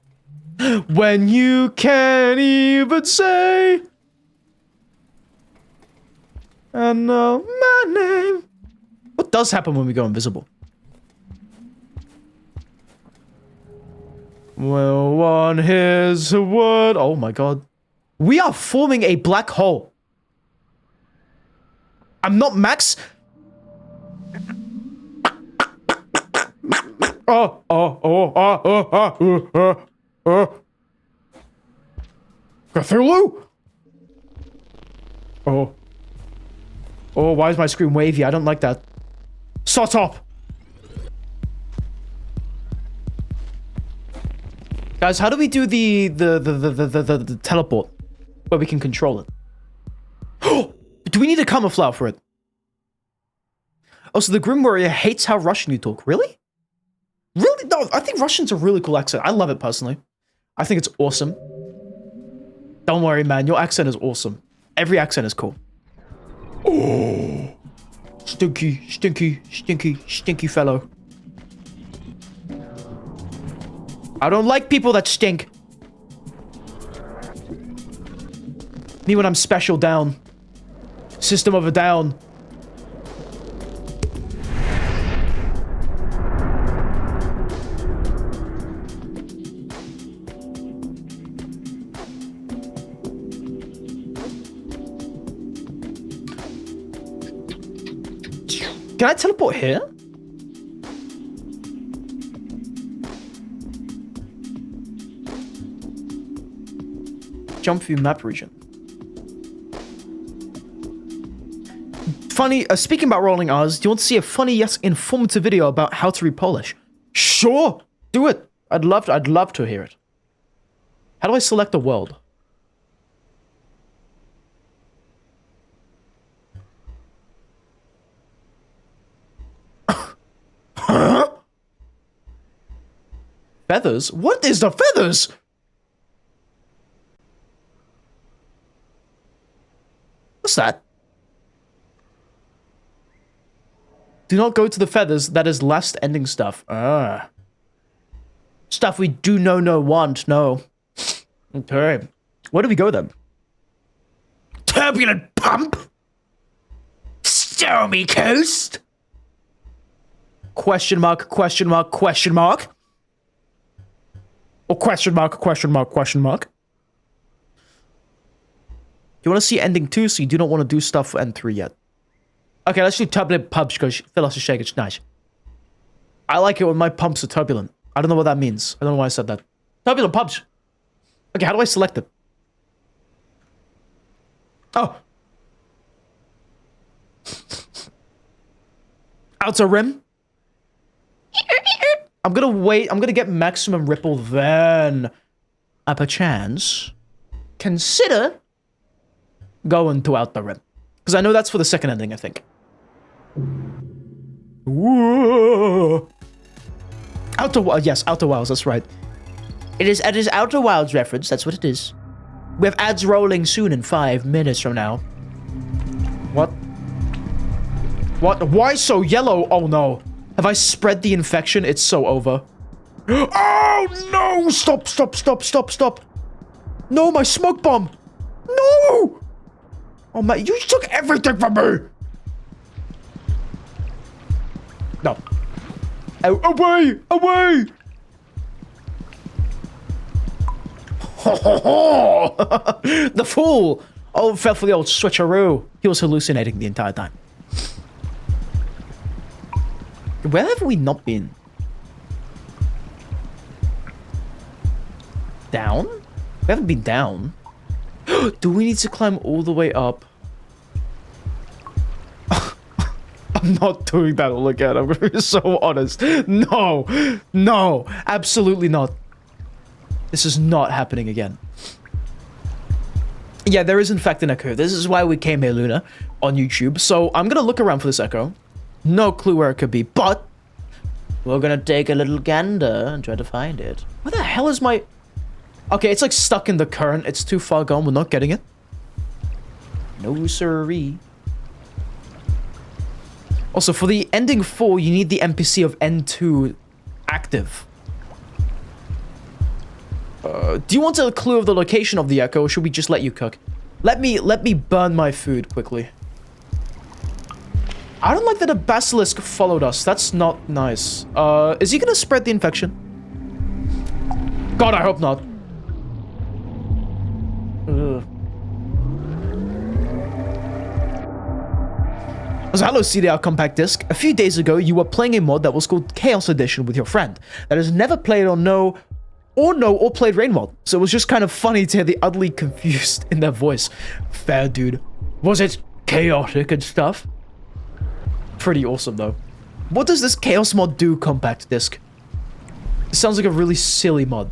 When you can't even say I know my name. What does happen when we go invisible? Well, one hears a word. Oh my god. We are forming a black hole. I'm not max. Cthulhu? Oh, why is my screen wavy? I don't like that. Sot up! Guys, how do we do the teleport? Where we can control it? Do we need a camouflage for it? Oh, so the Grim Warrior hates how Russian you talk. Really? Really? No, I think Russian's a really cool accent. I love it personally. I think it's awesome. Don't worry, man. Your accent is awesome. Every accent is cool. Oh. Stinky, stinky, stinky, stinky fellow. I don't like people that stink. Me when I'm special down. System of a down. Can I teleport here? Jump view map region. Funny, speaking about rolling R's, do you want to see a funny yet informative video about how to repolish? Sure, do it. I'd love to hear it. How do I select a world? Huh? Feathers? What is the feathers? What's that? Do not go to the feathers. That is last ending stuff. Ah. Stuff we do no want. No. Okay. Where do we go then? Turbulent pump? Stormy coast? Question mark, question mark, question mark? Or question mark, question mark, question mark? You want to see ending 2, so you do not want to do stuff for end 3 yet. Okay, let's do turbulent pumps because fill us a shake. It's nice. I like it when my pumps are turbulent. I don't know what that means. I don't know why I said that. Turbulent pumps. Okay, how do I select it? Oh. Outer rim. I'm gonna wait. I'm gonna get maximum ripple, then, perchance, consider going to Outer Rim. Because I know that's for the second ending, I think. Whoa. Yes, Outer Wilds, that's right. It is Outer Wilds reference, that's what it is. We have ads rolling soon in 5 minutes from now. What? What? Why so yellow? Oh no. Have I spread the infection? It's so over. Oh no! Stop, stop, stop, stop, stop. No, my smoke bomb. No! Oh my, you took everything from me. No. Away! Away! The fool! Oh, fell for the old switcheroo. He was hallucinating the entire time. Where have we not been? Down? We haven't been down. Do we need to climb all the way up? I'm not doing that all again. I'm gonna be so honest. No. No. Absolutely not. This is not happening again. Yeah, there is in fact an echo. This is why we came here, Luna, on YouTube. So I'm gonna look around for this echo. No clue where it could be, but we're gonna take a little gander and try to find it. Where the hell is my... Okay, it's like stuck in the current. It's too far gone. We're not getting it. No siree. Also, for the ending 4, you need the NPC of N2 active. Do you want a clue of the location of the echo, or should we just let you cook? Let me burn my food quickly. I don't like that a basilisk followed us. That's not nice. Is he gonna spread the infection? God, I hope not. Ugh. So hello CDR Compact Disc. A few days ago, you were playing a mod that was called Chaos Edition with your friend that has never played or played Rain mod. So it was just kind of funny to hear the utterly confused in their voice. Fair dude. Was it chaotic and stuff? Pretty awesome though. What does this Chaos mod do, Compact Disc? It sounds like a really silly mod.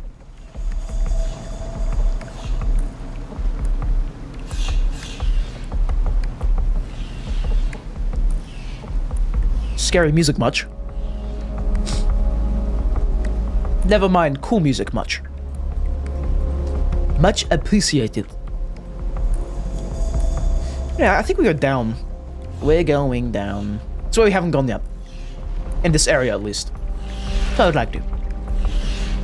Scary music much? Never mind, cool music much. Much appreciated. Yeah, I think we go down. We're going down. That's why we haven't gone yet. In this area, at least. So I would like to.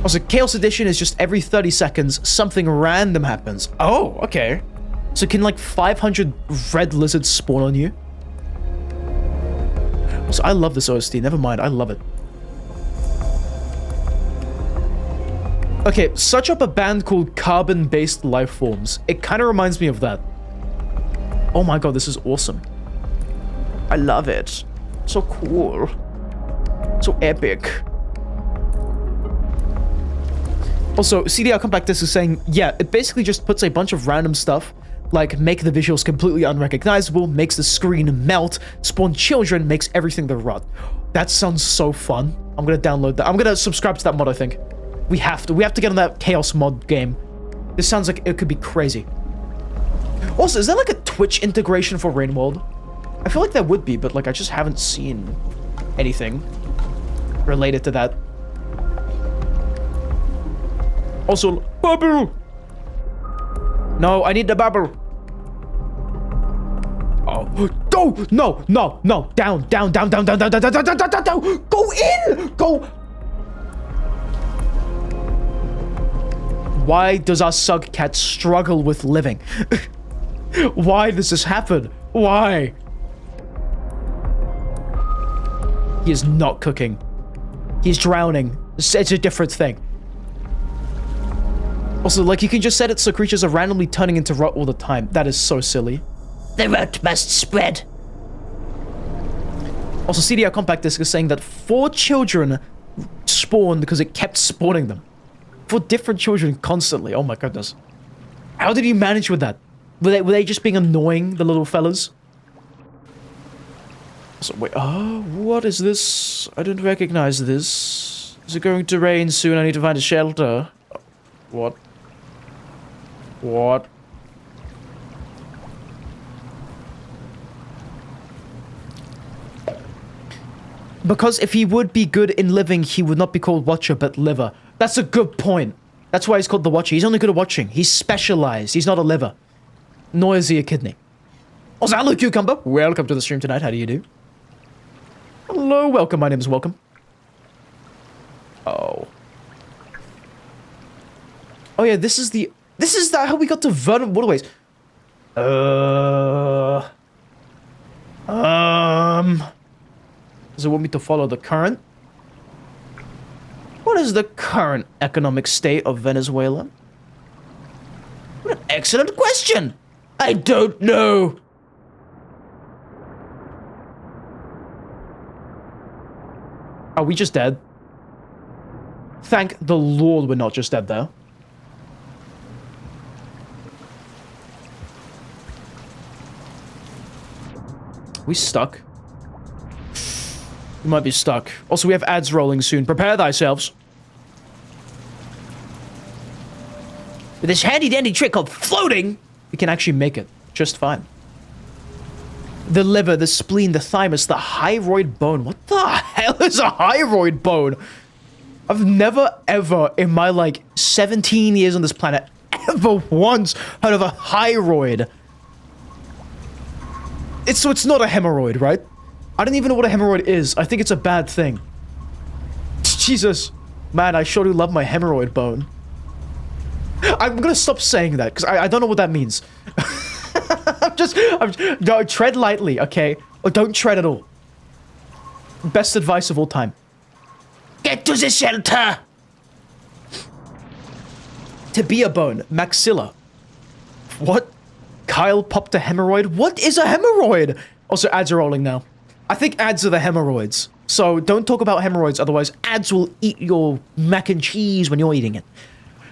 Also, Chaos Edition is just every 30 seconds, something random happens. Oh, okay. So can like 500 red lizards spawn on you? So I love this OST. Never mind, I love it. Okay, search up a band called Carbon-Based Lifeforms. It kind of reminds me of that. Oh my god, this is awesome. I love it. So cool. So epic. Also, CDR Compact Disc is saying, yeah, it basically just puts a bunch of random stuff, like make the visuals completely unrecognizable, makes the screen melt, spawn children, makes everything the rut. That sounds so fun. I'm gonna download that. I'm gonna subscribe to that mod, I think. We have to get on that Chaos mod game. This sounds like it could be crazy. Also, is there like a Twitch integration for Rainworld? I feel like there would be, but like I just haven't seen anything related to that. Also, bubble! No, I need the bubble. Oh, go! No, no, no! Down, down, down, down, down, down, down, down, down, down, down, down! Go in! Go! Why does our slugcat struggle with living? Why does this happen? Why? He is not cooking. He's drowning. It's a different thing. Also, like, you can just set it so creatures are randomly turning into rot all the time. That is so silly. The rot must spread. Also, CDR Compact Disc is saying that 4 children spawned because it kept spawning them. 4 different children constantly. Oh my goodness. How did you manage with that? Were they just being annoying, the little fellas? So, wait, what is this? I don't recognize this. Is it going to rain soon? I need to find a shelter. What? What? Because if he would be good in living, he would not be called Watcher, but Liver. That's a good point. That's why he's called the Watcher. He's only good at watching. He's specialized. He's not a liver. Nor is he a kidney. Also, hello, Cucumber. Welcome to the stream tonight. How do you do? Hello, welcome. My name is Welcome. Oh. Oh, yeah, this is how we got to Vernon Waterways. Does it want me to follow the current? What is the current economic state of Venezuela? What an excellent question! I don't know! Are we just dead? Thank the Lord we're not just dead, though. We stuck? We might be stuck. Also, we have ads rolling soon. Prepare thyselves. With this handy-dandy trick called floating, we can actually make it just fine. The liver, the spleen, the thymus, the hyroid bone. What the hell is a hyroid bone? I've never, ever, in my, like, 17 years on this planet, ever once heard of a hyroid. So it's not a hemorrhoid, right? I don't even know what a hemorrhoid is. I think it's a bad thing. Jesus. Man, I sure do love my hemorrhoid bone. I'm gonna stop saying that, because I don't know what that means. No, tread lightly, okay? Or don't tread at all. Best advice of all time. Get to the shelter! Tibia bone, maxilla. What? Kyle popped a hemorrhoid? What is a hemorrhoid? Also, ads are rolling now. I think ads are the hemorrhoids. So don't talk about hemorrhoids, otherwise ads will eat your mac and cheese when you're eating it.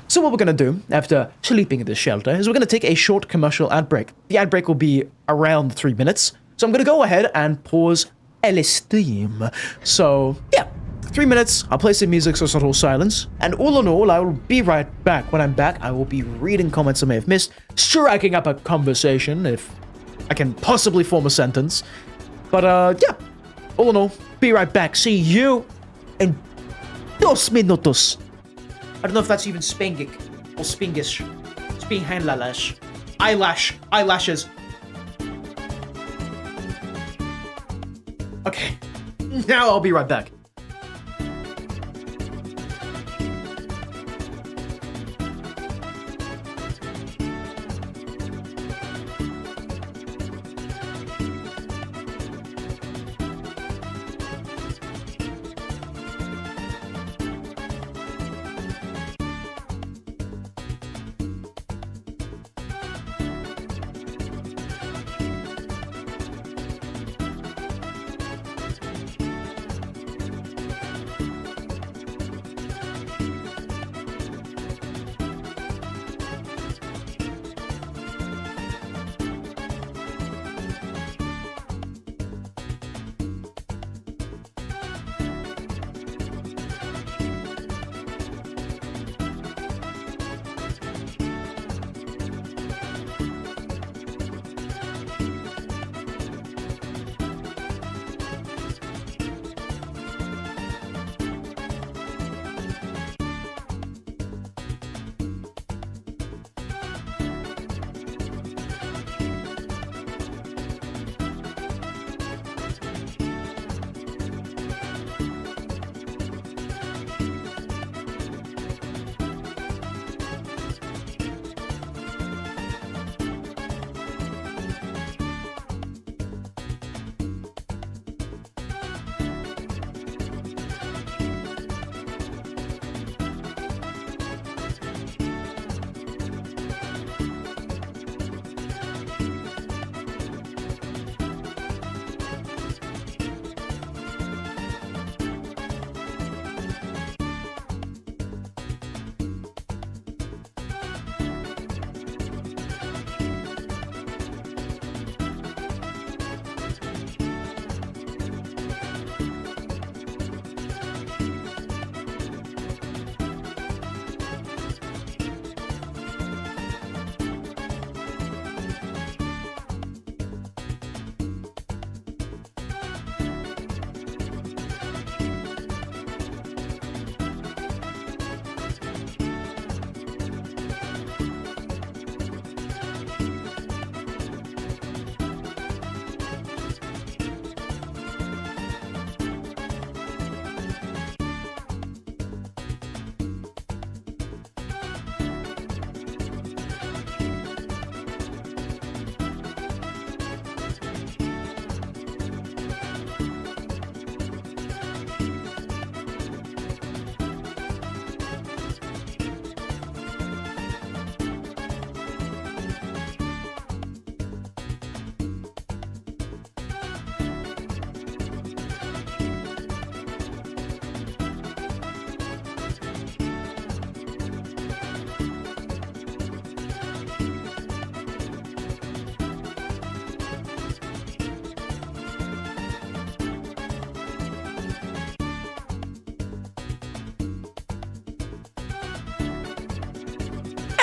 So what we're going to do, after sleeping at this shelter, is we're going to take a short commercial ad break. The ad break will be around 3 minutes. So I'm going to go ahead and pause el stream. So, yeah. 3 minutes, I'll play some music so it's not all silence. And all in all, I will be right back. When I'm back, I will be reading comments I may have missed, striking up a conversation if I can possibly form a sentence. But, yeah. All in all, be right back. See you in 2 minutos. I don't know if that's even Spangic or Spingish. Spingheinlalash. Eyelashes. Okay. Now I'll be right back.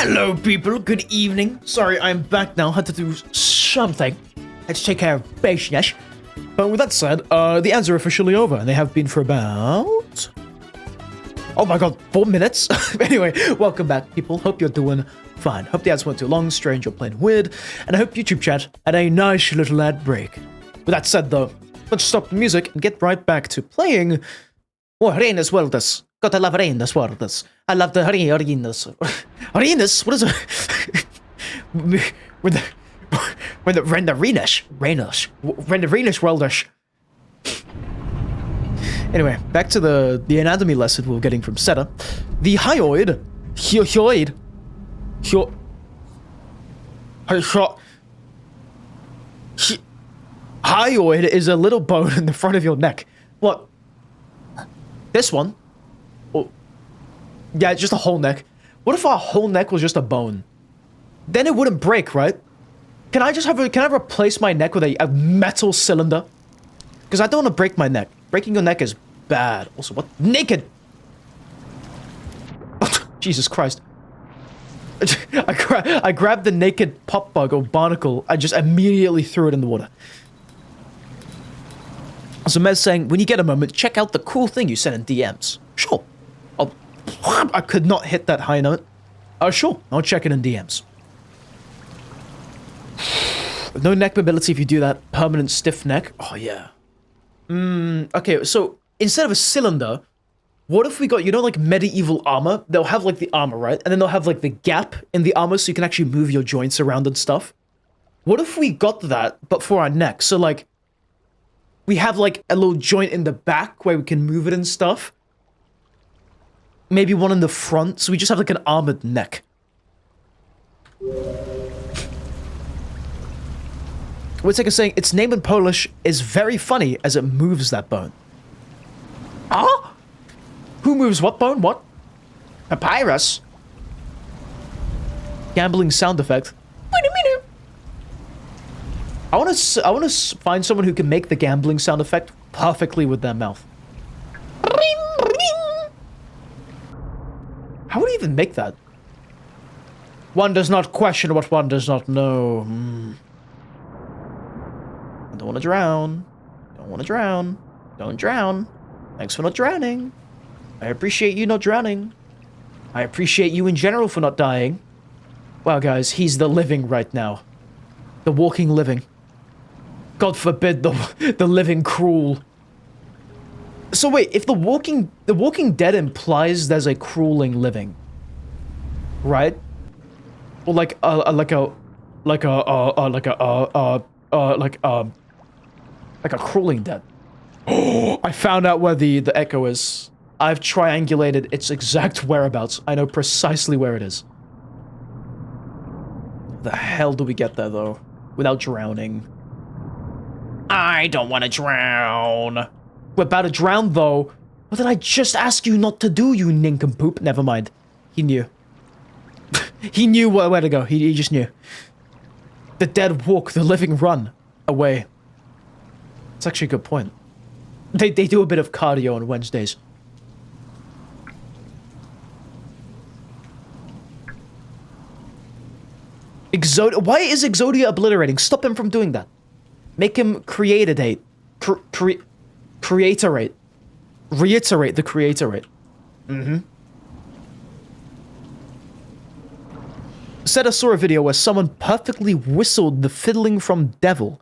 Hello, people. Good evening. Sorry, I'm back now. Had to do something. Had to take care of business. But with that said, the ads are officially over, and they have been for about... Oh my god, 4 minutes? Anyway, welcome back, people. Hope you're doing fine. Hope the ads weren't too long, strange, or plain weird. And I hope YouTube chat had a nice little ad break. With that said, though, let's stop the music and get right back to playing... Oh, Arenas Worldes. God, I love Arenas Worldes. I love the Arenas. Arenas? What is it? When the Renderinas Worldes. Anyway, back to the anatomy lesson we were getting from Seta. The hyoid, hyoid is a little bone in the front of your neck. What? This one? Oh, yeah, just a whole neck. What if our whole neck was just a bone? Then it wouldn't break, right? Can I replace my neck with a metal cylinder? Because I don't want to break my neck. Breaking your neck is bad. Also, what? Naked! Jesus Christ. I grabbed the naked pop bug or barnacle. I just immediately threw it in the water. So Mez saying, when you get a moment, check out the cool thing you sent in DMs. Sure. I could not hit that high note. Sure. I'll check it in DMs. No neck mobility if you do that. Permanent stiff neck. Oh, yeah. Okay, so instead of a cylinder, what if we got, you know, like medieval armor? They'll have like the armor, right? And then they'll have like the gap in the armor so you can actually move your joints around and stuff. What if we got that, but for our neck? So like, we have like a little joint in the back where we can move it and stuff. Maybe one in the front, so we just have like an armored neck. Whittaker saying, its name in Polish is very funny as it moves that bone. Ah? Who moves what bone? What? Papyrus? Gambling sound effect. Wait a minute. I want to find someone who can make the gambling sound effect perfectly with their mouth. How would he even make that? One does not question what one does not know. I don't want to drown. Don't want to drown. Don't drown. Thanks for not drowning. I appreciate you not drowning. I appreciate you in general for not dying. Wow, guys, he's the living right now. The walking living. God forbid the living cruel. So wait, if the Walking Dead implies there's a crueling living, right? Or like a crueling dead. Oh, I found out where the echo is. I've triangulated its exact whereabouts. I know precisely where it is. The hell do we get there though? Without drowning. I don't want to drown. We're about to drown, though. What did I just ask you not to do, you nincompoop? Never mind. He knew. He knew where to go. He just knew. The dead walk, the living run away. It's actually a good point. They do a bit of cardio on Wednesdays. Why is Exodia obliterating? Stop him from doing that. Make him creatorate. Creatorate. Reiterate the creatorate. Said I saw a video where someone perfectly whistled the fiddling from Devil.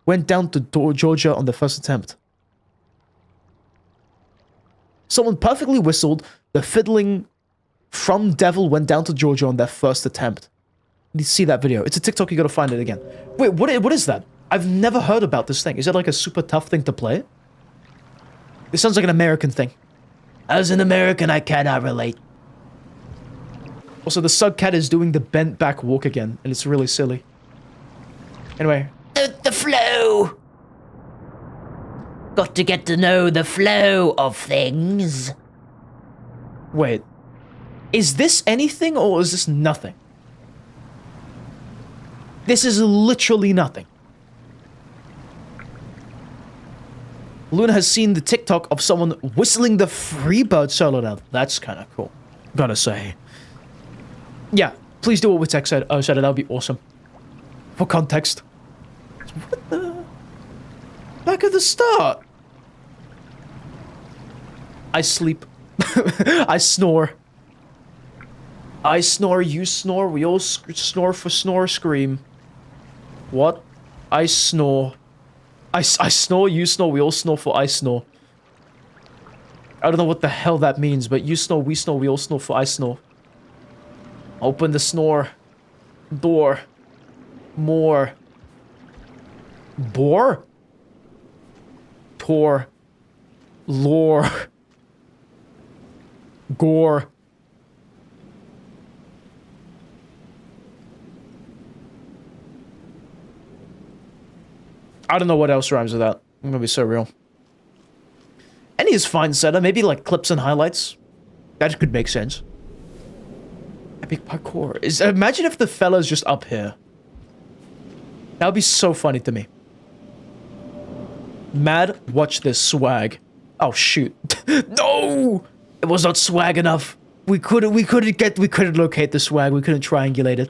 Went down to Georgia on the first attempt. Someone perfectly whistled the fiddling from Devil went down to Georgia on their first attempt. You need to see that video. It's a TikTok, you gotta find it again. Wait, what is that? I've never heard about this thing. Is it like a super tough thing to play? It sounds like an American thing. As an American, I cannot relate. Also, the slugcat is doing the bent back walk again, and it's really silly. Anyway. The flow! Got to get to know the flow of things. Wait. Is this anything, or is this nothing? This is literally nothing. Luna has seen the TikTok of someone whistling the Freebird solo now. That's kind of cool. Gotta say. Yeah, Please do what we said. Said it. That would be awesome. For context. What the? Back at the start. I sleep. I snore. I snore, you snore, we all snore for snore scream. What? I snore. I snore, you snore, we all snore for I snore. I don't know what the hell that means, but you snore, we all snore for I snore. Open the snore. Door. More. Bore? Tor. Lore. Gore. I don't know what else rhymes with that. I'm gonna be so real. Any is fine, Seta. Maybe like clips and highlights. That could make sense. Epic parkour. Imagine if the fella's just up here. That would be so funny to me. Mad, watch this swag. Oh shoot. No! It was not swag enough. We couldn't locate the swag. We couldn't triangulate it.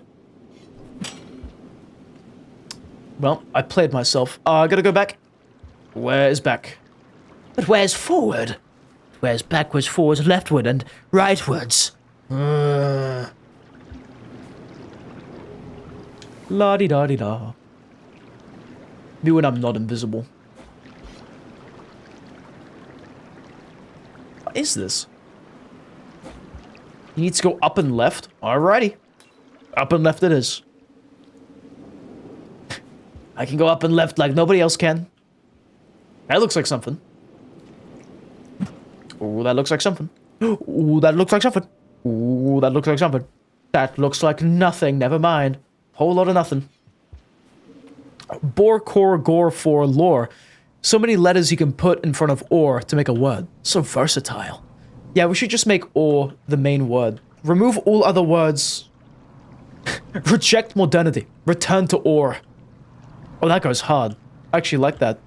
Well, I played myself. I gotta go back. Where's back? But where's forward? Where's backwards, forwards, leftward, and rightwards? La-di-da-di-da. Me when I'm not invisible. What is this? You need to go up and left? Alrighty. Up and left it is. I can go up and left like nobody else can. That looks like something. Ooh, that looks like something. Ooh, that looks like something. Ooh, that looks like something. That looks like nothing. Never mind. Whole lot of nothing. Bore, core, gore, for, lore. So many letters you can put in front of or to make a word. So versatile. Yeah, we should just make or the main word. Remove all other words. Reject modernity. Return to or. Oh, that goes hard. I actually like that.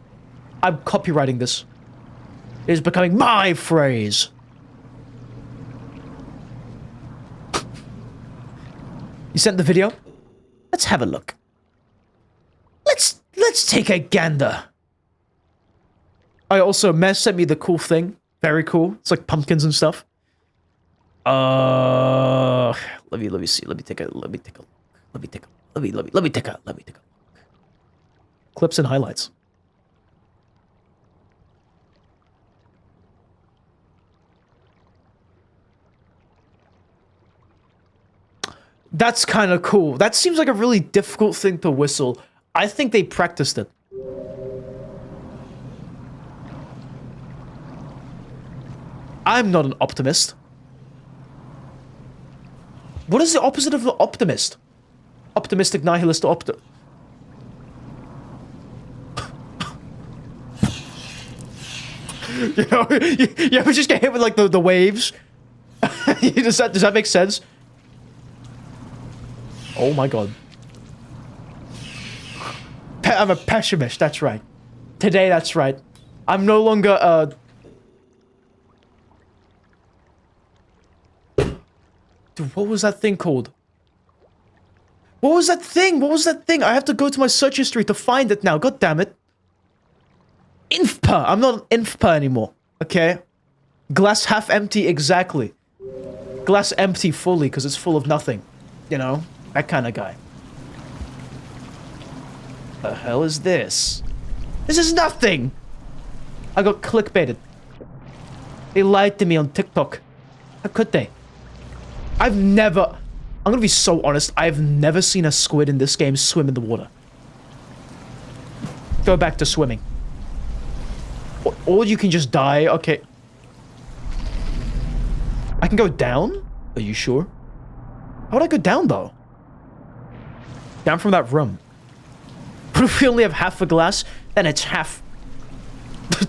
I'm copywriting this. It is becoming my phrase. You sent the video? Let's have a look. Let's take a gander. I also, Mez sent me the cool thing. Very cool. It's like pumpkins and stuff. Let me see. Let me take a look. Clips and highlights. That's kind of cool. That seems like a really difficult thing to whistle. I think they practiced it. I'm not an optimist. What is the opposite of an optimist? Optimistic, nihilist, You know, you ever just get hit with like the waves? does that make sense? Oh my god. I'm a pessimist, that's right. Today, that's right. I'm no longer, Dude, what was that thing called? What was that thing? What was that thing? I have to go to my search history to find it now. God damn it. Infpa. I'm not an infpa anymore. Okay? Glass half empty, exactly. Glass empty fully, because it's full of nothing. You know? That kind of guy. The hell is this? This is nothing! I got clickbaited. They lied to me on TikTok. How could they? I'm gonna be so honest, I've never seen a squid in this game swim in the water. Go back to swimming. Or you can just die, okay. I can go down? Are you sure? How would I go down, though? Down from that room. But if we only have half a glass, then it's half.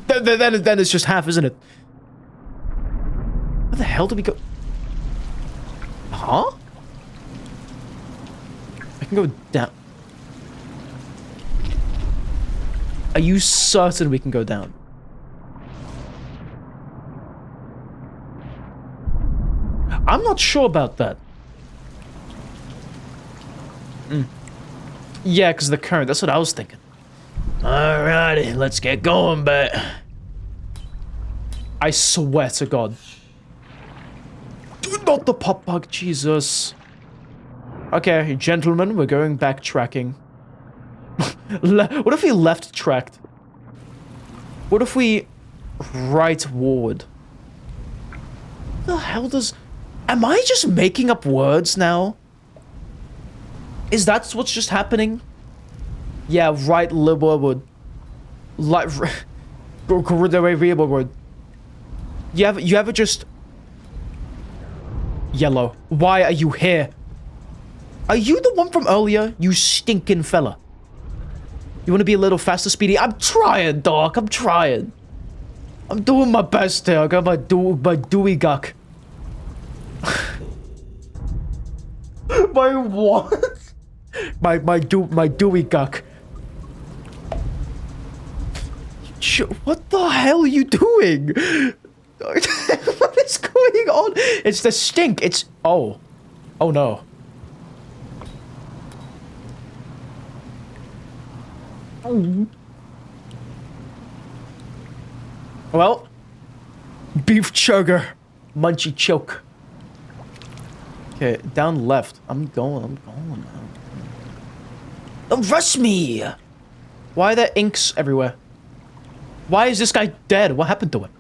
then it's just half, isn't it? Where the hell do we go? Huh? I can go down. Are you certain we can go down? I'm not sure about that. Yeah, because the current. That's what I was thinking. Alrighty, let's get going, but... I swear to God. Not the pop bug, Jesus. Okay, gentlemen, we're going backtracking. What if we left tracked? What if we rightward? What the hell does... Am I just making up words now? Is that what's just happening? Yeah, right liberward. Like... Go the way rearward. You ever just... Yellow. Why are you here? Are you the one from earlier? You stinking fella. You want to be a little faster, Speedy? I'm trying, dog. I'm trying. I'm doing my best here. I got my Dewey guck. My what? My Dewey guck. What the hell are you doing? What is going on? It's the stink. It's... Oh. Oh, no. Well. Beef chugger. Munchy choke. Okay, down left. I'm going. Don't rush me! Why are there inks everywhere? Why is this guy dead? What happened to him?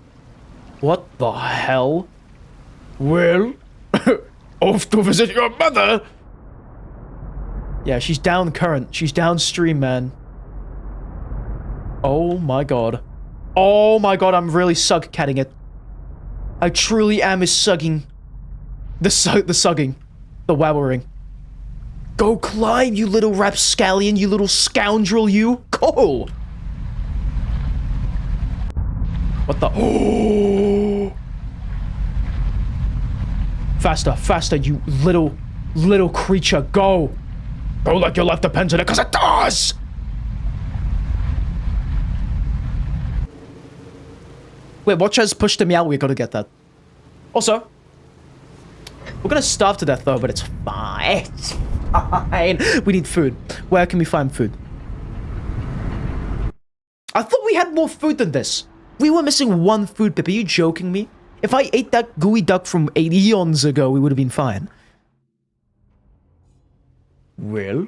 What the hell? Well, off to visit your mother! Yeah, she's down current. She's downstream, man. Oh my god. Oh my god, I'm really sug-catting it. I truly am is sugging. The sugging. The wowering. Go climb, you little rapscallion, you little scoundrel, you. Go! What the? Oh! Faster, faster, you little creature. Go! Go like your life depends on it, because it does! Wait, watch us push them out. We gotta get that. Also, we're gonna starve to death though, but it's fine. It's fine. We need food. Where can we find food? I thought we had more food than this. We were missing one food pip. Are you joking me? If I ate that gooey duck from 8 eons ago, we would have been fine. Well,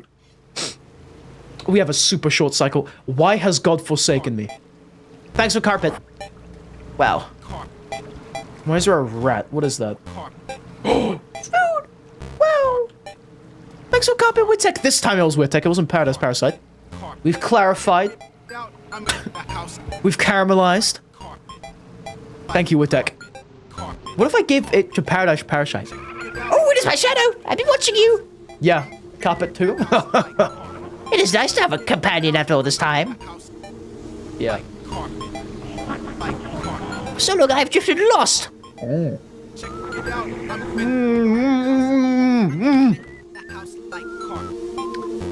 we have a super short cycle. Why has God forsaken me? Thanks for carpet. Wow. Why is there a rat? What is that? Food! Wow! Thanks for carpet, Witek. This time it was Witek. It wasn't Paradise Parasite. We've clarified. We've caramelized. Thank you, Witek. What if I gave it to Paradise Parasite? Oh, it is my shadow! I've been watching you! Yeah, carpet too. It is nice to have a companion after all this time. Yeah. So long I've drifted and lost. Oh.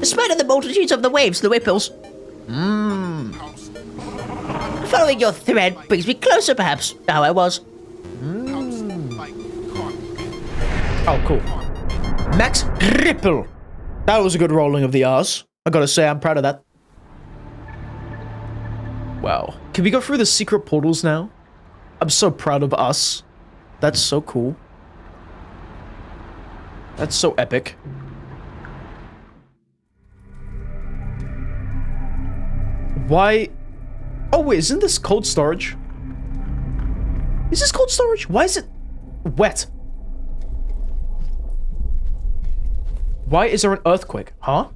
Despite of the multitudes of the waves, the ripples. Following your thread brings me closer, perhaps, to how I was. Oh, cool. Max Ripple. That was a good rolling of the R's. I gotta say, I'm proud of that. Wow. Can we go through the secret portals now? I'm so proud of us. That's so cool. That's so epic. Why? Oh wait, isn't this cold storage? Is this cold storage? Why is it wet? Why is there an earthquake? Huh?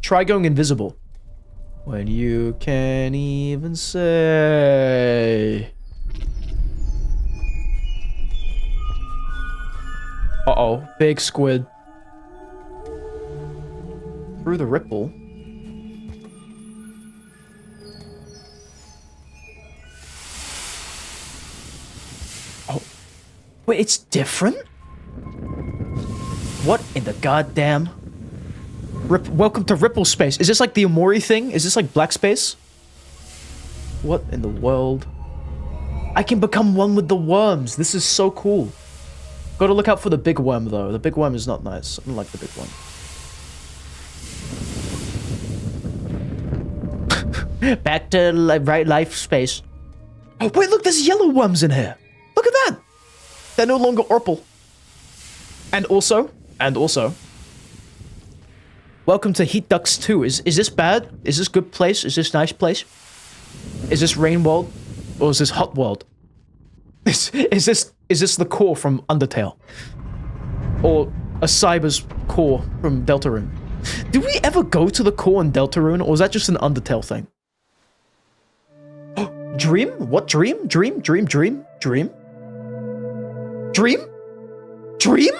Try going invisible. When you can't even say. Uh-oh, big squid. Through the ripple. Oh. Wait, it's different? What in the goddamn? Welcome to Ripple Space. Is this like the Omori thing? Is this like Black Space? What in the world? I can become one with the worms. This is so cool. Gotta look out for the big worm, though. The big worm is not nice. I don't like the big worm. Back to right life space. Oh, wait, look, there's yellow worms in here. Look at that. They're no longer Orpal. And also, welcome to Heat Ducks 2. Is this bad? Is this good place? Is this nice place? Is this Rain World? Or is this Hot World? Is this the core from Undertale? Or a Cyber's core from Deltarune? Did we ever go to the core in Deltarune, or was that just an Undertale thing? Dream? What dream? Dream? Dream? Dream? Dream? Dream? Dream?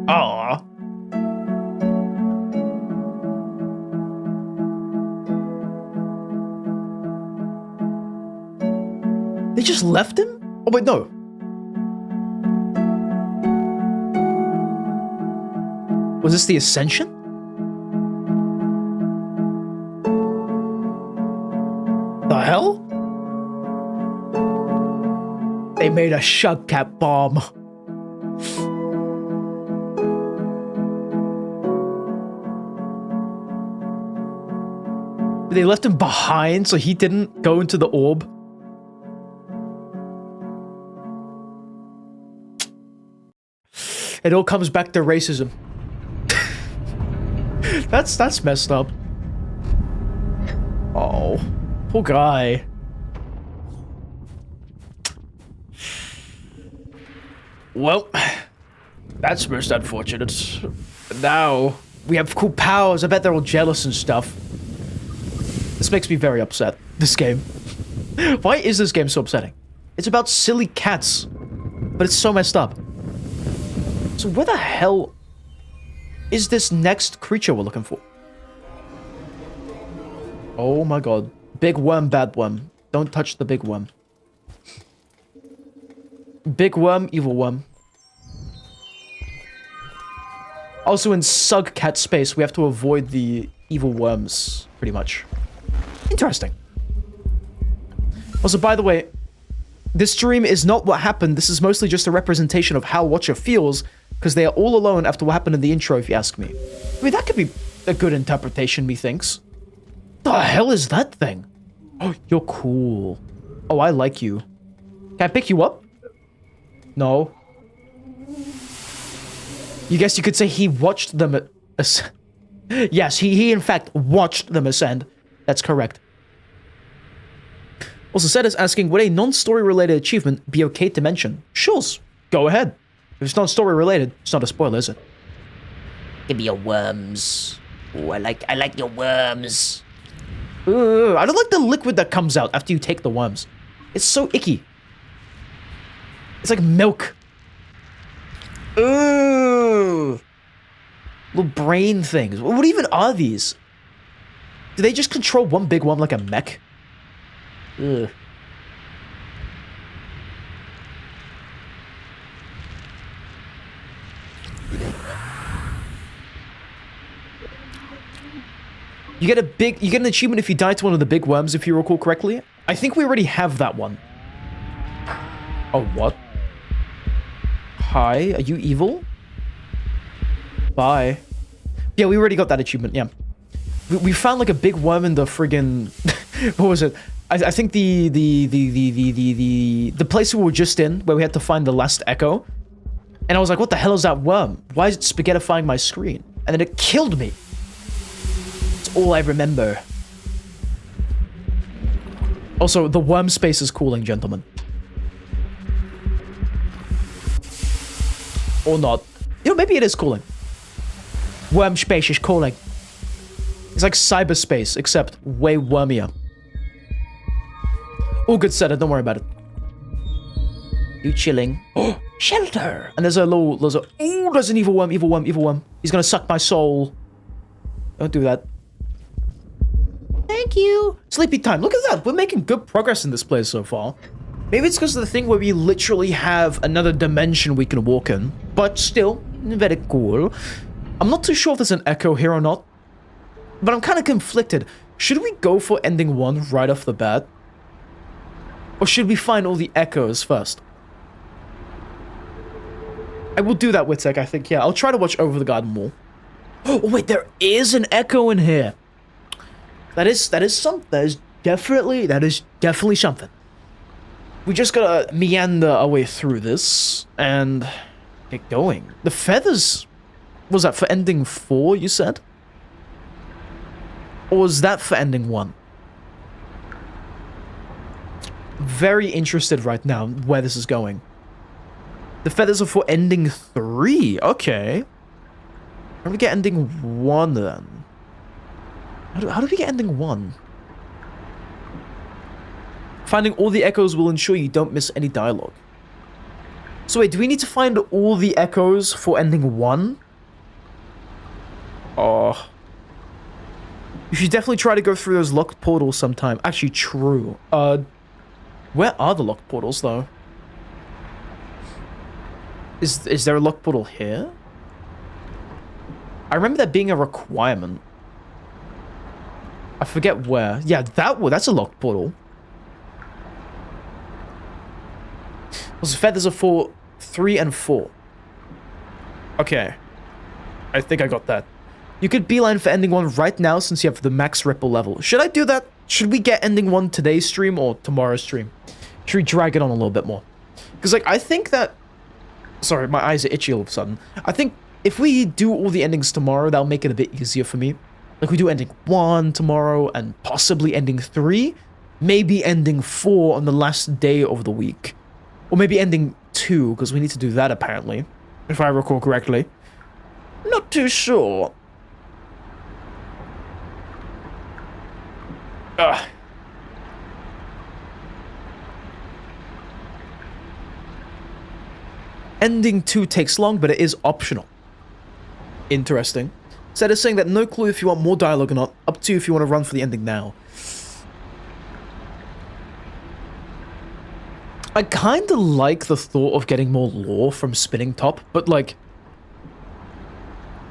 Aww. They just left him? Oh wait, no. Was this the Ascension? The hell? They made a slugcat bomb. They left him behind so he didn't go into the orb. It all comes back to racism. That's messed up. Oh, poor guy. Well, that's most unfortunate. Now we have cool powers. I bet they're all jealous and stuff. This makes me very upset. This game. Why is this game so upsetting? It's about silly cats, but it's so messed up. So where the hell is this next creature we're looking for? Oh my god. Big worm, bad worm. Don't touch the big worm. Big worm, evil worm. Also in slugcat space, we have to avoid the evil worms, pretty much. Interesting. Also, by the way, this dream is not what happened. This is mostly just a representation of how Watcher feels, because they are all alone after what happened in the intro, if you ask me. I mean, that could be a good interpretation, methinks. The hell is that thing? Oh, you're cool. Oh, I like you. Can I pick you up? No. You guess you could say he watched them ascend. Yes, he in fact watched them ascend. That's correct. Also, Seth is asking, would a non-story related achievement be okay to mention? Sure, go ahead. If it's not story related, it's not a spoiler, is it? Give me your worms. Ooh, I like your worms. Ooh, I don't like the liquid that comes out after you take the worms. It's so icky. It's like milk. Ooh. Little brain things. What even are these? Do they just control one big worm like a mech? Ugh. You get an achievement if you die to one of the big worms, if you recall correctly. I think we already have that one. Oh, what? Hi, are you evil? Bye. Yeah, we already got that achievement, yeah. We found like a big worm in the friggin... what was it? I think the place we were just in, where we had to find the last echo. And I was like, what the hell is that worm? Why is it spaghettifying my screen? And then it killed me. It's all I remember. Also, the worm space is cooling, gentlemen. Or not. You know, maybe it is cooling. Worm space is cooling. It's like cyberspace, except way wormier. All good, Seta, don't worry about it. You chilling. Oh, shelter! And there's an evil worm, evil worm, evil worm. He's gonna suck my soul. Don't do that. Thank you. Sleepy time. Look at that. We're making good progress in this place so far. Maybe it's because of the thing where we literally have another dimension we can walk in. But still, very cool. I'm not too sure if there's an echo here or not, but I'm kind of conflicted. Should we go for ending 1 right off the bat? Or should we find all the echoes first? I will do that, Witek, I think. Yeah, I'll try to watch over the garden wall. Oh, wait, there is an echo in here. That is something. That is definitely something. We just gotta meander our way through this and get going. The feathers, was that for ending 4, you said? Or was that for ending 1? Very interested right now where this is going. The feathers are for ending 3. Okay. How do we get ending 1 then? How do we get ending 1? Finding all the echoes will ensure you don't miss any dialogue. So wait, do we need to find all the echoes for ending 1? Oh. You should definitely try to go through those locked portals sometime. Actually, true. Where are the locked portals, though? Is there a locked portal here? I remember that being a requirement. I forget where. Yeah, that's a locked portal. Those feathers are for 3 and 4. Okay. I think I got that. You could beeline for ending 1 right now since you have the max ripple level. Should I do that? Should we get ending 1 today's stream or tomorrow's stream? Should we drag it on a little bit more? Because, like, I think that... Sorry, my eyes are itchy all of a sudden. I think if we do all the endings tomorrow, that'll make it a bit easier for me. Like, we do ending 1 tomorrow and possibly ending 3. Maybe ending 4 on the last day of the week. Or maybe ending 2, because we need to do that, apparently. If I recall correctly. Not too sure. Ugh. Ending 2 takes long, but it is optional. Interesting. Instead of saying that no clue if you want more dialogue or not, up to you if you want to run for the ending now. I kinda like the thought of getting more lore from Spinning Top, but like...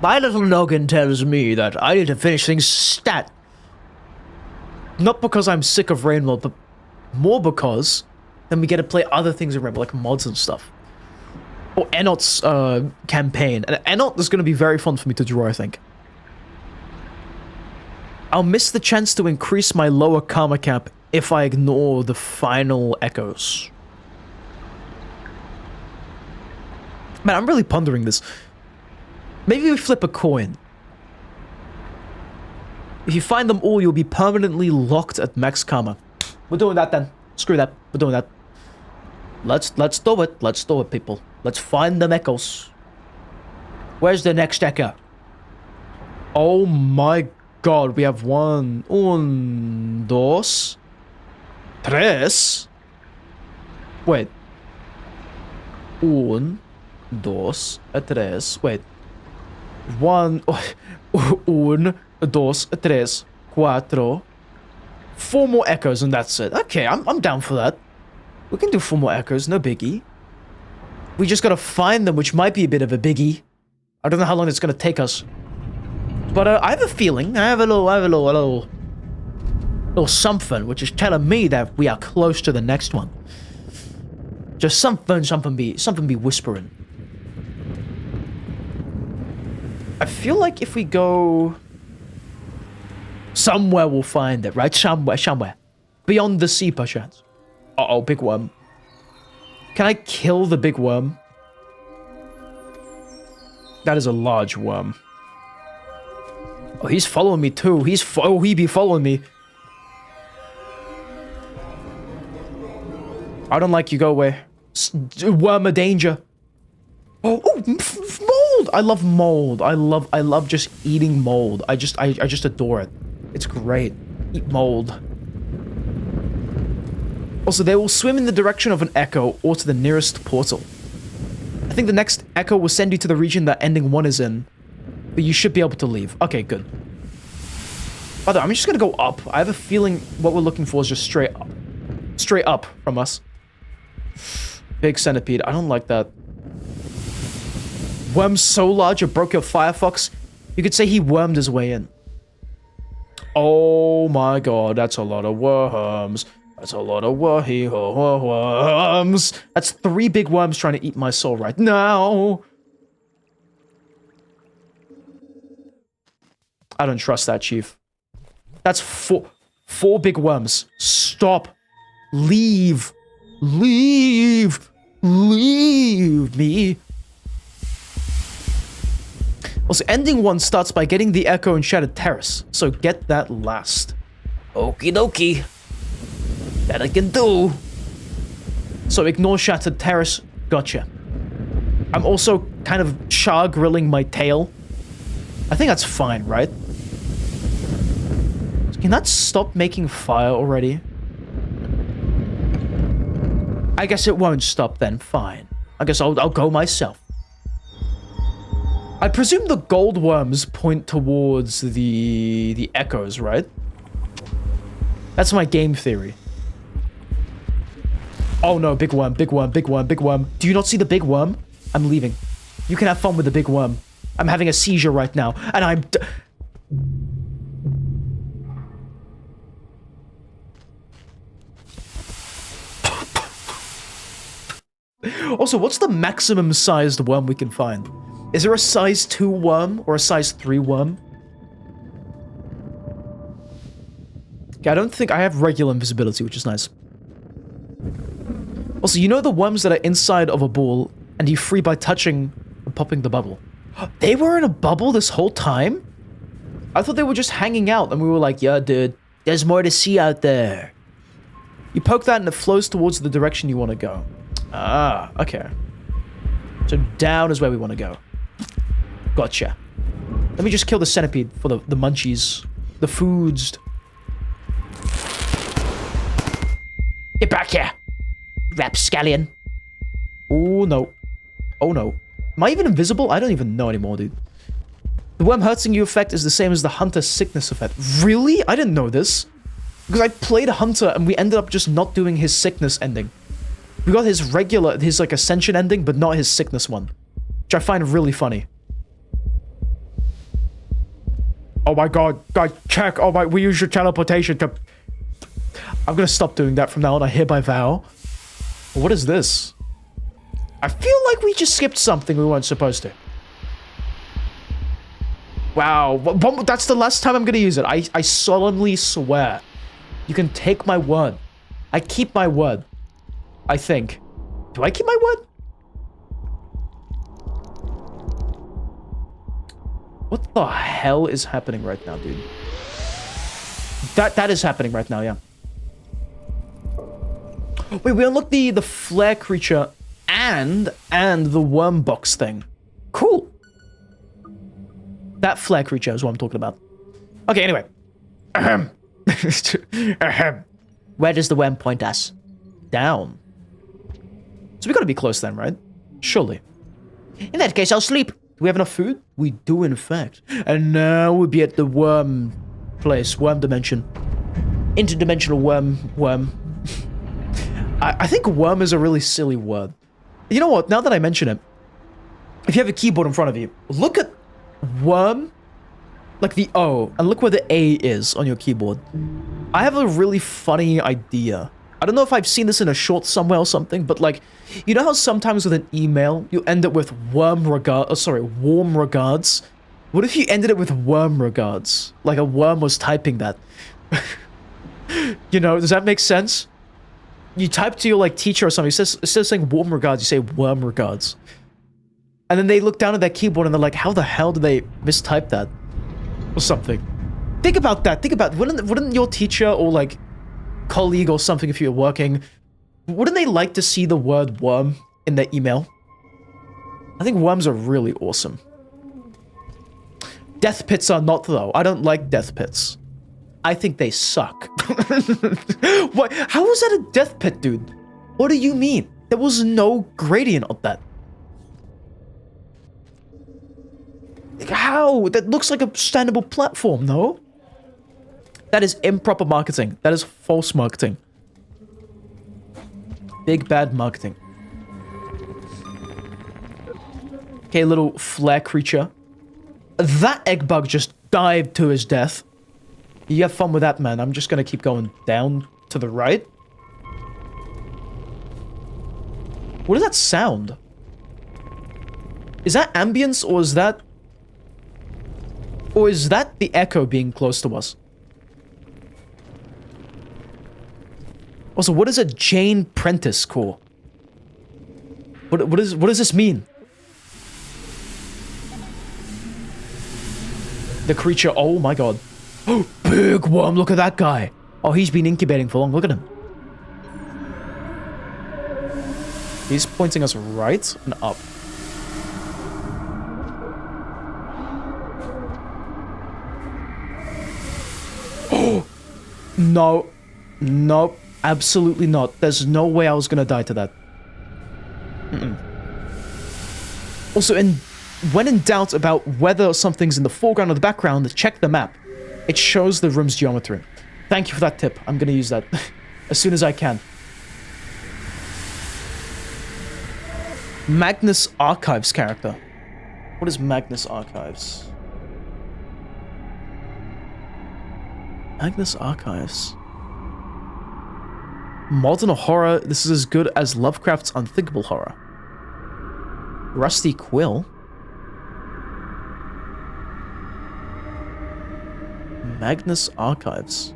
My little noggin tells me that I need to finish things stat. Not because I'm sick of Rainbow, but more because then we get to play other things in Rainbow, like mods and stuff. Or Enot's campaign. And Enot is going to be very fun for me to draw, I think. I'll miss the chance to increase my lower karma cap if I ignore the final echoes. Man, I'm really pondering this. Maybe we flip a coin. If you find them all, you'll be permanently locked at max karma. We're doing that then. Screw that. We're doing that. Let's do it. Let's do it, people. Let's find them echoes. Where's the next echo? Oh my god, we have 1, 2, 3. Wait. 1, 2, 3. Wait. 1, 1, 2, 3, 4. 4 more echoes and that's it. Okay, I'm down for that. We can do 4 more echoes, no biggie. We just gotta find them, which might be a bit of a biggie. I don't know how long it's gonna take us. But I have a feeling, I have a little something, which is telling me that we are close to the next one. Just something be whispering. I feel like if we go... Somewhere we'll find it, right? Somewhere. Beyond the sea, perchance. Uh-oh, big worm. Can I kill the big worm? That is a large worm. Oh, he's following me too. He be following me. I don't like you. Go away. Worm of danger. Oh, mold! I love mold. I love just eating mold. I just adore it. It's great. Eat mold. Also, they will swim in the direction of an echo or to the nearest portal. I think the next echo will send you to the region that ending 1 is in. But you should be able to leave. Okay, good. By the way, I'm just gonna go up. I have a feeling what we're looking for is just straight up. Straight up from us. Big centipede. I don't like that. Worm so large it broke your Firefox. You could say he wormed his way in. Oh my god, that's a lot of worms. That's a lot of worms. That's 3 big worms trying to eat my soul right now. I don't trust that, Chief. That's 4 big worms. Stop. Leave. Leave. Leave me. Also, ending 1 starts by getting the Echo and Shattered Terrace, so get that last. Okie dokie. That I can do. So ignore Shattered Terrace. Gotcha. I'm also kind of char grilling my tail. I think that's fine, right? Can that stop making fire already? I guess it won't stop then. Fine. I guess I'll go myself. I presume the gold worms point towards the echoes, right? That's my game theory. Oh no, big worm, big worm, big worm, big worm. Do you not see the big worm? I'm leaving. You can have fun with the big worm. I'm having a seizure right now, and I'm... Also, what's the maximum sized worm we can find? Is there a size 2 worm or a size 3 worm? Okay, I don't think I have regular invisibility, which is nice. Also, you know the worms that are inside of a ball and you free by touching and popping the bubble? They were in a bubble this whole time? I thought they were just hanging out and we were like, yeah, dude, there's more to see out there. You poke that and it flows towards the direction you want to go. Ah, okay. So down is where we want to go. Gotcha. Let me just kill the centipede for the munchies. The foods. Get back here, rapscallion. Oh no. Oh no. Am I even invisible? I don't even know anymore, dude. The worm hurting you effect is the same as the hunter sickness effect. Really? I didn't know this. Because I played a hunter and we ended up just not doing his sickness ending. We got his regular, his like ascension ending, but not his sickness one. Which I find really funny. Oh my god, guys, check. Oh my, we use your teleportation to... I'm gonna stop doing that from now on, I hereby vow. What is this? I feel like we just skipped something we weren't supposed to. Wow, that's the last time I'm gonna use it. I solemnly swear. You can take my word. I keep my word. I think. Do I keep my word? What the hell is happening right now, dude? That is happening right now, yeah. Wait, we unlocked the flare creature and the worm box thing. Cool. That flare creature is what I'm talking about. Okay, anyway. Ahem. Ahem. Where does the worm point us? Down. So we gotta be close then, right? Surely. In that case, I'll sleep. Do we have enough food? We do, in fact. And now we'll be at the worm place. Worm dimension. Interdimensional worm. I think worm is a really silly word. You know what? Now that I mention it, if you have a keyboard in front of you, look at worm, like the O, and look where the A is on your keyboard. I have a really funny idea. I don't know if I've seen this in a short somewhere or something, but like, you know how sometimes with an email, you end up with warm regards? What if you ended it with worm regards? Like a worm was typing that. You know, does that make sense? You type to your like teacher or something, instead of saying warm regards, you say worm regards. And then they look down at their keyboard and they're like, how the hell did they mistype that? Or something. Think about that. Think about, wouldn't your teacher or like colleague or something, if you're working, wouldn't they like to see the word worm in their email? I think worms are really awesome. Death pits are not, though. I don't like death pits. I think they suck. What? How was that a death pit, dude? What do you mean? There was no gradient of that. Like, how? That looks like a standable platform, no? That is improper marketing. That is false marketing. Big bad marketing. Okay, little flare creature. That egg bug just dived to his death. You have fun with that, man. I'm just gonna keep going down to the right. What does that sound? Is that ambience, or is that... Or is that the echo being close to us? Also, what is a Jane Prentice core? What does this mean? The creature, oh my god. Oh, big worm, look at that guy. Oh, he's been incubating for long, look at him. He's pointing us right and up. Oh! No. Nope. Absolutely not. There's no way I was gonna die to that. Also, when in doubt about whether something's in the foreground or the background, check the map. It shows the room's geometry. Thank you for that tip. I'm gonna use that as soon as I can. Magnus Archives character. What is Magnus Archives? Magnus Archives. Modern horror. This is as good as Lovecraft's unthinkable horror. Rusty Quill. Magnus Archives.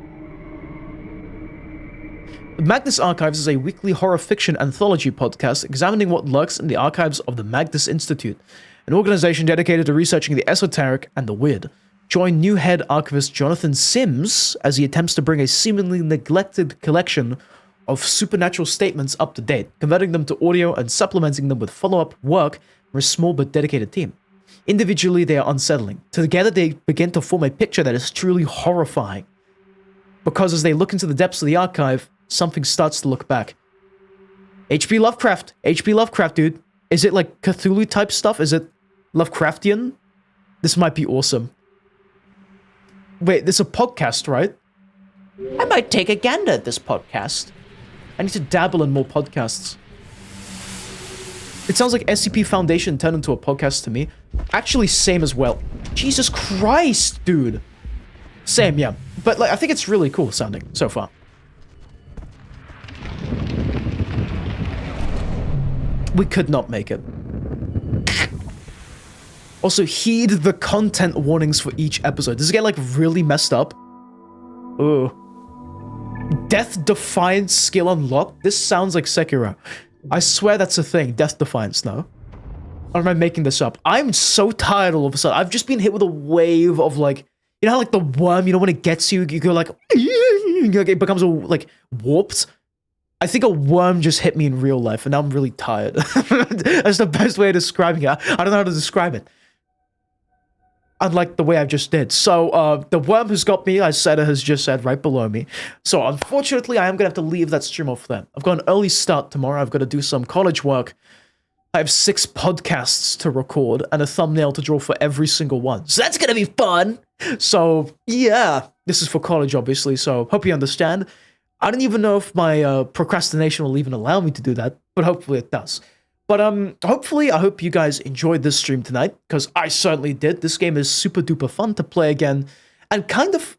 Magnus Archives is a weekly horror fiction anthology podcast examining what lurks in the archives of the Magnus Institute, an organization dedicated to researching the esoteric and the weird. Join new head archivist Jonathan Sims as he attempts to bring a seemingly neglected collection of supernatural statements up to date, converting them to audio and supplementing them with follow-up work from a small but dedicated team. Individually, they are unsettling. Together, they begin to form a picture that is truly horrifying. Because as they look into the depths of the archive, something starts to look back. H.P. Lovecraft, dude. Is it like Cthulhu type stuff? Is it Lovecraftian? This might be awesome. Wait, this is a podcast, right? I might take a gander at this podcast. I need to dabble in more podcasts. It sounds like SCP Foundation turned into a podcast to me. Actually, same as well. Jesus Christ, dude. Same, yeah. But like, I think it's really cool sounding so far. We could not make it. Also, heed the content warnings for each episode. Does it get like really messed up? Ooh. Death Defiance skill unlocked? This sounds like Sekiro. I swear that's a thing. Death Defiance, no? Or am I making this up? I'm so tired all of a sudden. I've just been hit with a wave of like, you know how like the worm, you know when it gets you, you go like, it becomes like warped? I think a worm just hit me in real life and now I'm really tired. That's the best way of describing it. I don't know how to describe it. Unlike the way I just did. So, the worm who's got me, as Seda has just said, right below me. So, unfortunately, I am going to have to leave that stream off then. I've got an early start tomorrow. I've got to do some college work. I have 6 podcasts to record and a thumbnail to draw for every single one. So, that's going to be fun. So, yeah. This is for college, obviously. So, hope you understand. I don't even know if my procrastination will even allow me to do that. But hopefully it does. But hopefully, I hope you guys enjoyed this stream tonight, because I certainly did. This game is super duper fun to play again, and kind of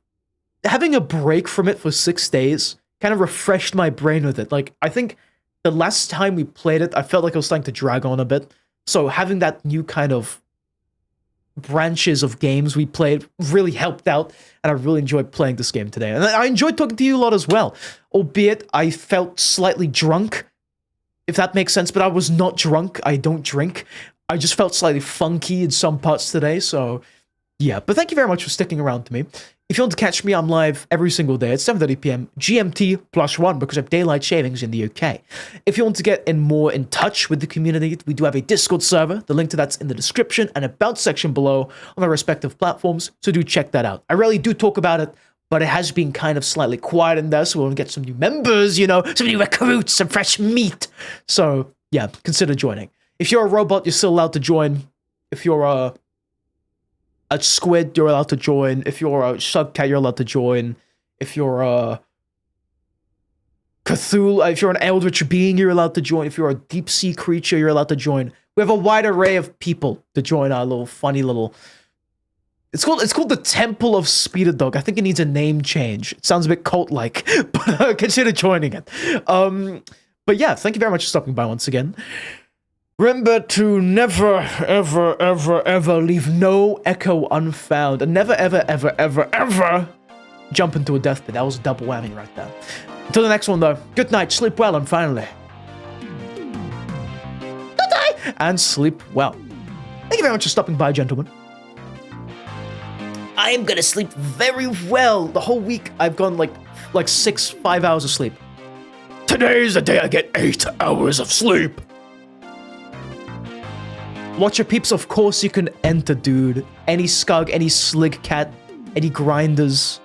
having a break from it for 6 days kind of refreshed my brain with it. Like, I think the last time we played it, I felt like it was starting to drag on a bit. So having that new kind of branches of games we played really helped out, and I really enjoyed playing this game today. And I enjoyed talking to you a lot as well, albeit I felt slightly drunk, if that makes sense, but I was not drunk. I don't drink. I just felt slightly funky in some parts today, so yeah. But thank you very much for sticking around to me. If you want to catch me, I'm live every single day at 7:30 p.m. GMT +1 because of daylight savings in the UK. If you want to get more in touch with the community, we do have a Discord server. The link to that's in the description and about section below on our respective platforms, so do check that out. I rarely do talk about it, but it has been kind of slightly quiet in there, so we'll get some new members, you know, some new recruits, some fresh meat. So, yeah, consider joining. If you're a robot, you're still allowed to join. If you're a squid, you're allowed to join. If you're a slugcat, you're allowed to join. If you're a Cthulhu, if you're an eldritch being, you're allowed to join. If you're a deep sea creature, you're allowed to join. We have a wide array of people to join our little funny little It's called the Temple of Speededdog. I think it needs a name change. It sounds a bit cult-like, but consider joining it. But yeah, thank you very much for stopping by once again. Remember to never, ever, ever, ever leave no echo unfound, and never, ever, ever, ever, ever jump into a death pit. That was a double whammy right there. Until the next one, though. Good night, sleep well, and finally, good night, and sleep well. Thank you very much for stopping by, gentlemen. I am gonna sleep very well. The whole week I've gone like 5 hours of sleep. Today's the day I get 8 hours of sleep. Watcher peeps, of course you can enter, dude. Any scug, any slugcat, any grinders,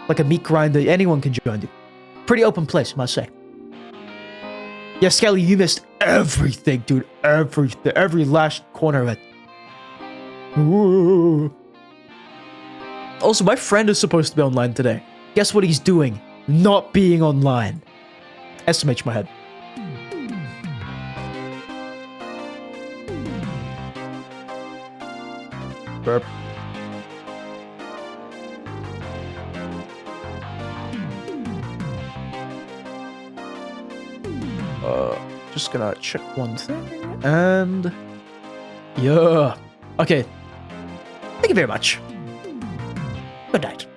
like a meat grinder, anyone can join, dude. Pretty open place, must say. Yeah, Skelly, you missed everything, dude. Everything, every last corner of it. Ooh. Also, my friend is supposed to be online today. Guess what he's doing? Not being online. SMH my head. Burp. Just gonna check one thing, and yeah. Okay. Thank you very much. Good night.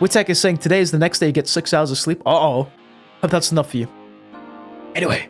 Witek is saying today is the next day you get 6 hours of sleep. Uh-oh. Hope that's enough for you. Anyway.